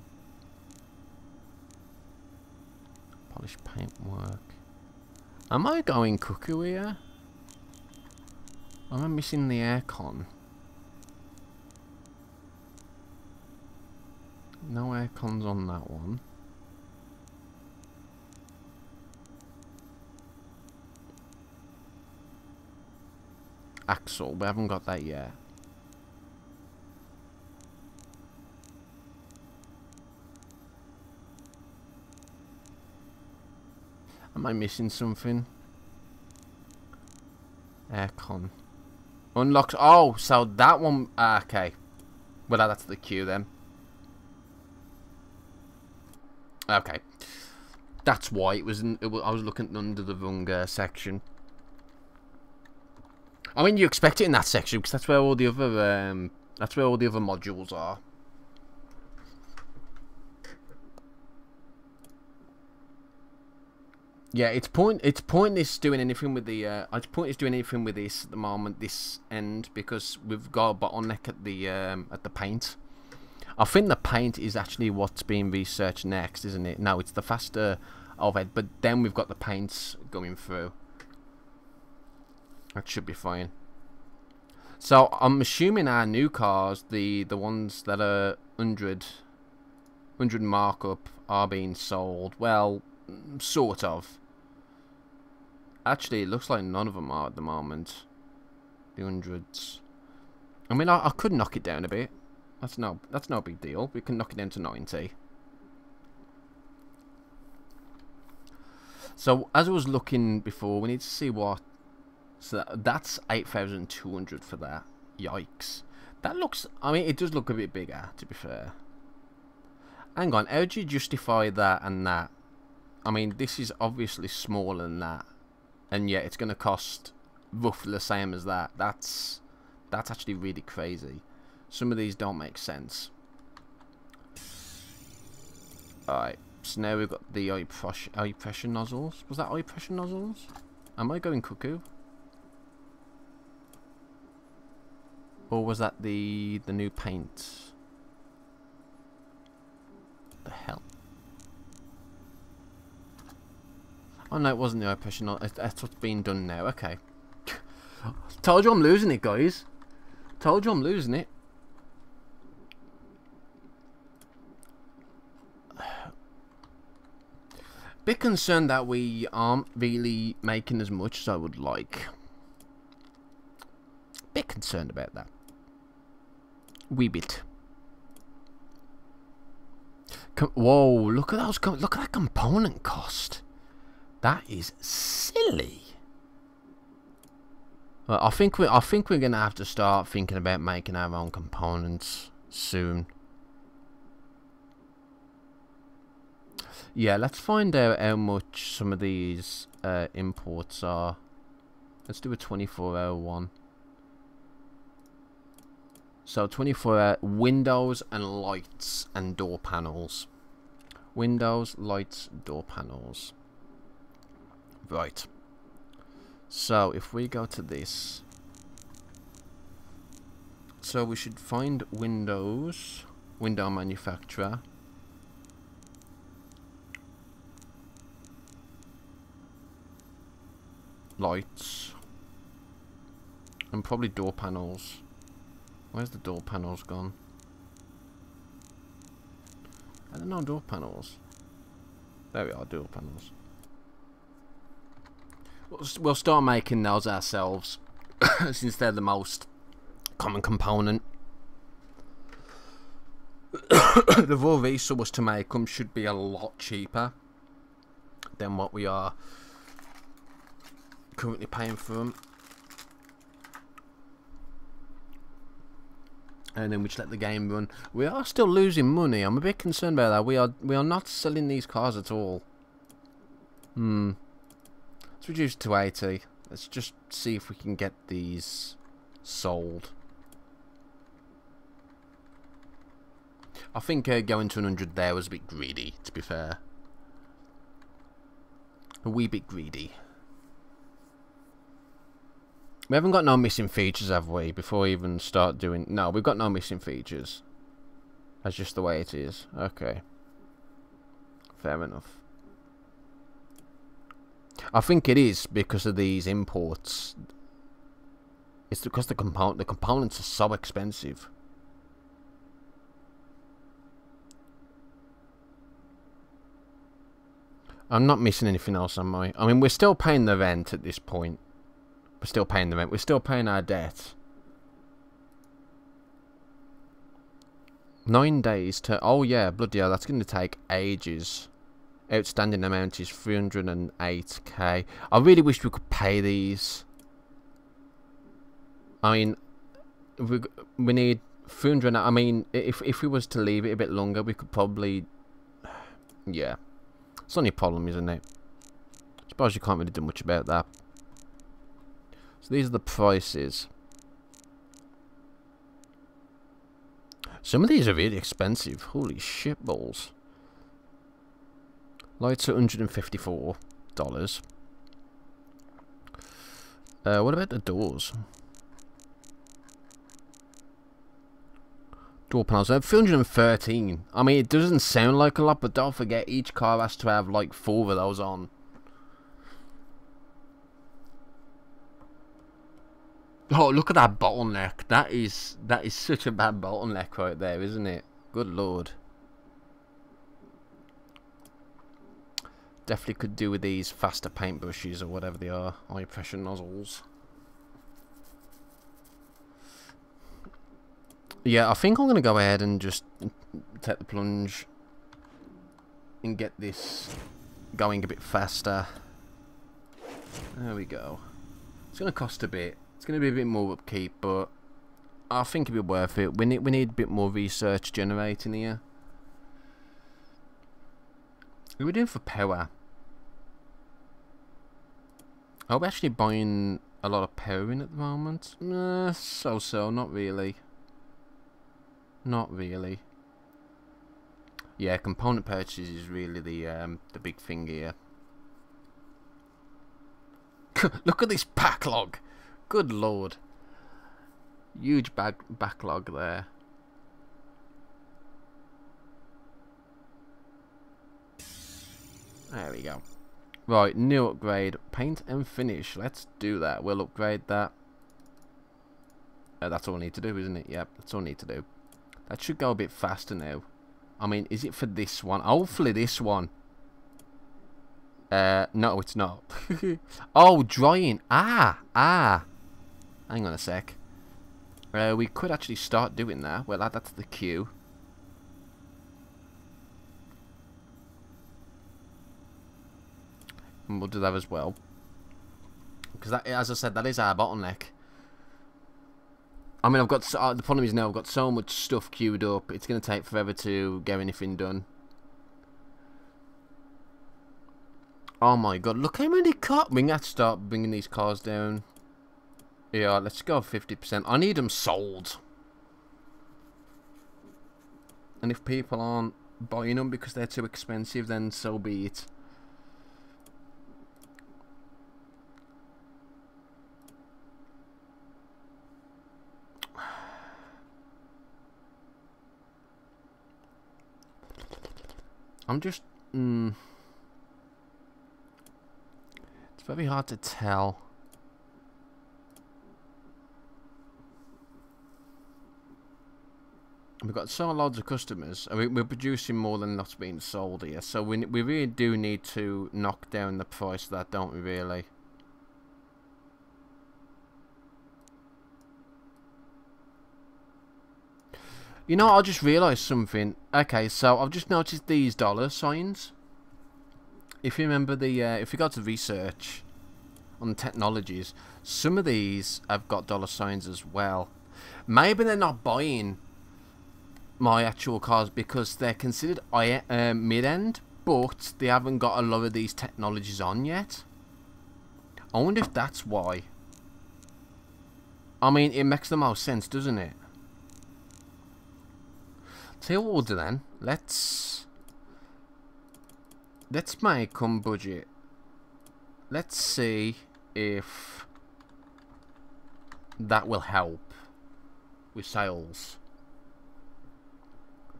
Polished paintwork. Am I going cuckoo here? Am I missing the aircon? No aircons on that one. Axle, we haven't got that yet. Am I missing something? Aircon. Unlocks. Oh, so that one. Okay. Well, that's the queue then. Okay. That's why it was. I was looking under the wrong section. I mean, you expect it in that section because that's where all the other. That's where all the other modules are. Yeah, it's pointless doing anything with the it's pointless doing anything with this at the moment, this end, because we've got a bottleneck at the paint. I think the paint is actually what's being researched next, isn't it? No, it's the faster overhead, but then we've got the paints going through. That should be fine. So I'm assuming our new cars, the ones that are 100 markup, are being sold. Well, sort of. Actually, it looks like none of them are at the moment. The 100s. I mean, I could knock it down a bit. That's no big deal. We can knock it down to 90. So as I was looking before, we need to see what. So that's 8,200 for that. Yikes. That looks. I mean, it does look a bit bigger, to be fair. Hang on. How do you justify that and that? I mean, this is obviously smaller than that, and yet it's going to cost roughly the same as that. That's actually really crazy. Some of these don't make sense. Alright, so now we've got the eye pressure nozzles. Was that eye pressure nozzles? Am I going cuckoo? Or was that the new paint? What the hell? Oh no, it wasn't the eye pressure nozzle. That's what's being done now. Okay. Told you I'm losing it, guys. Told you I'm losing it. Bit concerned that we aren't really making as much as I would like. Bit concerned about that. Wee bit. Whoa! Look at those. Look at that component cost. That is silly. Well, I think we're gonna have to start thinking about making our own components soon. Yeah, let's find out how much some of these imports are. Let's do a 24-hour one. So 24-hour windows and lights and door panels. Windows, lights, door panels. Right. So if we go to this, so we should find windows, window manufacturer. Lights and probably door panels. Where's the door panels gone? I don't know, door panels. There we are, door panels. We'll start making those ourselves since they're the most common component. The raw resource to make them should be a lot cheaper than what we are currently paying for them. and then we just let the game run. We are still losing money. I'm a bit concerned about that. We are not selling these cars at all. Let's reduce it to 80. Let's just see if we can get these sold. I think going to 100 there was a bit greedy, to be fair. A wee bit greedy. We haven't got no missing features, have we? Before we even start doing... No, we've got no missing features. That's just the way it is. Okay. Fair enough. I think it is because of these imports. It's because the components are so expensive. I'm not missing anything else, am I? I mean, we're still paying the rent at this point. We're still paying the rent. We're still paying our debt. 9 days to... Oh, yeah, bloody hell, that's going to take ages. Outstanding amount is 308k. I really wish we could pay these. I mean, we need 300... I mean, if we was to leave it a bit longer, we could probably... Yeah. It's only a problem, isn't it? I suppose you can't really do much about that. So these are the prices. Some of these are really expensive. Holy shit balls. Lights are $154. What about the doors? Door panels. 313. I mean, it doesn't sound like a lot, but don't forget, each car has to have like 4 of those on. Oh, look at that bottleneck. That is such a bad bottleneck right there, isn't it? Good lord. Definitely could do with these faster paintbrushes or whatever they are. High pressure nozzles. Yeah, I think I'm going to go ahead and just take the plunge and get this going a bit faster. There we go. It's going to cost a bit. It's going to be a bit more upkeep, but I think it'll be worth it. We need a bit more research generating here. What are we doing for power? Are we actually buying a lot of power in at the moment? So-so, not really. Not really. Yeah, component purchases is really the big thing here. Look at this backlog. Good lord. Huge backlog there. There we go. Right, new upgrade. Paint and finish. Let's do that. We'll upgrade that. That's all I need to do, isn't it? Yep, that's all I need to do. That should go a bit faster now. I mean, is it for this one? Hopefully this one. No, it's not. Oh, drying. Ah. Hang on a sec. We could actually start doing that. Well, that's the queue. And we'll do that as well. Because that, as I said, that is our bottleneck. I mean, I've got the problem is now I've got so much stuff queued up. It's going to take forever to get anything done. Oh my god! Look how many cars. We have to start bringing these cars down. Yeah, let's go 50%. I need them sold. And if people aren't buying them because they're too expensive, then so be it. I'm just... It's very hard to tell. We've got so loads of customers. I mean, we're producing more than what's being sold here. So we really do need to knock down the price of that, don't we, really? You know, I just realised something. Okay, so I've just noticed these dollar signs. If you remember the, if you go to research on technologies, some of these have got dollar signs as well. Maybe they're not buying my actual cars because they're considered mid-end, but they haven't got a lot of these technologies on yet. I wonder if that's why. I mean, it makes the most sense, doesn't it? Tell you what we'll do then. Let's make them budget. Let's see if that will help with sales.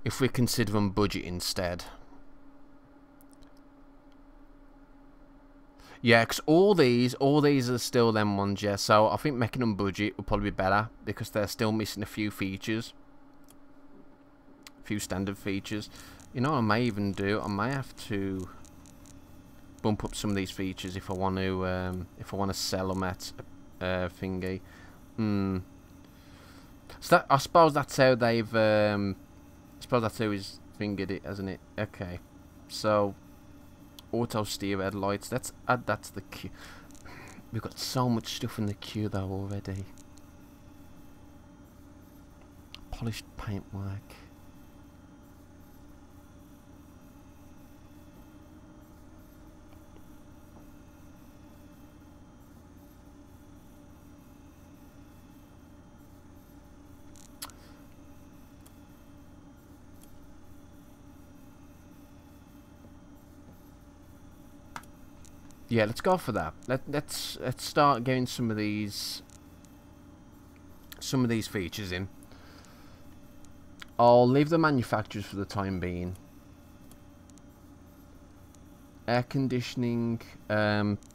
If we consider them budget instead. Yeah, because all these are still them ones, yeah. So I think making them budget would probably be better because they're still missing a few features. A few standard features. You know what I may even do? I may have to bump up some of these features if I want to sell them at thingy. So I suppose that's how they've I suppose that's how he's fingered it, hasn't it? Okay. So auto steer headlights, let's add that to the queue. We've got so much stuff in the queue though already. Polished paintwork. Yeah, let's go for that. Let's start getting some of these features in. I'll leave the manufacturers for the time being. Air conditioning.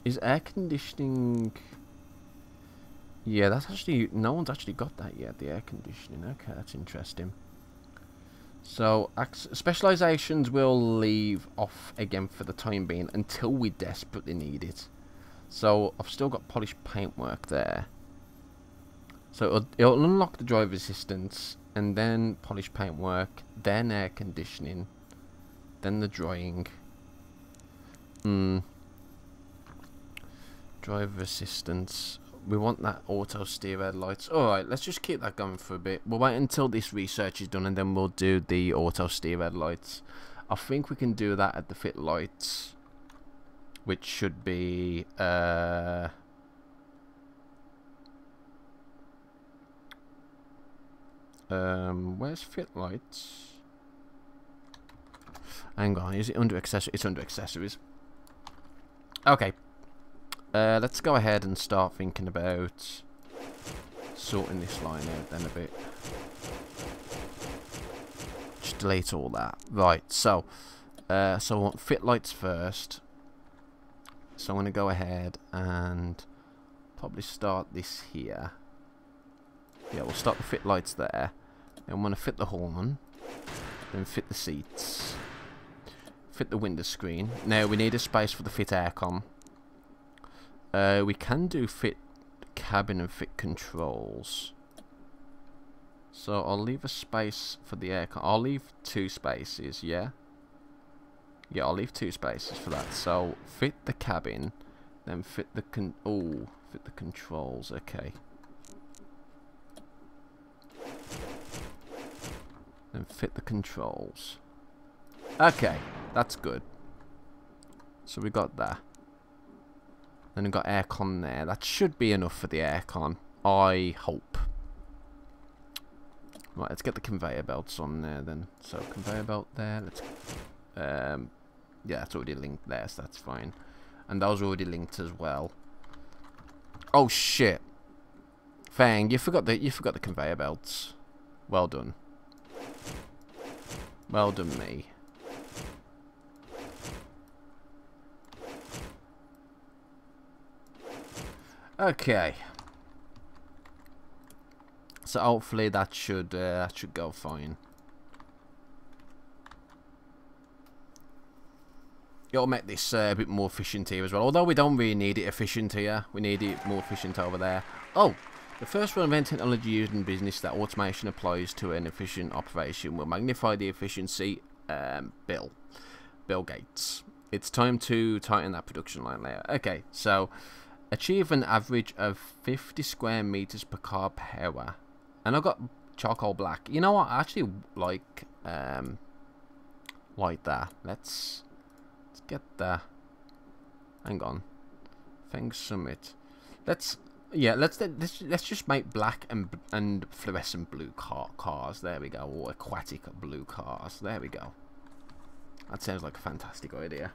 Is air conditioning? Yeah, that's actually no one's actually got that yet. The air conditioning. Okay, that's interesting. So, specializations we'll leave off again for the time being until we desperately need it. So, I've still got polished paintwork there. So, it'll unlock the driver assistance, and then polished paintwork, then air conditioning, then the drying. Driver assistance. We want that auto steer headlights. Alright, let's just keep that going for a bit. We'll wait until this research is done and then we'll do the auto steer headlights. I think we can do that at the fit lights, which should be where's fit lights? Hang on, is it under accessories? It's under accessories. Okay. Let's go ahead and start thinking about sorting this line out then a bit. Just delete all that. Right, so I want fit lights first. So I'm going to go ahead and probably start this here. Yeah, we'll start the fit lights there. Then I'm going to fit the horn. Then fit the seats. Fit the window screen. Now we need a space for the fit aircon. We can do fit cabin and fit controls. So I'll leave a space for the aircon. I'll leave 2 spaces, yeah? Yeah, I'll leave 2 spaces for that. So fit the cabin, then fit the fit the controls, okay. Then fit the controls. Okay, that's good. So we got that. Then we've got aircon there. That should be enough for the aircon, I hope. Right, let's get the conveyor belts on there then. So conveyor belt there. Let's yeah, that's already linked there, so that's fine. And those are already linked as well. Oh shit. Fang, you forgot the conveyor belts. Well done. Well done, me. Okay. So hopefully that should go fine. It'll make this a bit more efficient here as well. Although we don't really need it efficient here. We need it more efficient over there. Oh! The first run of any technology used in business that automation applies to an efficient operation will magnify the efficiency. Bill Gates. It's time to tighten that production line layer. Okay, so achieve an average of 50 square meters per car per hour. And I've got charcoal black. You know what? I actually like that. Let's get the. Hang on, Feng Summit. Let's just make black and fluorescent blue cars. There we go. Or aquatic blue cars. There we go. That sounds like a fantastic idea.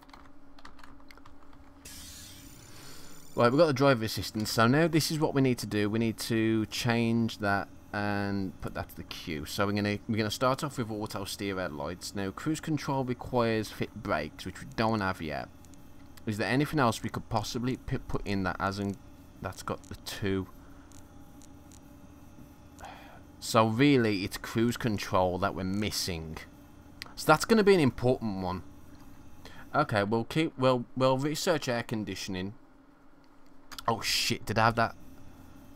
Right, we've got the driver assistance. So now this is what we need to do. We need to change that and put that to the queue. So we're gonna start off with auto steer headlights. Now cruise control requires fit brakes, which we don't have yet. Is there anything else we could possibly put in that hasn't? That's got the 2. So really, it's cruise control that we're missing. So that's going to be an important one. Okay, we'll research air conditioning. Oh shit! Did I have that?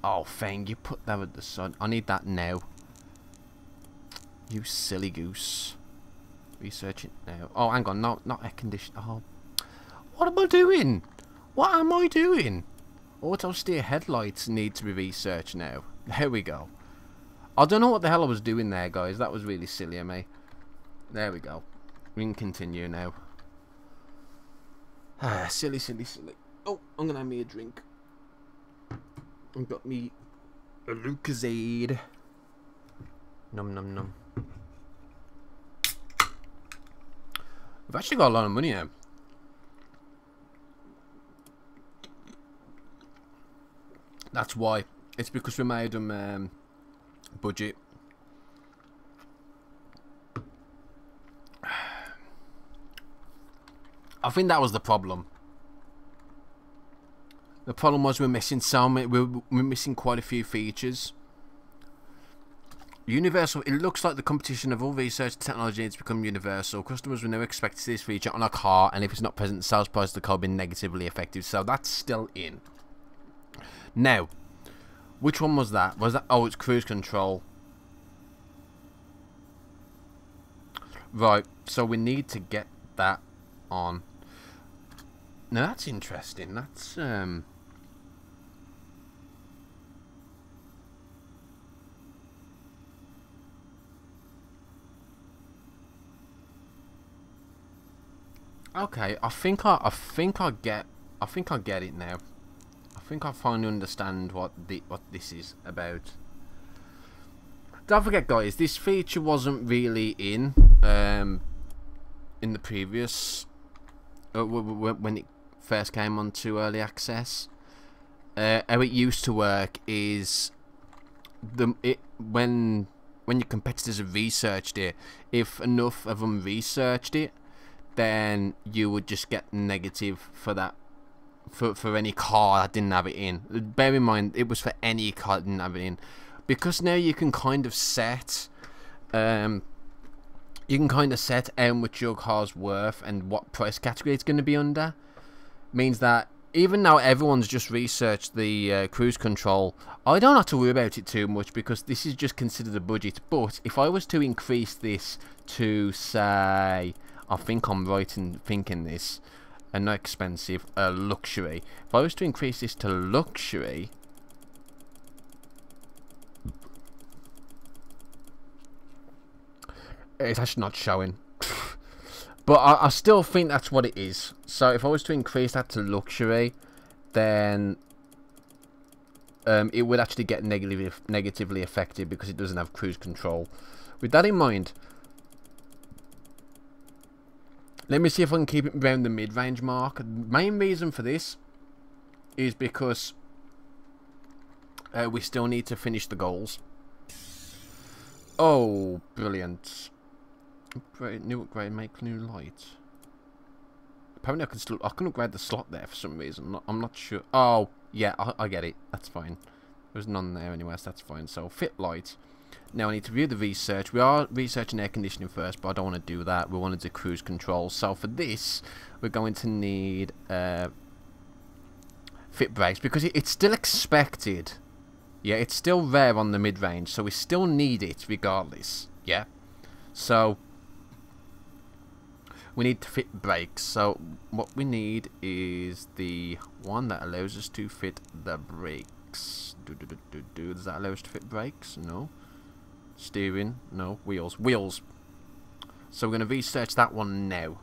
Oh, Fang, you put that with the sun. I need that now. You silly goose. Research it now. Oh, hang on, not air conditioning. Oh. What am I doing? What am I doing? Auto steer headlights need to be researched now. There we go. I don't know what the hell I was doing there, guys. That was really silly of me. There we go. We can continue now. Ah, silly. Oh, I'm gonna have me a drink. I've got me a Lucozade. Num. We've actually got a lot of money now. That's why. It's because we made them budget. I think that was the problem. The problem was we're missing so many. We're missing quite a few features. Universal. It looks like the competition of all research technology needs to become universal. Customers will never expect to see this feature on a car, and if it's not present, the sales price of the car will be negatively affected. So that's still in. Now, which one was that? Was that? Oh, it's cruise control. Right, so we need to get that on. Now that's interesting. That's okay. I think I get it now. I think I finally understand what this is about. Don't forget, guys, this feature wasn't really in the previous when it first came onto early access. How it used to work is when your competitors have researched it, if enough of them researched it, then you would just get negative for that. For any car that didn't have it in. Bear in mind, it was for any car that didn't have it in. Because now you can kind of set how much your car's worth and what price category it's going to be under. Means that even now everyone's just researched the cruise control, I don't have to worry about it too much because this is just considered a budget. But if I was to increase this to, say, I think I'm right in thinking this, and not expensive, luxury. If I was to increase this to luxury, it's actually not showing. But I still think that's what it is. So if I was to increase that to luxury, then it would actually get negatively affected because it doesn't have cruise control. With that in mind, let me see if I can keep it around the mid-range mark. The main reason for this is because we still need to finish the goals. Oh, brilliant. New upgrade, make new light. Apparently I can upgrade the slot there for some reason. I'm not sure. Oh, yeah, I get it. That's fine. There's none there anyway, so that's fine. So, fit light. Now I need to view the research. We are researching air conditioning first, but I don't want to do that. We want to do cruise control. So for this, we're going to need fit brakes because it's still expected. Yeah, it's still there on the mid-range, so we still need it regardless. Yeah, so we need to fit brakes. So what we need is the one that allows us to fit the brakes. Does that allow us to fit brakes? No. Steering. No. Wheels. Wheels. So we're going to research that one now.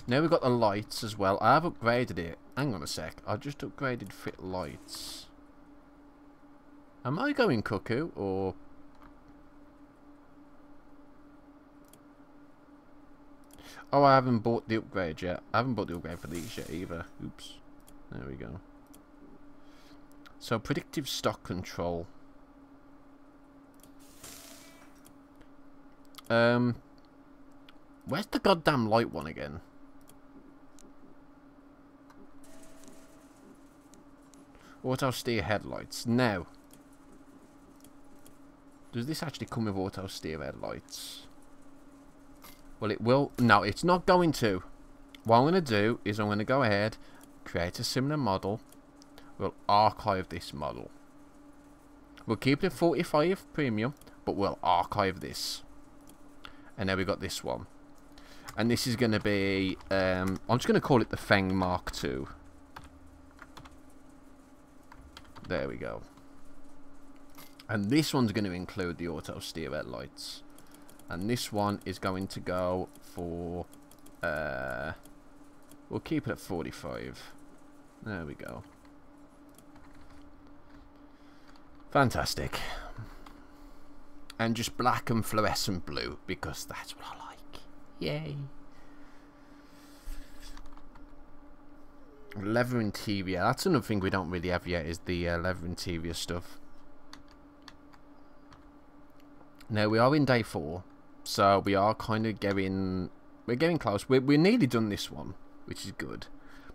Now we've got the lights as well. I have upgraded it. Hang on a sec. I just upgraded fit lights. Am I going cuckoo or... Oh, I haven't bought the upgrade yet. I haven't bought the upgrade for these yet either. Oops. There we go. So, predictive stock control. Where's the goddamn light one again? Auto steer headlights. Now, does this actually come with auto steer headlights? Well, it will. No, it's not going to. What I'm going to do is I'm going to go ahead, create a similar model. We'll archive this model. We'll keep it at 45 premium, but we'll archive this. And now we've got this one. And this is going to be, I'm just going to call it the Feng Mark II. There we go. And this one's going to include the auto steer headlights. And this one is going to go for, we'll keep it at 45. There we go. Fantastic. And just black and fluorescent blue, because that's what I like. Yay. Leather interior. That's another thing we don't really have yet, is the leather interior stuff. Now, we are in day 4. So, we are kind of getting... We're getting close. We're nearly done this one, which is good.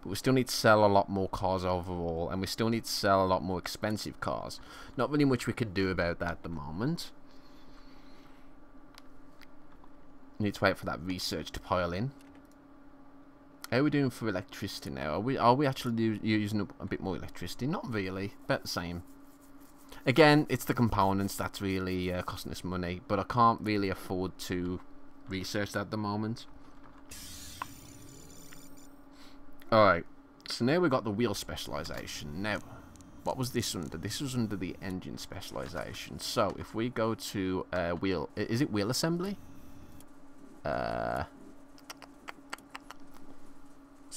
But we still need to sell a lot more cars overall. And we still need to sell a lot more expensive cars. Not really much we could do about that at the moment. Need to wait for that research to pile in. How are we doing for electricity now? Are we actually using a bit more electricity? Not really. About the same. Again, it's the components that's really costing us money. But I can't really afford to research that at the moment. Alright. So now we've got the wheel specialization. Now, what was this under? This was under the engine specialization. So, if we go to wheel... Is it wheel assembly? So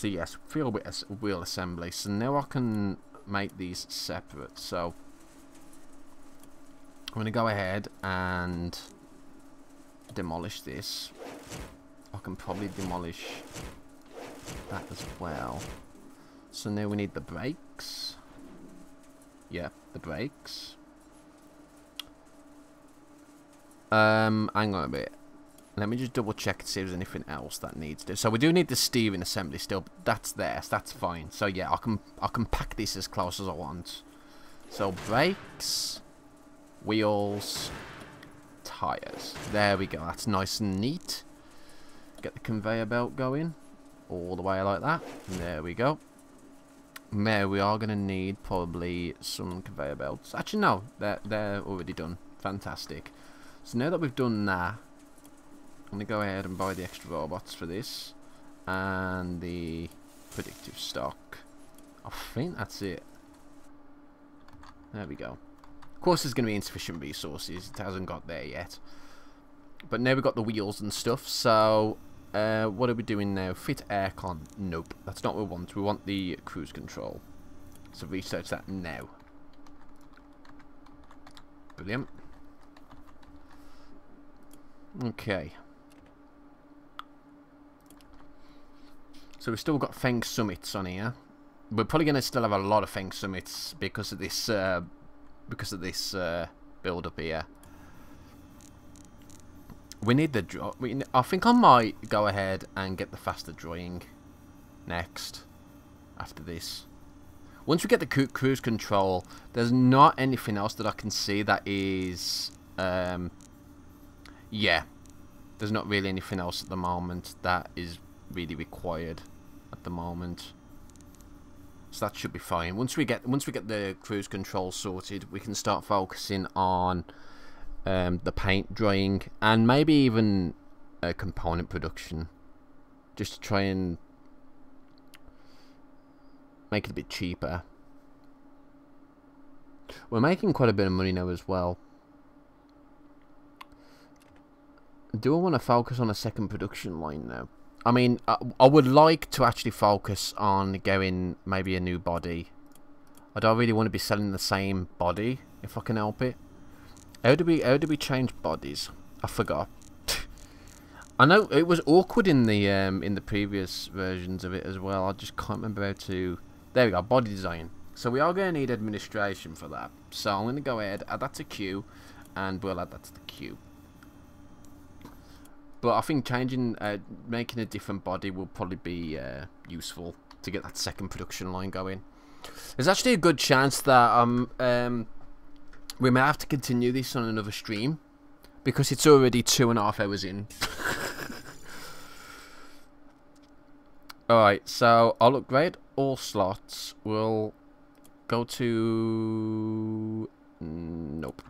yes, wheel assembly. So now I can make these separate. So I'm going to go ahead and demolish this. I can probably demolish that as well. So now we need the brakes. Yeah, the brakes. Hang on a bit. Let me just double check to see if there's anything else that needs to. So we do need the steering assembly still. But that's there, so that's fine. So yeah, I can pack this as close as I want. So brakes, wheels, tires. There we go. That's nice and neat. Get the conveyor belt going all the way like that. There we go. Now we are gonna need probably some conveyor belts. Actually, no, they're already done. Fantastic. So now that we've done that, I'm going to go ahead and buy the extra robots for this. And the predictive stock. I think that's it. There we go. Of course there's going to be insufficient resources. It hasn't got there yet. But now we've got the wheels and stuff. So, what are we doing now? Fit aircon. Nope. That's not what we want. We want the cruise control. So research that now. Brilliant. Okay. So we've still got Feng Summits on here. We're probably going to still have a lot of Feng Summits because of this build up here. We need the I think I might go ahead and get the faster drawing next after this. Once we get the cruise control, there's not anything else that I can see that is yeah, there's not really anything else at the moment that is really required at the moment, so that should be fine. Once we get the cruise control sorted, we can start focusing on the paint drying and maybe even component production, just to try and make it a bit cheaper. We're making quite a bit of money now as well. Do I want to focus on a second production line now? I mean, I would like to actually focus on going maybe a new body. I don't really want to be selling the same body if I can help it. How do we change bodies? I forgot. I know it was awkward in the previous versions of it as well. I just can't remember how to. There we go, body design. So we are going to need administration for that. So I'm going to go ahead, add that to queue, and we'll add that to the queue. But I think changing, making a different body will probably be useful to get that second production line going. There's actually a good chance that we may have to continue this on another stream because it's already 2.5 hours in. Alright, so I'll upgrade all slots. We'll go to... Nope.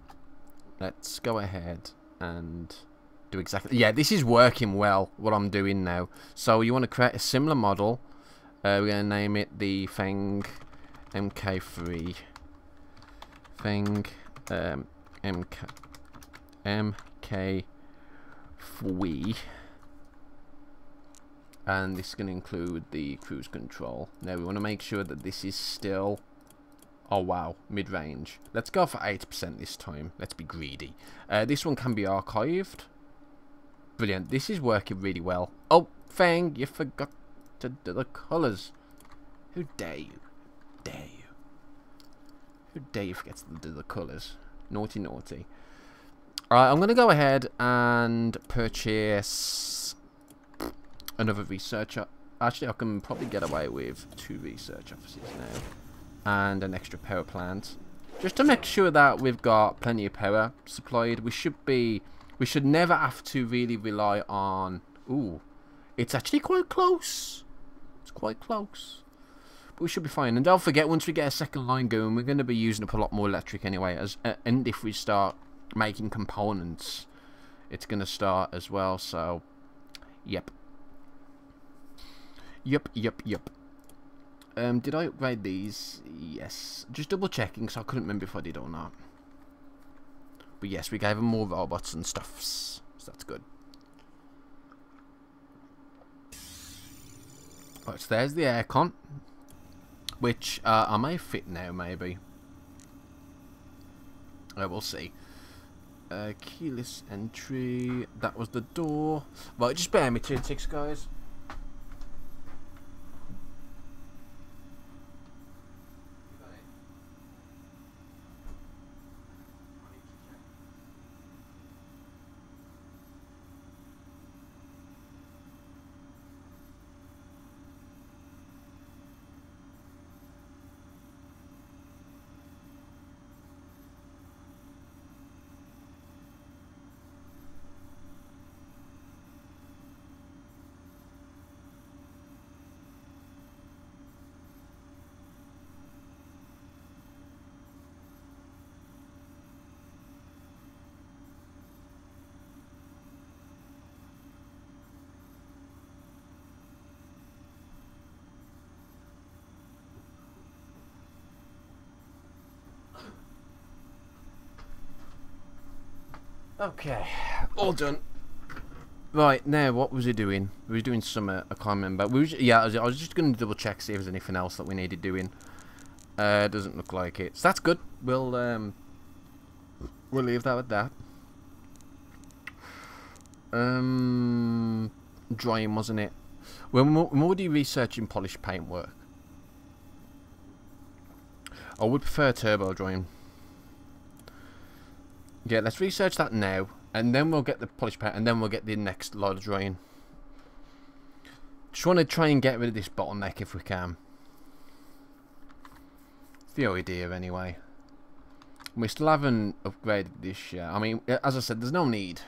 Let's go ahead and do exactly... Yeah, this is working well, what I'm doing now. So you want to create a similar model. We're going to name it the Feng MK3. Feng MK3. And this is going to include the cruise control. Now we want to make sure that this is still... Oh wow, mid-range. Let's go for 8% this time. Let's be greedy. This one can be archived. Brilliant. This is working really well. Oh, Feng, you forgot to do the colours. Who dare you? Dare you? Who dare you forget to do the colours? Naughty, naughty. Alright, I'm going to go ahead and purchase another researcher. Actually, I can probably get away with 2 research offices now. And an extra power plant. Just to make sure that we've got plenty of power supplied. We should never have to really rely on... Ooh, it's actually quite close. It's quite close. But we should be fine. And don't forget, once we get a second line going, we're going to be using up a lot more electric anyway. And if we start making components, it's going to start as well. So, yep. Yep. Did I upgrade these? Yes. Just double checking, because I couldn't remember if I did or not. But yes, we gave them more robots and stuffs. So that's good. Right, so there's the aircon. Which I may fit now, maybe. We'll see. Keyless entry. That was the door. Right, just bear me 2 ticks, guys. Okay, all done. Right, now what was he doing? We were doing some, I can't remember. I was just going to double check, see if there's anything else that we needed doing. Doesn't look like it. So that's good. We'll leave that with that. Drying, wasn't it? We're already researching polished paintwork. I would prefer turbo drying. Yeah, let's research that now, and then we'll get the polish paint, and then we'll get the next lot of drying. Just want to try and get rid of this bottleneck if we can. It's the idea, anyway. We still haven't upgraded this yet. I mean, as I said, there's no need.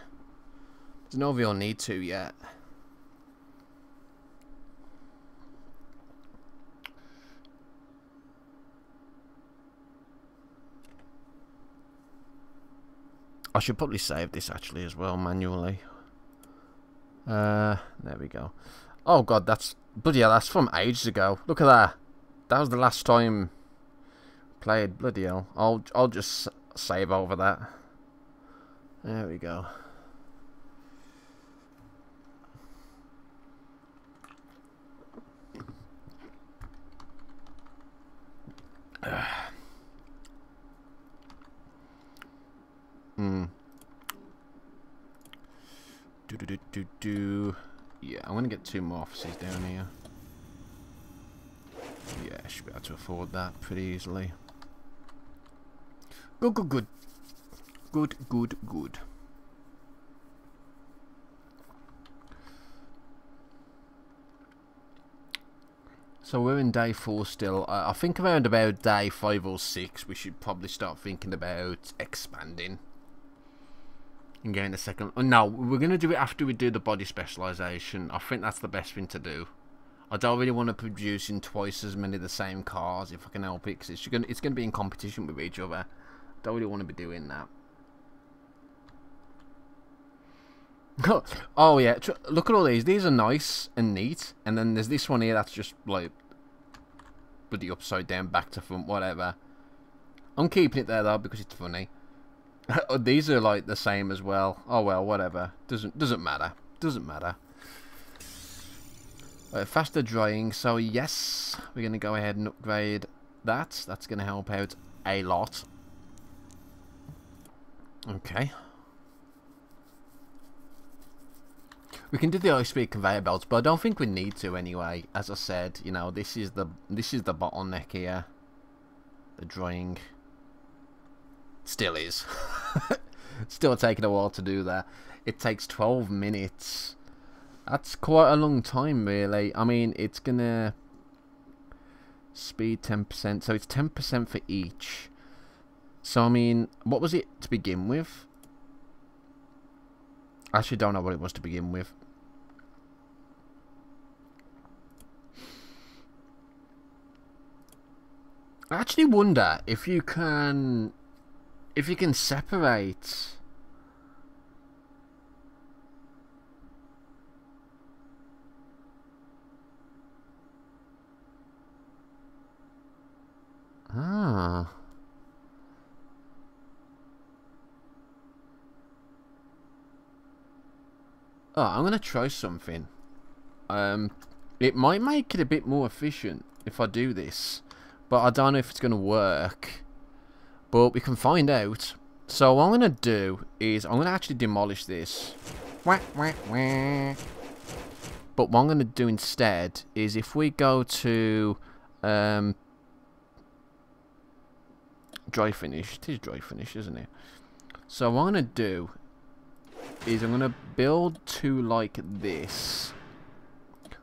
There's no real need to yet. I should probably save this actually as well manually. There we go. Oh god, bloody hell, that's from ages ago. Look at that. That was the last time played. Bloody hell. I'll just save over that. There we go. Yeah, I'm gonna get 2 more offices down here. Yeah, I should be able to afford that pretty easily. Good, good, good. Good, good, good. So we're in day 4 still. I think around about day 5 or 6 we should probably start thinking about expanding. And getting a second... Oh, no, we're going to do it after we do the body specialisation. I think that's the best thing to do. I don't really want to produce in twice as many of the same cars if I can help it, because it's going to be in competition with each other. I don't really want to be doing that. Oh yeah, look at all these. These are nice and neat. And then there's this one here that's just like with the upside down, back to front, whatever. I'm keeping it there though because it's funny. These are like the same as well. Oh well, whatever. Doesn't matter. Doesn't matter. Faster drying. So yes, we're gonna go ahead and upgrade that. That's gonna help out a lot. Okay. We can do the high-speed conveyor belts, but I don't think we need to anyway. As I said, you know, this is the bottleneck here. The drying still is. Still taking a while to do that. It takes 12 minutes. That's quite a long time, really. I mean, it's gonna speed 10%, so it's 10% for each. So I mean, what was it to begin with? I actually don't know what it was to begin with. I actually wonder if you can separate. Ah. Oh, I'm gonna try something. It might make it a bit more efficient if I do this, but I don't know if it's gonna work. But we can find out. So what I'm gonna do is I'm gonna actually demolish this. But what I'm gonna do instead is if we go to dry finish. It is dry finish, isn't it? So what I'm gonna do is I'm going to build 2 like this.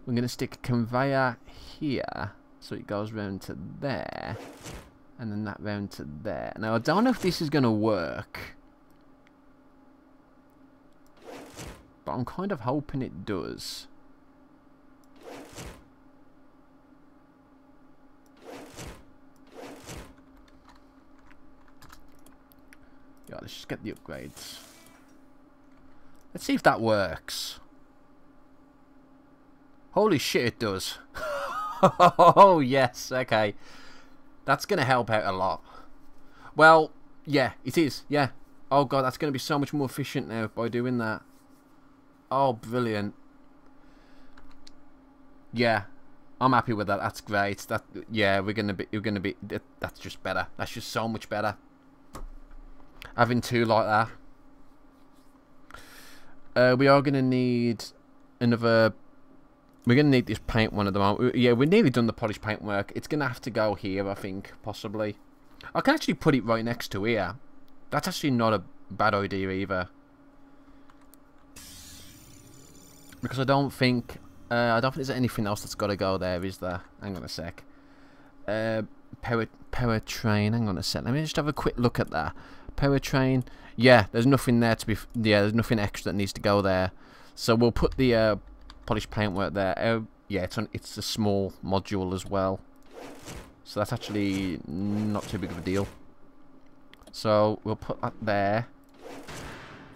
We're going to stick a conveyor here so it goes round to there, and then that round to there. Now I don't know if this is going to work, but I'm kind of hoping it does. Yeah, let's just get the upgrades. Let's see if that works. Holy shit, it does. Oh, yes, okay. That's going to help out a lot. Well, yeah, it is, yeah. Oh, God, that's going to be so much more efficient now by doing that. Oh, brilliant. Yeah, I'm happy with that. That's great. That, yeah, we're going to be, that's just better. That's just so much better. Having 2 like that. We are going to need another... We're going to need this paint one at the moment. Yeah, we're nearly done the polished paint work. It's going to have to go here, I think, possibly. I can actually put it right next to here. That's actually not a bad idea either. Because I don't think there's anything else that's got to go there, is there? Hang on a sec. Power train. Hang on a sec. Let me just have a quick look at that. Power train. Yeah, there's nothing there to be. Yeah, there's nothing extra that needs to go there. So we'll put the polished paintwork there. Yeah, it's a small module as well. So that's actually not too big of a deal. So we'll put that there.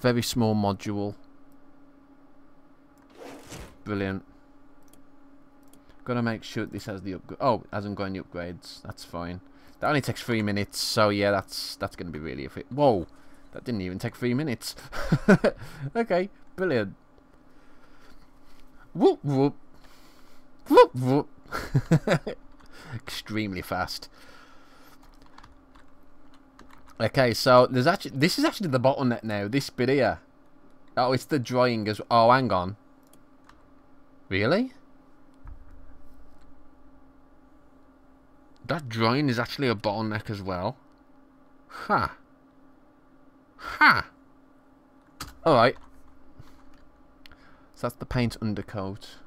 Very small module. Brilliant. Gotta make sure this has the upgrade. Oh, it hasn't got any upgrades. That's fine. That only takes 3 minutes, so yeah, that's going to be really efficient. Whoa, that didn't even take 3 minutes. Okay, brilliant. Whoop whoop. Whoop whoop. Extremely fast. Okay, so this is actually the bottleneck now. This bit here. Oh, it's the drying as. Oh, hang on. Really? That drying is actually a bottleneck as well. Huh. Huh. Alright. So that's the paint undercoat.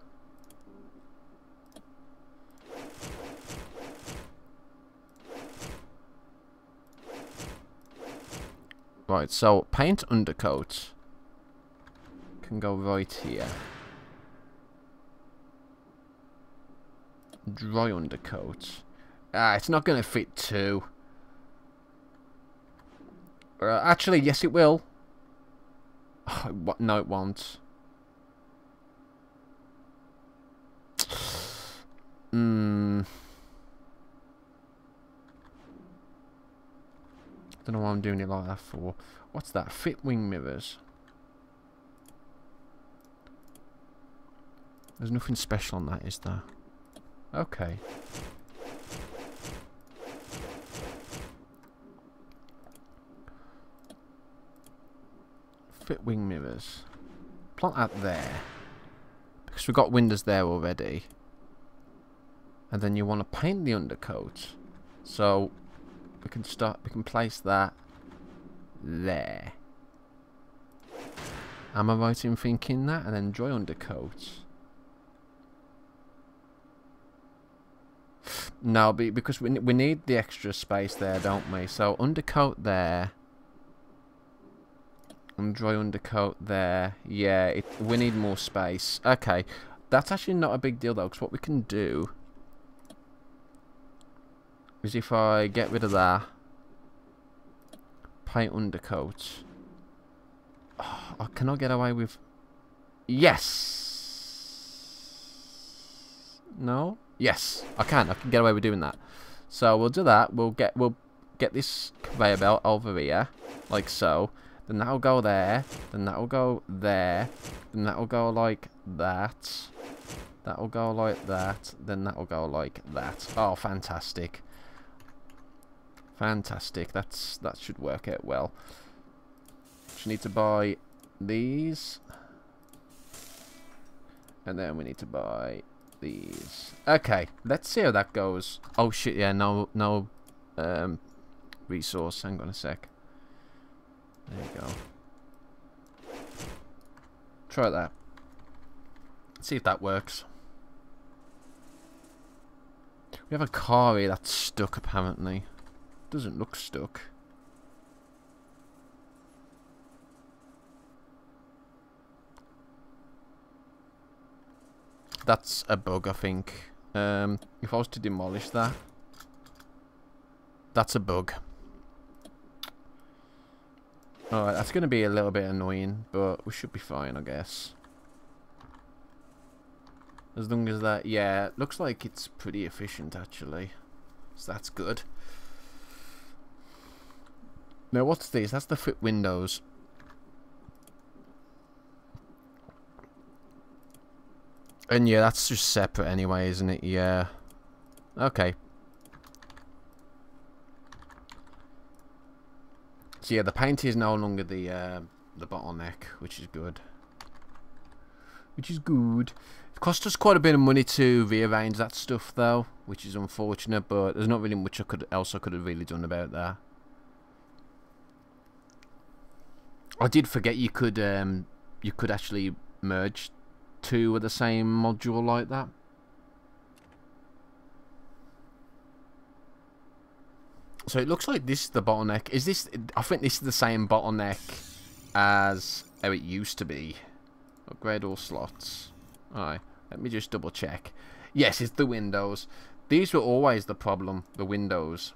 Right, so paint undercoat can go right here. Dry undercoat. Ah, it's not going to fit too. Actually, yes it will. Oh, no it won't. Don't know why I'm doing it like that for. What's that? Fit wing mirrors. There's nothing special on that, is there? Okay. Fit wing mirrors. Plot that there. Because we've got windows there already. And then you want to paint the undercoat. So we can place that there. Am I right in thinking that? And then dry undercoat. No, because we need the extra space there, don't we? So undercoat there. And dry undercoat there. Yeah, we need more space. Okay, that's actually not a big deal though, because what we can do is if I get rid of that, paint undercoat. Oh, can I get away with? Yes. No. Yes, I can get away with doing that. So we'll do that. We'll get this conveyor belt over here, like so. Then that'll go there. Then that'll go there. Then that'll go like that. That'll go like that. Then that'll go like that. Oh, fantastic! Fantastic. That should work out well. Just need to buy these, and then we need to buy these. Okay, let's see how that goes. Oh shit! Yeah, no resource. Hang on a sec. There you go. Try that. See if that works. We have a car here that's stuck apparently. Doesn't look stuck. That's a bug, I think. If I was to demolish that, that's a bug. Alright, that's going to be a little bit annoying, but we should be fine, I guess. As long as that, yeah, it looks like it's pretty efficient, actually. So that's good. Now, what's this? That's the fit windows. And yeah, that's just separate anyway, isn't it? Yeah. Okay. So yeah, the paint is no longer the bottleneck, which is good. Which is good. It cost us quite a bit of money to rearrange that stuff, though, which is unfortunate. But there's not really much else I could have really done about that. I did forget you could actually merge two of the same module like that. So it looks like this is the bottleneck. Is this? I think this is the same bottleneck as how it used to be. Upgrade all slots. Alright, let me just double check. Yes, it's the windows. These were always the problem, the windows.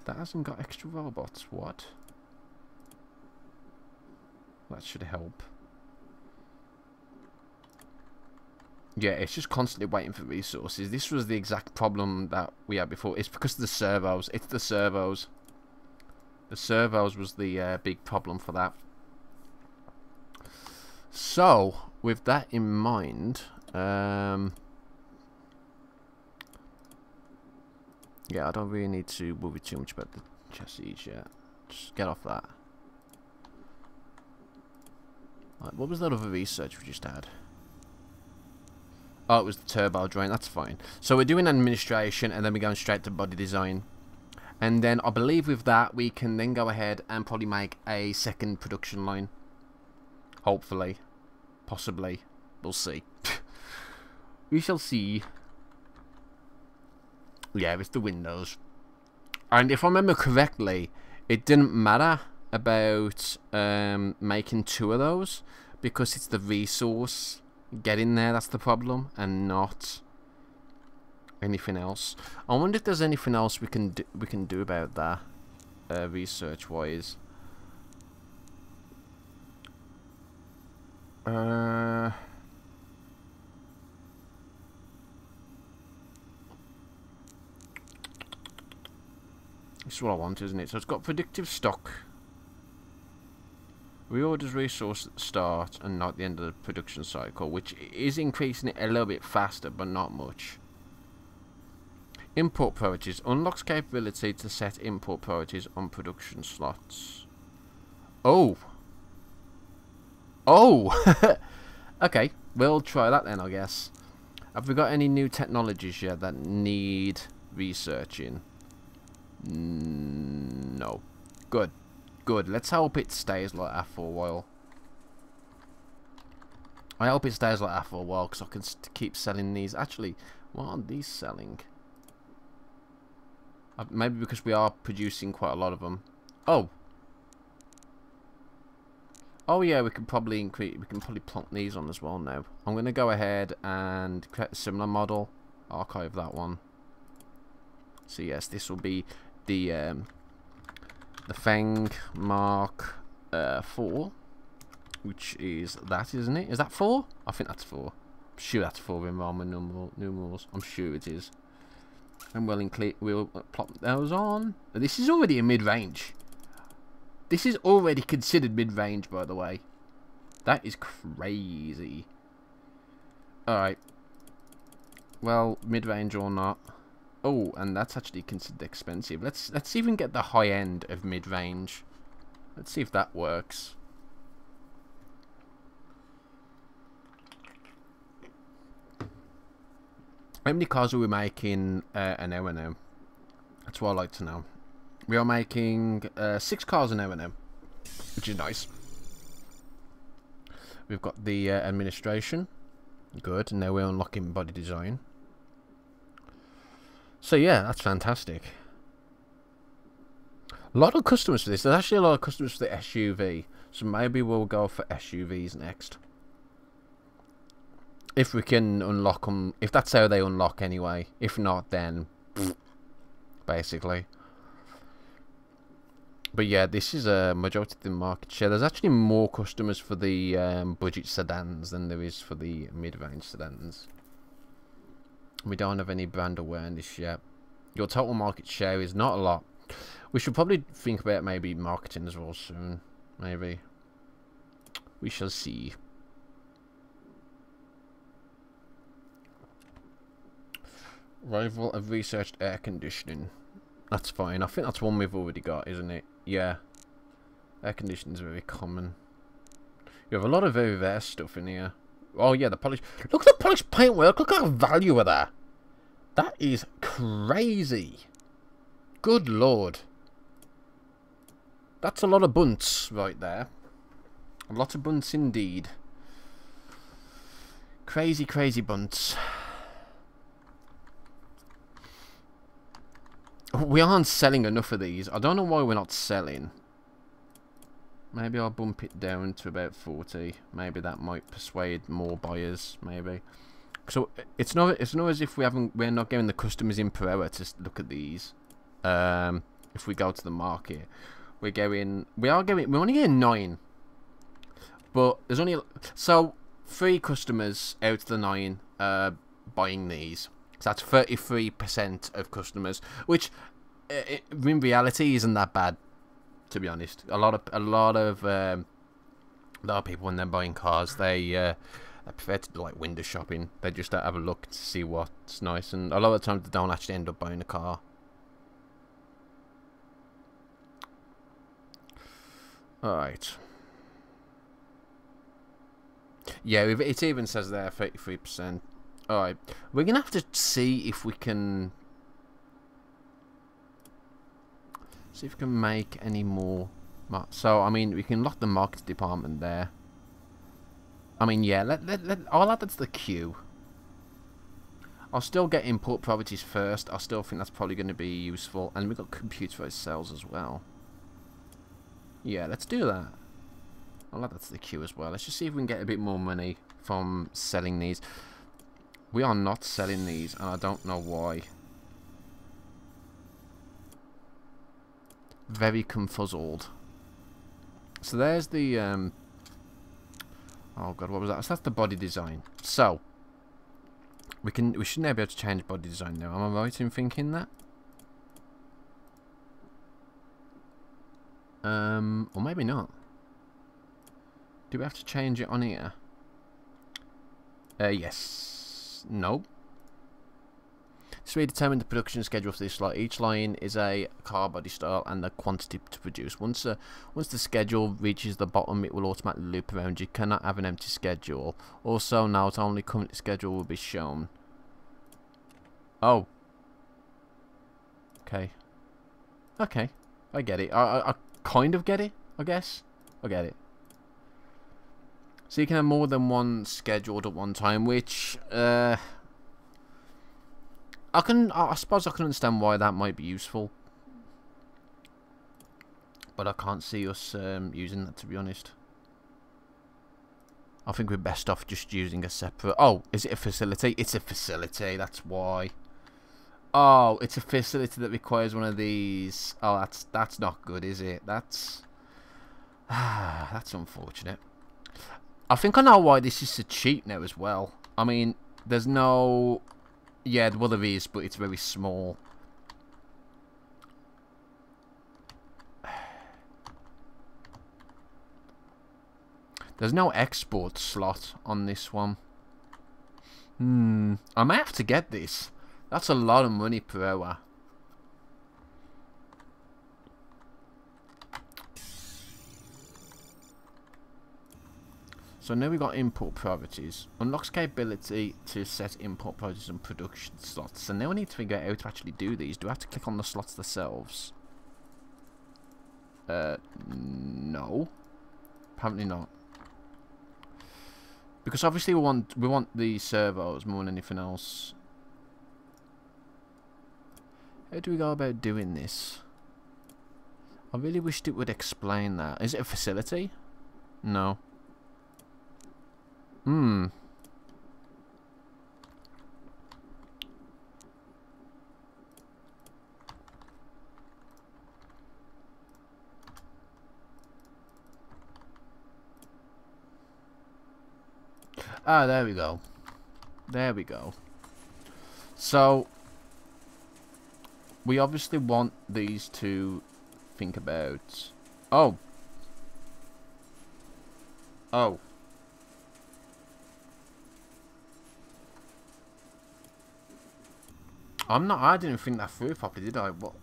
That hasn't got extra robots. What? That should help. Yeah, it's just constantly waiting for resources. This was the exact problem that we had before. It's because of the servos. It's the servos. The servos was the big problem for that. So, with that in mind, yeah, I don't really need to worry too much about the chassis yet. Just get off that. Right, what was that other research we just had? Oh, it was the turbo drain. That's fine. So we're doing administration, and then we're going straight to body design. And then I believe with that, we can then go ahead and probably make a second production line. Hopefully. Possibly. We'll see. We shall see. Yeah, it's the windows. And if I remember correctly, it didn't matter about making 2 of those, because it's the resource getting there that's the problem, and not anything else. I wonder if there's anything else we can do about that, research wise. This is what I want, isn't it? So it's got predictive stock. Reorders resource at the start and not at the end of the production cycle, which is increasing it a little bit faster, but not much. Import priorities. Unlocks capability to set import priorities on production slots. Oh! Oh! Okay, we'll try that then, I guess. Have we got any new technologies yet that need researching? No. Good. Good. Let's hope it stays like that for a while. I hope it stays like that for a while, because I can keep selling these. Actually, what are these selling? Maybe because we are producing quite a lot of them. Oh. Oh yeah, we can probably increase. We can probably plonk these on as well now. I'm going to go ahead and create a similar model. Archive that one. So yes, this will be the Feng Mark 4, which is that, isn't it? Is that 4? I think that's 4. I'm sure that's 4 in Roman numerals. I'm sure it is. And we'll plop those on. This is already a mid-range. This is already considered mid-range, by the way. That is crazy. Alright. Well, mid-range or not. Oh, and that's actually considered expensive. Let's even get the high end of mid-range. Let's see if that works. How many cars are we making an hour now? That's what I'd like to know. We are making 6 cars an hour now, which is nice. We've got the administration. Good, and now we're unlocking body design. So yeah, that's fantastic. A lot of customers for this. There's actually a lot of customers for the SUV. So maybe we'll go for SUVs next. If we can unlock them. If that's how they unlock anyway. If not, then basically. But yeah, this is a majority of the market share. There's actually more customers for the budget sedans than there is for the mid-range sedans. We don't have any brand awareness yet. Your total market share is not a lot. We should probably think about maybe marketing as well soon. Maybe. We shall see. Rival of researched air conditioning. That's fine. I think that's one we've already got, isn't it? Yeah. Air conditioning is very common. You have a lot of very rare stuff in here. Oh yeah, the polish. Look at the polished paintwork. Look at the value of that. That is crazy. Good lord. That's a lot of bunts right there. A lot of bunts indeed. Crazy, crazy bunts. We aren't selling enough of these. I don't know why we're not selling. Maybe I'll bump it down to about 40. Maybe that might persuade more buyers. Maybe. So it's not as if we're not getting the customers in per hour to look at these. If we go to the market, we're only getting 9. But there's only 3 customers out of the 9 buying these. So that's 33% of customers, which in reality isn't that bad, to be honest. A lot of people when they're buying cars, they prefer to do like window shopping. They just have a look to see what's nice, and a lot of the times they don't actually end up buying a car. Alright. Yeah, it even says there 33%. Alright. We're going to have to see if we can... See if we can make any more... So, I mean, we can lock the markets department there. I mean, yeah, I'll add that to the queue. I'll still get import properties first. I still think that's probably going to be useful. And we've got computerized sales as well. Yeah, let's do that. I'll add that to the queue as well. Let's just see if we can get a bit more money from selling these. We are not selling these, and I don't know why. Very confuzzled. So there's the... oh god, what was that? So that's the body design. So, we should now be able to change body design now. Am I right in thinking that? Or maybe not. Do we have to change it on here? Yes. No. So we determine the production schedule for this slot. Each line is a car body style and the quantity to produce. Once the schedule reaches the bottom, it will automatically loop around. You cannot have an empty schedule. Also, now it's only current schedule will be shown. Oh. Okay. Okay. I get it. I kind of get it, I guess. I get it. So you can have more than one scheduled at one time, which I suppose I can understand why that might be useful, but I can't see us using that, to be honest. I think we're best off just using a separate... Oh, is it a facility? It's a facility, that's why. Oh, it's a facility that requires one of these. Oh, that's not good, is it? That's unfortunate. I think I know why this is so cheap now as well. I mean, there's no... Yeah, well there is, but it's very small. There's no export slot on this one. I may have to get this. That's a lot of money per hour. So now we've got import properties. Unlocks capability to set import properties and production slots. So now I need to figure out how to actually do these. Do I have to click on the slots themselves? No. Apparently not. Because obviously we want the servos more than anything else. How do we go about doing this? I really wished it would explain that. Is it a facility? No. Ah, there we go. There we go. So, we obviously want these to think about... Oh. Oh. I didn't think that through properly, did I? What?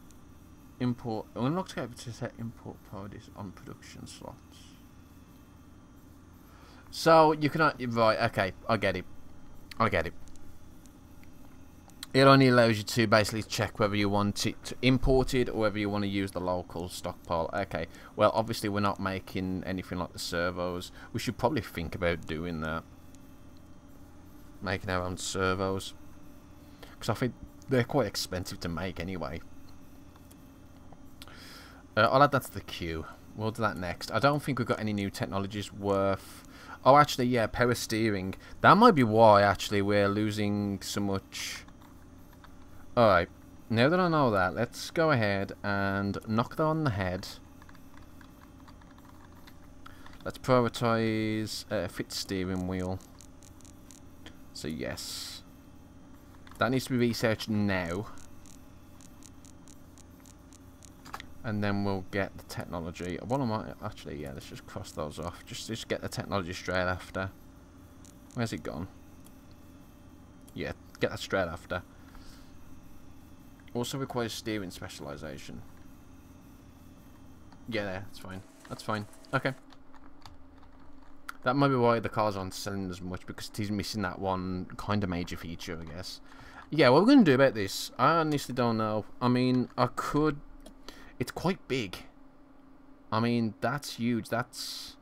Import... Unlock capability to set import priorities on production slots. So, you can... Right, okay. I get it. I get it. It only allows you to basically check whether you want it imported or whether you want to use the local stockpile. Okay. Well, obviously we're not making anything like the servos. We should probably think about doing that. Making our own servos. Because I think they're quite expensive to make anyway. I'll add that to the queue. We'll do that next. I don't think we've got any new technologies worth... Oh, actually, yeah, power steering. That might be why, actually, we're losing so much... Alright, now that I know that, let's go ahead and knock that on the head. Let's prioritise fit steering wheel. So yes, that needs to be researched now, and then we'll get the technology. What am I actually? Yeah, let's just cross those off. Just get the technology straight after. Where's it gone? Yeah, get that straight after. Also requires steering specialization. Yeah, that's fine. That's fine. Okay. That might be why the cars aren't selling as much, because he's missing that one kind of major feature, I guess. Yeah, what we're going to do about this, I honestly don't know. I mean, I could... It's quite big. I mean, that's huge. That's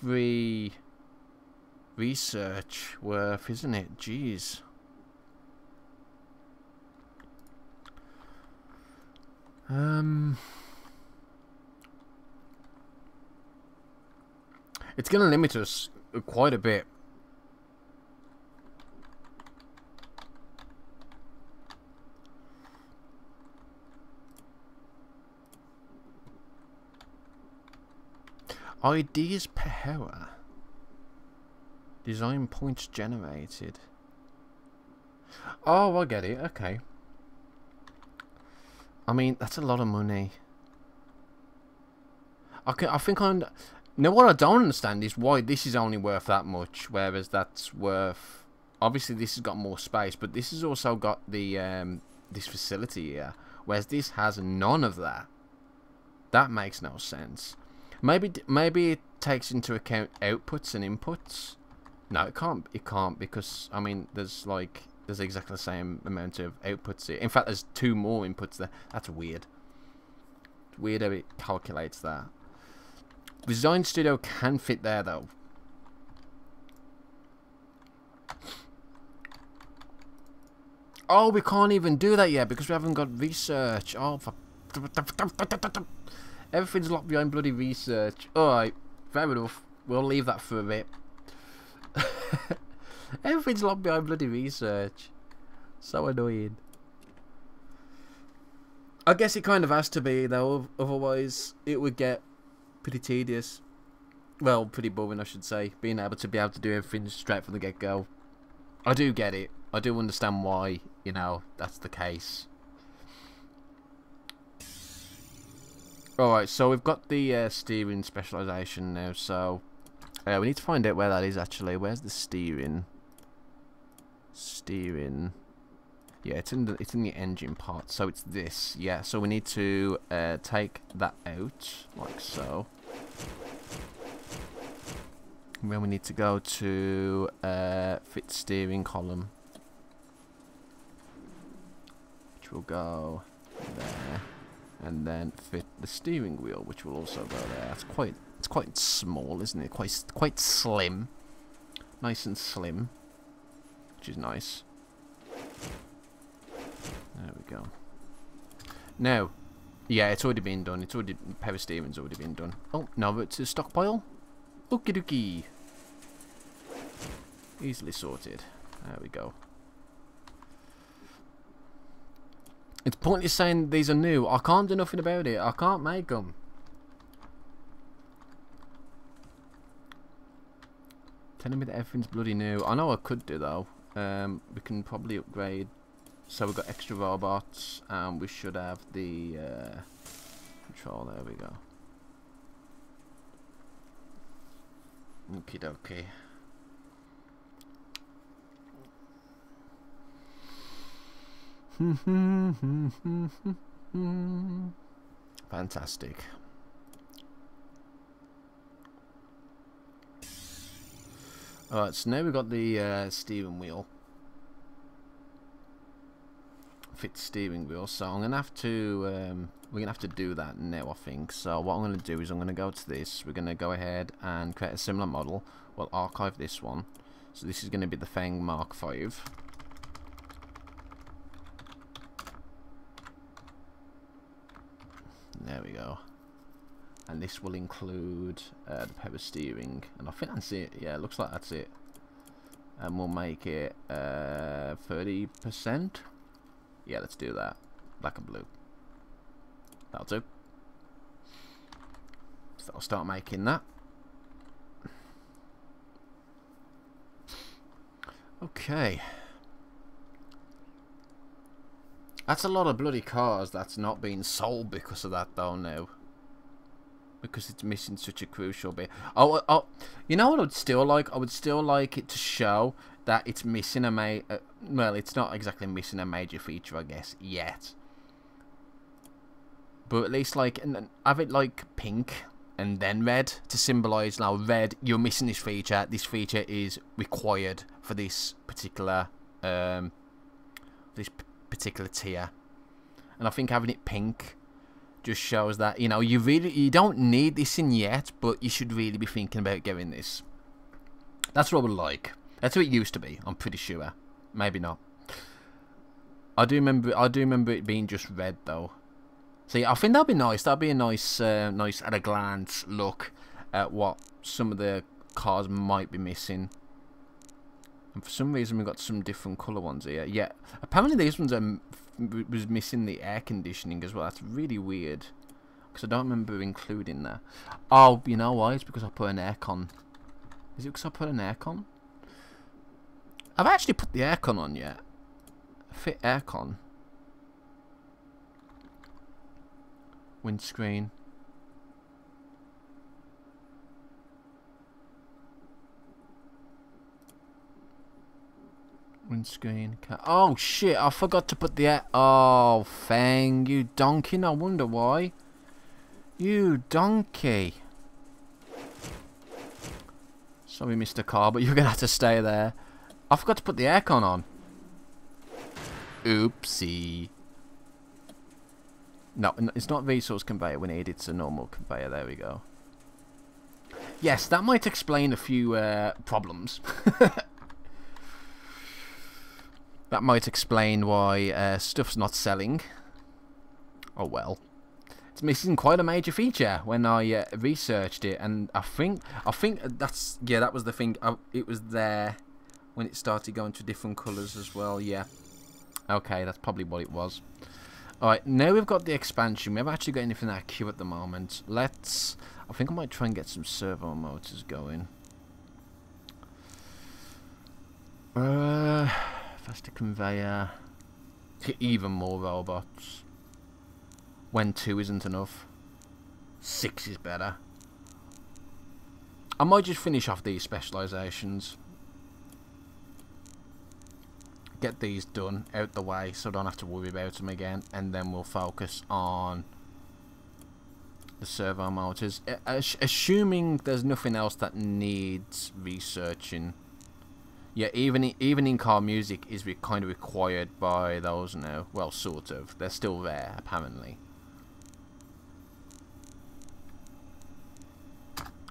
free research worth, isn't it? Jeez. It's going to limit us quite a bit. Ideas per hour. Design points generated. Oh, I get it. Okay. I mean, that's a lot of money. I think I'm... Now, what I don't understand is why this is only worth that much, whereas that's worth... Obviously, this has got more space, but this has also got the this facility here, whereas this has none of that. That makes no sense. Maybe it takes into account outputs and inputs. No, it can't. It can't, because I mean, there's exactly the same amount of outputs here. In fact, there's 2 more inputs there. That's weird. It's weird how it calculates that. Design Studio can fit there though. Oh, we can't even do that yet because we haven't got research. Oh, everything's locked behind bloody research. Alright, fair enough. We'll leave that for a bit. Everything's locked behind bloody research. So annoying. I guess it kind of has to be though, otherwise it would get pretty tedious. Well, pretty boring, I should say. Being able to do everything straight from the get-go. I do get it. I do understand why, you know, that's the case. Alright, so we've got the steering specialization now, so we need to find out where that is actually. Where's the steering? Steering. Yeah, it's in the engine part, so it's this. Yeah, so we need to take that out, like so. And then we need to go to fit steering column, which will go there, and then fit the steering wheel, which will also go there. It's quite small, isn't it? Quite slim, nice and slim, which is nice. There we go. Now, yeah, it's already been done. Power steering's already been done. Oh, now it's a stockpile. Okie dokie. Easily sorted. There we go. It's pointless saying these are new. I can't do nothing about it. I can't make them. Telling me that everything's bloody new. I know I could do though. We can probably upgrade. So we've got extra robots, and we should have the control. There we go. Okie dokie. Fantastic. Alright, so now we've got the steering wheel. Fit steering wheel, so I'm gonna have to we're gonna have to do that now, I think. So what I'm gonna do is I'm gonna go to this. We're gonna go ahead and create a similar model. We'll archive this one. So this is gonna be the Feng Mark V. There we go. And this will include the power steering, and I think that's it. Yeah, it looks like that's it. And we'll make it 30%. Yeah, let's do that. Black and blue. That'll do. So I'll start making that. Okay. That's a lot of bloody cars that's not being sold because of that though now. Because it's missing such a crucial bit. Oh, you know what I would still like? I would still like it to show that it's missing a well, it's not exactly missing a major feature, I guess, yet. But at least like, and have it like pink and then red to symbolise now red. You're missing this feature. This feature is required for this particular tier. And I think having it pink just shows that, you know, you don't need this in yet, but you should really be thinking about getting this. That's what I would like. That's what it used to be. I'm pretty sure. Maybe not. I do remember it being just red though. See, I think that'd be nice. That'd be a nice at a glance look at what some of the cars might be missing. And for some reason we've got some different colour ones here. Yeah, apparently these ones was missing the air conditioning as well. That's really weird. Because I don't remember including that. Oh, you know why? It's because I put an aircon. Is it because I put an aircon? I've actually put the aircon on yet. Fit aircon. Windscreen. Windscreen. Oh shit! I forgot to put the air. Oh, Fang, you donkey! No wonder why. You donkey. Sorry, Mr. Car, but you're gonna have to stay there. I forgot to put the aircon on. Oopsie. No, it's not resource conveyor we need. It's a normal conveyor. There we go. Yes, that might explain a few problems. That might explain why stuff's not selling. Oh well. It's missing quite a major feature when I researched it, and I think that's, yeah, that was the thing. It was there when it started going to different colours as well. Yeah. Okay, that's probably what it was. Alright, now we've got the expansion. We haven't actually got anything in our queue at the moment. I think I might try and get some servo motors going. Faster conveyor. Even more robots. When 2 isn't enough. 6 is better. I might just finish off these specialisations. Get these done out the way so I don't have to worry about them again, and then we'll focus on the servo motors, assuming there's nothing else that needs researching. Yeah, even in-car music is kind of required by those now. Well, sort of. They're still there apparently.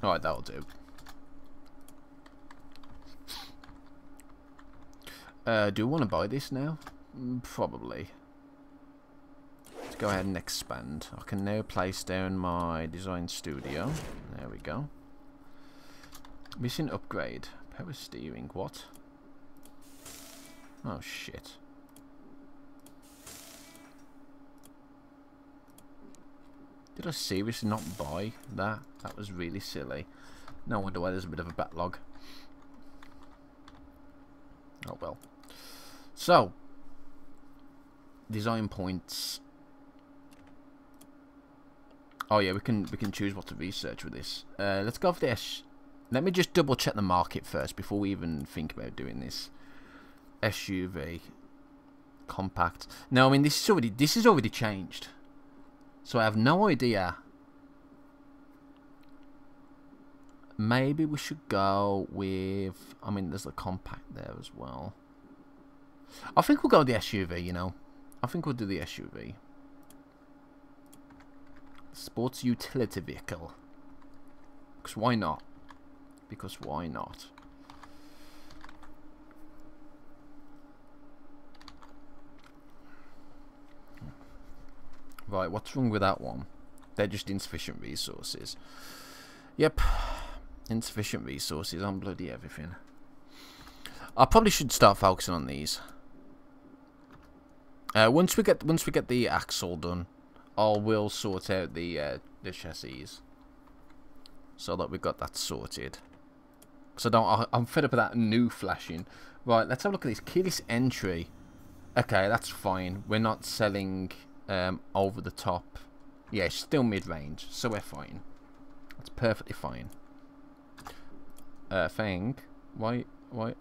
Alright, that'll do. Do I want to buy this now? Probably. Let's go ahead and expand. I can now place down my design studio. There we go. Missing upgrade. Power steering. What? Oh shit. Did I seriously not buy that? That was really silly. No wonder why there's a bit of a backlog. Oh well. So, design points. Oh yeah, we can choose what to research with this. Let's go for this. Let me just double check the market first before we even think about doing this. SUV, compact. No, I mean this is already changed. So I have no idea. Maybe we should go with, I mean there's the compact there as well. I think we'll go with the SUV, you know. I think we'll do the SUV. Sports utility vehicle. Because why not? Because why not? Right, what's wrong with that one? They're just insufficient resources. Yep. Insufficient resources on bloody everything. I probably should start focusing on these. Once we get the axle done, we'll sort out the chassis, so that we've got that sorted. Because I'm fed up with that new flashing. Right, let's have a look at this. Keyless entry. Okay, that's fine. We're not selling over the top. Yeah, it's still mid-range, so we're fine. That's perfectly fine. Feng. Why?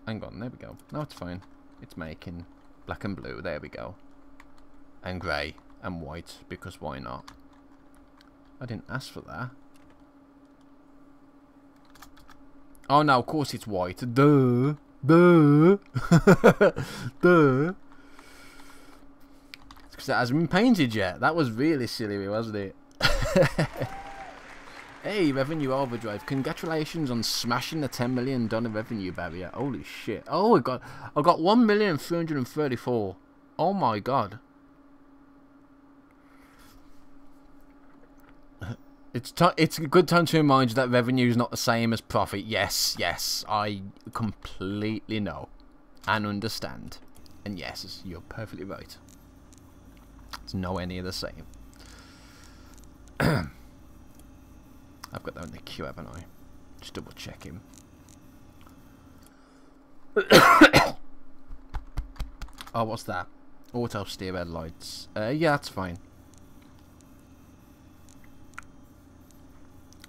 Hang on, there we go. No, it's fine. It's making black and blue. There we go. And grey and white, because why not? I didn't ask for that. Oh no, of course it's white. Duh. Duh. Duh. It's because it hasn't been painted yet. That was really silly, wasn't it? Hey, revenue overdrive. Congratulations on smashing the $10 million revenue barrier. Holy shit. Oh, I got 1,334,000. Oh my god. It's a good time to remind you that revenue is not the same as profit. Yes, yes, I completely know and understand. And yes, you're perfectly right. It's no any of the same. I've got that in the queue, haven't I? Just double check him. Oh, what's that? Auto steer headlights. Yeah, that's fine.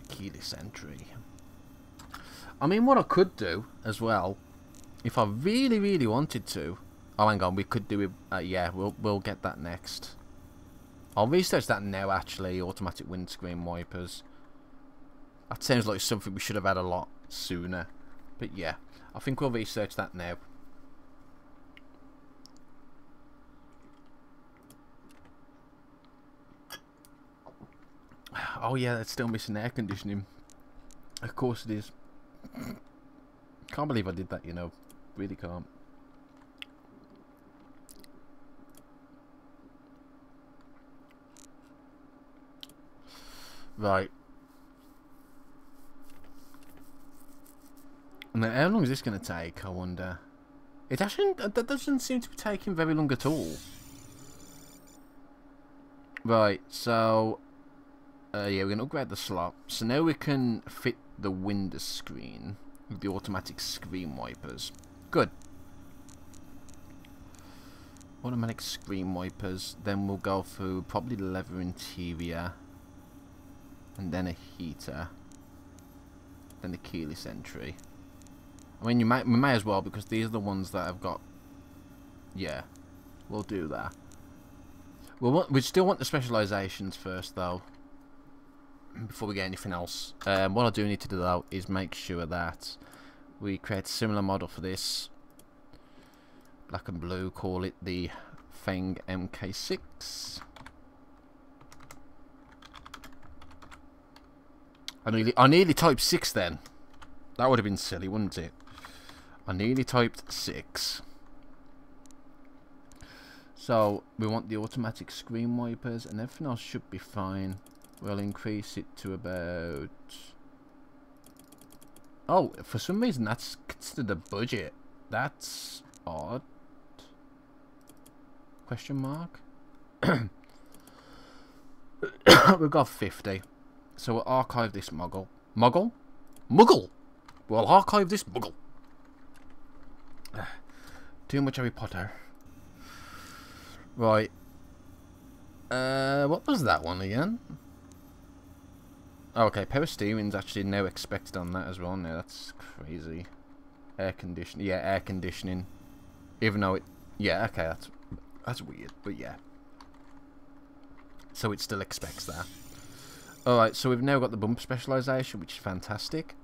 Keyless entry. I mean, what I could do as well, if I really, really wanted to. Oh, hang on, we could do it. Yeah, we'll get that next. I'll research that now. Actually, automatic windscreen wipers. That sounds like something we should have had a lot sooner. But yeah, I think we'll research that now. Oh yeah, it's still missing air conditioning. Of course it is. Can't believe I did that, you know. Really can't. Right. And how long is this going to take, I wonder? It actually, that doesn't seem to be taking very long at all. Right, so yeah, we're going to upgrade the slot. So now we can fit the window screen with the automatic screen wipers. Good. Automatic screen wipers. Then we'll go through probably the leather interior. And then a heater. Then the keyless entry. I mean, we may as well, because these are the ones that have got... Yeah, we'll do that. We still want the specializations first, though, before we get anything else. What I do need to do, though, is make sure that we create a similar model for this. Black and blue, call it the Feng MK6. I nearly typed 6 then. That would have been silly, wouldn't it? I nearly typed 6. So, we want the automatic screen wipers, and everything else should be fine. We'll increase it to about... Oh, for some reason that's considered a budget. That's odd. Question mark? We've got 50. So we'll archive this muggle. Muggle? Muggle! We'll archive this muggle. Too much Harry Potter. Right. What was that one again? Oh, okay, power steering's actually now expected on that as well. Now that's crazy. Air conditioning. Yeah, air conditioning. Even though it... Yeah, okay, that's weird, but yeah. So it still expects that. Alright, so we've now got the bumper specialization, which is fantastic.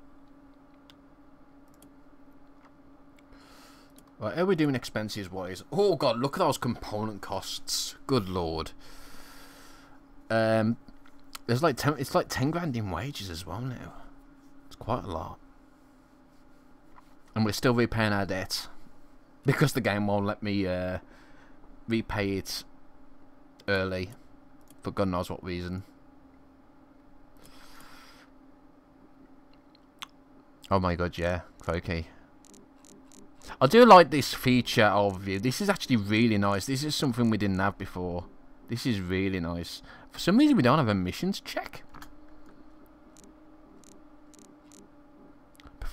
Right, how are we doing expenses wise? Oh god, look at those component costs. Good lord. There's like it's like 10 grand in wages as well now. It's quite a lot. And we're still repaying our debt. Because the game won't let me repay it early. For God knows what reason. Oh my god, yeah. Crikey. I do like this feature overview. This is actually really nice. This is something we didn't have before. This is really nice. For some reason we don't have emissions check.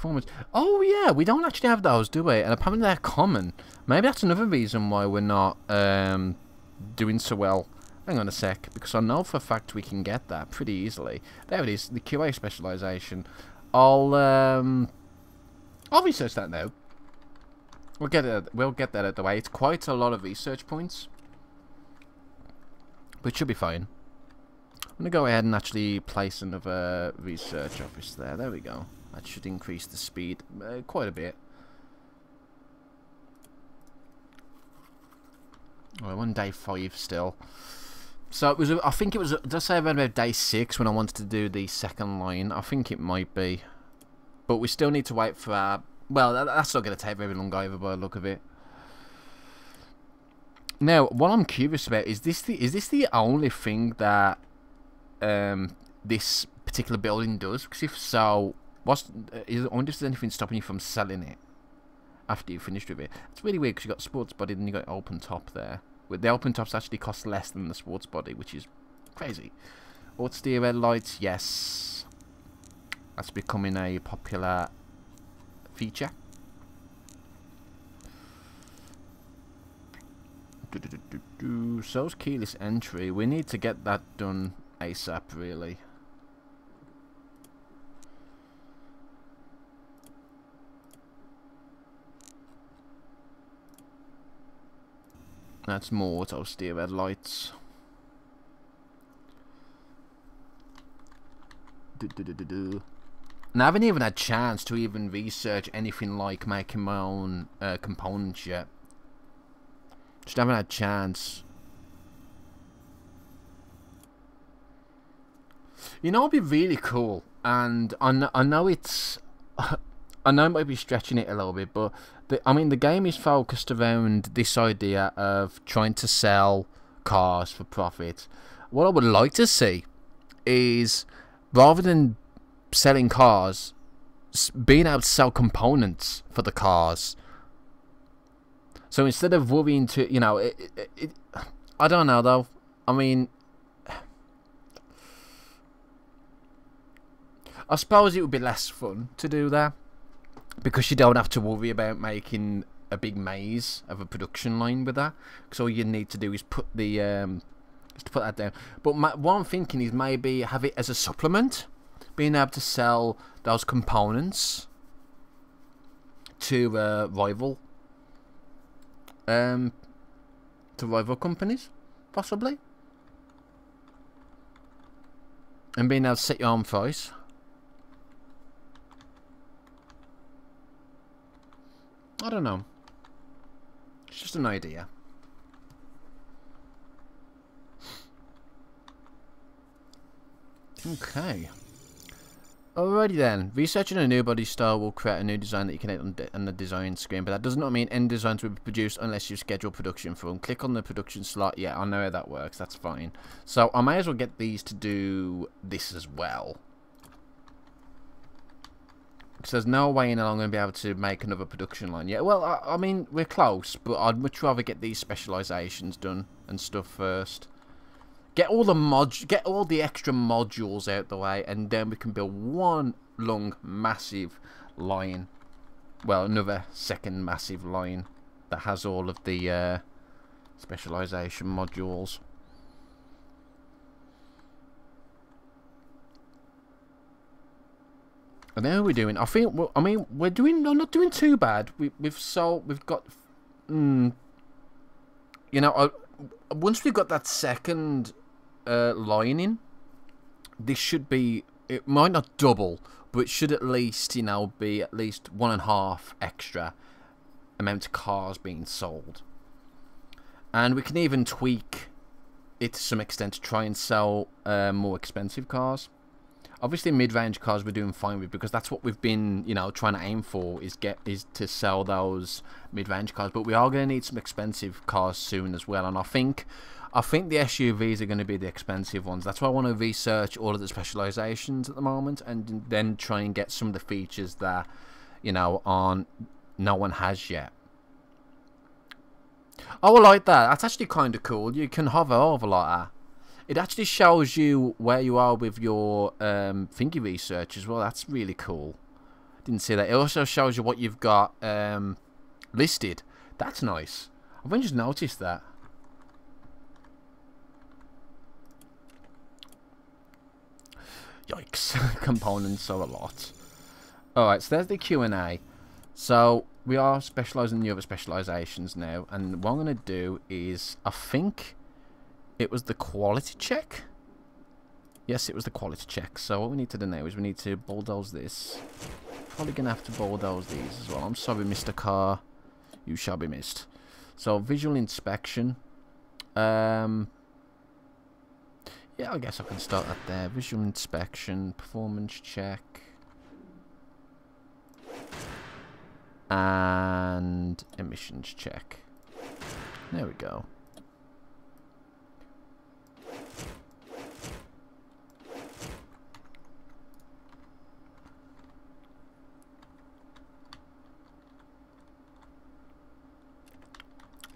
performance. Oh yeah, we don't actually have those, do we? And apparently they're common. Maybe that's another reason why we're not doing so well. Hang on a sec, because I know for a fact we can get that pretty easily. There it is, the QA specialization. I'll research that now. We'll get that out of the way. It's quite a lot of research points, but it should be fine. I'm gonna go ahead and actually place another research office there. There we go. That should increase the speed quite a bit. Oh, we're on day 5 still. So it was. I think it was. Did I say around about day 6 when I wanted to do the second line? I think it might be, but we still need to wait for our. Well, that's not going to take very long either, by the look of it. Now, what I'm curious about is this the only thing that this particular building does? Because if so, I wonder if there's anything stopping you from selling it after you finished with it. It's really weird because you got sports body and you got open top there. With the open tops actually cost less than the sports body, which is crazy. Auto steer red lights, yes, that's becoming a popular feature. So's keyless entry. We need to get that done ASAP, really. That's more auto steer red lights. And I haven't even had a chance to even research anything like making my own components yet. Just haven't had a chance. You know, it'd be really cool, and I know it's. I know I might be stretching it a little bit, but I mean the game is focused around this idea of trying to sell cars for profit. What I would like to see is, rather than selling cars, being able to sell components for the cars. So instead of worrying to, you know, I don't know though. I mean, I suppose it would be less fun to do that, because you don't have to worry about making a big maze of a production line with that. Because all you need to do is put the put that down. But what I'm thinking is maybe have it as a supplement, being able to sell those components to rival companies, possibly, and being able to set your own price. I don't know. It's just an idea. Okay. Alrighty then. Researching a new body style will create a new design that you can edit on the design screen, but that does not mean any designs will be produced unless you schedule production for them. Click on the production slot. Yeah, I know how that works. That's fine. So I may as well get these to do this as well. Because there's no way in I'm going to be able to make another production line yet. Well, I mean, we're close, but I'd much rather get these specializations done and stuff first. Get all the extra modules out the way, and then we can build one long, massive line. Well, another second massive line that has all of the specialization modules. And how are we doing? I think. I mean, we're not doing too bad. We've got. You know, once we've got that second line in, this should be. It might not double, but it should at least, you know, be at least 1.5 extra amount of cars being sold. And we can even tweak it to some extent to try and sell more expensive cars. Obviously, mid-range cars we're doing fine with, because that's what we've been, you know, trying to aim for, is to sell those mid-range cars. But we are going to need some expensive cars soon as well. And I think the SUVs are going to be the expensive ones. That's why I want to research all of the specializations at the moment, and then try and get some of the features that, you know, no one has yet. Oh, I like that. That's actually kind of cool. You can hover over like that. It actually shows you where you are with your thingy research as well. That's really cool. Didn't see that. It also shows you what you've got listed. That's nice. I've only just noticed that. Yikes. Components are a lot. Alright, so there's the Q&A. So, we are specialising in the other specialisations now. And what I'm going to do is, I think it was the quality check. Yes, it was the quality check. So, what we need to do now is we need to bulldoze this. Probably going to have to bulldoze these as well. I'm sorry, Mr. Car. You shall be missed. So, visual inspection. Yeah, I guess I can start that there. Visual inspection, performance check. And emissions check. There we go.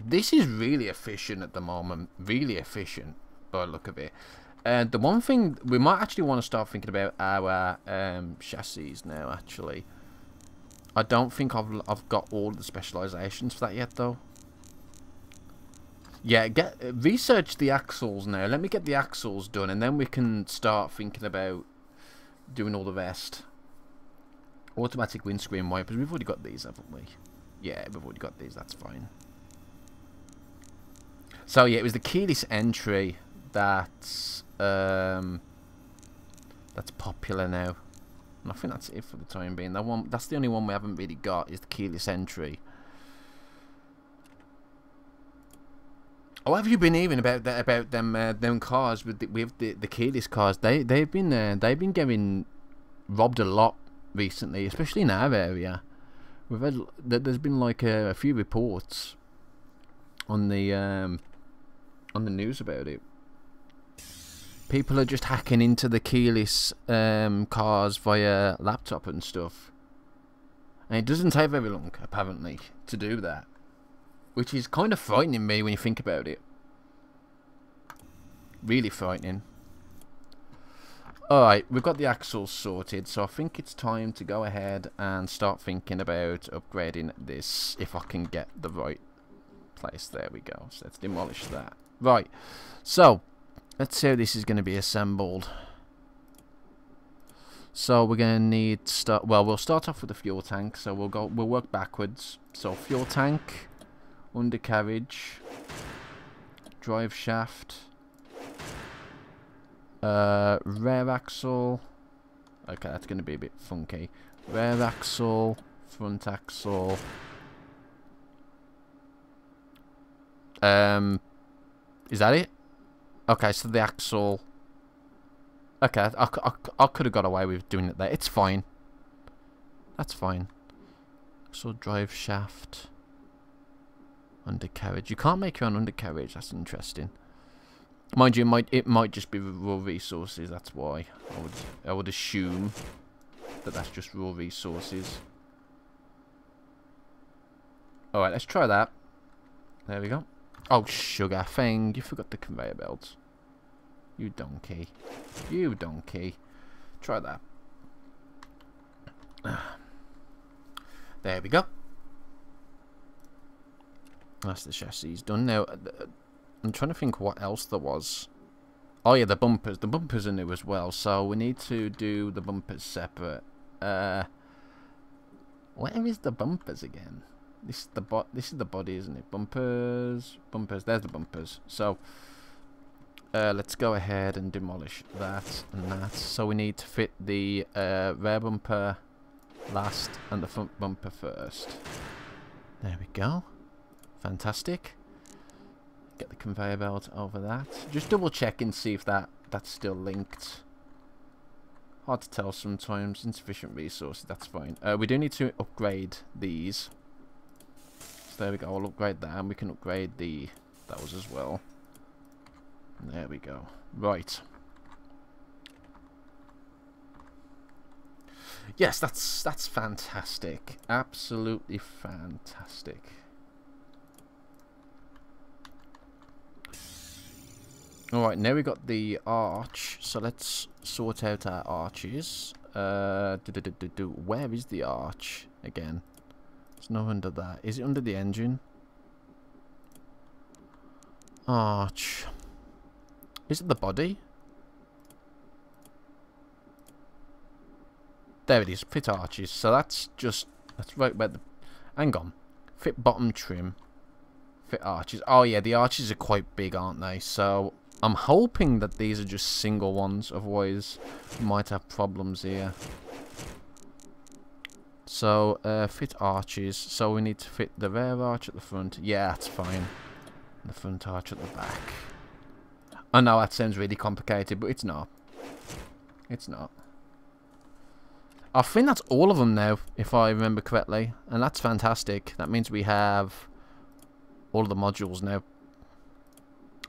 This is really efficient at the moment. Really efficient by the look of it. And the one thing, we might actually want to start thinking about our chassis now, actually. I don't think I've got all the specializations for that yet, though. Yeah, research the axles now. Let me get the axles done, and then we can start thinking about doing all the rest. Automatic windscreen wipers. We've already got these, haven't we? Yeah, we've already got these. That's fine. So, yeah, it was the keyless entry that's popular now. And I think that's it for the time being. That's the only one we haven't really got, is the keyless entry. Oh, have you been hearing about that, about them cars with the keyless cars? They've been getting robbed a lot recently, especially in our area. We've had there's been like a few reports on the news about it. People are just hacking into the keyless cars via laptop and stuff. And it doesn't take very long, apparently, to do that. Which is kind of frightening me when you think about it. Really frightening. Alright, we've got the axles sorted, so I think it's time to go ahead and start thinking about upgrading this, if I can get the right place. There we go. So let's demolish that. Right, so let's see how this is going to be assembled. So we're going to need to start. Well, we'll start off with the fuel tank. So we'll work backwards. So fuel tank, undercarriage, drive shaft, rear axle. Okay, that's going to be a bit funky. Rear axle, front axle. Is that it? Okay, so the axle. Okay, I could have got away with doing it there. It's fine. That's fine. So drive shaft, undercarriage. You can't make your own undercarriage. That's interesting. Mind you, it might just be raw resources. That's why I would assume that that's just raw resources. All right, let's try that. There we go. Oh sugar, Feng, you forgot the conveyor belt. You donkey. You donkey. Try that. There we go. That's the chassis done. Now, I'm trying to think what else there was. Oh yeah, the bumpers. The bumpers are new as well, so we need to do the bumpers separate. Where is the bumpers again? This is the body, isn't it? Bumpers. There's the bumpers. So let's go ahead and demolish that and that. So we need to fit the rear bumper last and the front bumper first. There we go. Fantastic. Get the conveyor belt over that. Just double check and see if that's still linked. Hard to tell sometimes. Insufficient resources. That's fine. We do need to upgrade these. There we go, I'll upgrade that, and we can upgrade those as well. There we go. Right. Yes, that's fantastic. Absolutely fantastic. Alright, now we got the arch, so let's sort out our arches. Where is the arch again? It's not under that. Is it under the engine? Arch. Is it the body? There it is. Fit arches. So that's right where the... Hang on. Fit bottom trim. Fit arches. Oh yeah, the arches are quite big, aren't they? So I'm hoping that these are just single ones. Otherwise, we might have problems here. So, fit arches. So we need to fit the rear arch at the front. Yeah, that's fine. The front arch at the back. I know that sounds really complicated, but it's not. It's not. I think that's all of them now, if I remember correctly. And that's fantastic. That means we have all of the modules now.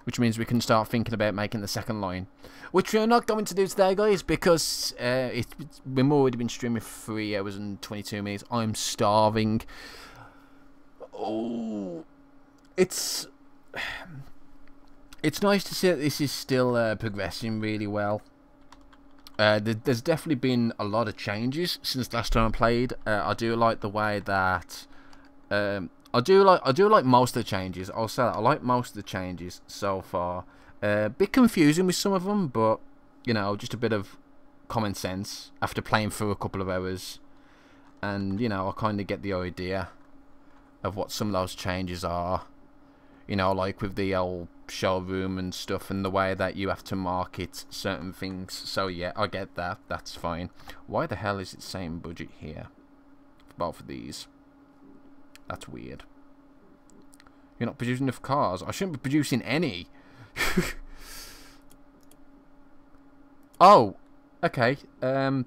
Which means we can start thinking about making the second line. Which we're not going to do today, guys, because we've already been streaming for 3 hours and 22 minutes. I'm starving. Oh, it's nice to see that this is still progressing really well. There's definitely been a lot of changes since last time I played. I do like the way that I do like most of the changes. I'll say that I like most of the changes so far. A bit confusing with some of them, but you know, just a bit of common sense after playing through a couple of hours, and you know, I kind of get the idea of what some of those changes are. You know, like with the old showroom and stuff, and the way that you have to market certain things. So yeah, I get that. That's fine. Why the hell is it same budget here for both of these? That's weird. You're not producing enough cars. I shouldn't be producing any. Oh, okay. No,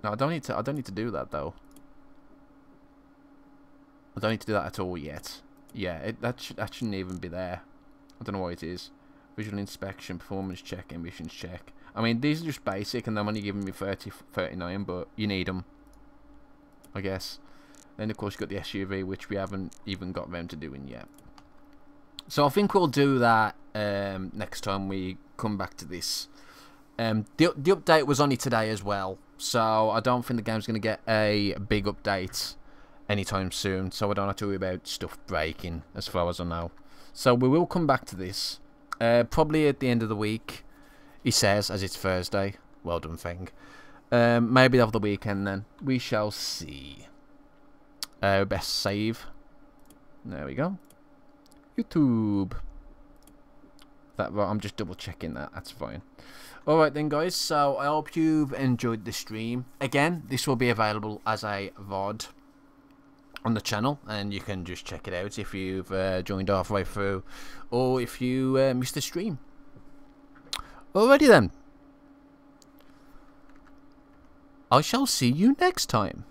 I don't need to do that though. I don't need to do that at all yet. Yeah, that shouldn't even be there. I don't know why it is. Visual inspection, performance check, emissions check. I mean, these are just basic, and they're only giving me 39, but you need them, I guess. Then of course you've got the SUV, which we haven't even got around to doing yet. So I think we'll do that next time we come back to this. The update was only today as well, so I don't think the game's going to get a big update anytime soon, so I don't have to worry about stuff breaking as far as I know. So we will come back to this probably at the end of the week, he says, as it's Thursday. Well done, Feng. Maybe over the weekend then. We shall see. Best save. There we go. YouTube. I'm just double checking that. That's fine. Alright then, guys. So I hope you've enjoyed the stream. Again, this will be available as a VOD on the channel, and you can just check it out if you've joined halfway through, or if you missed the stream. Alrighty then. I shall see you next time.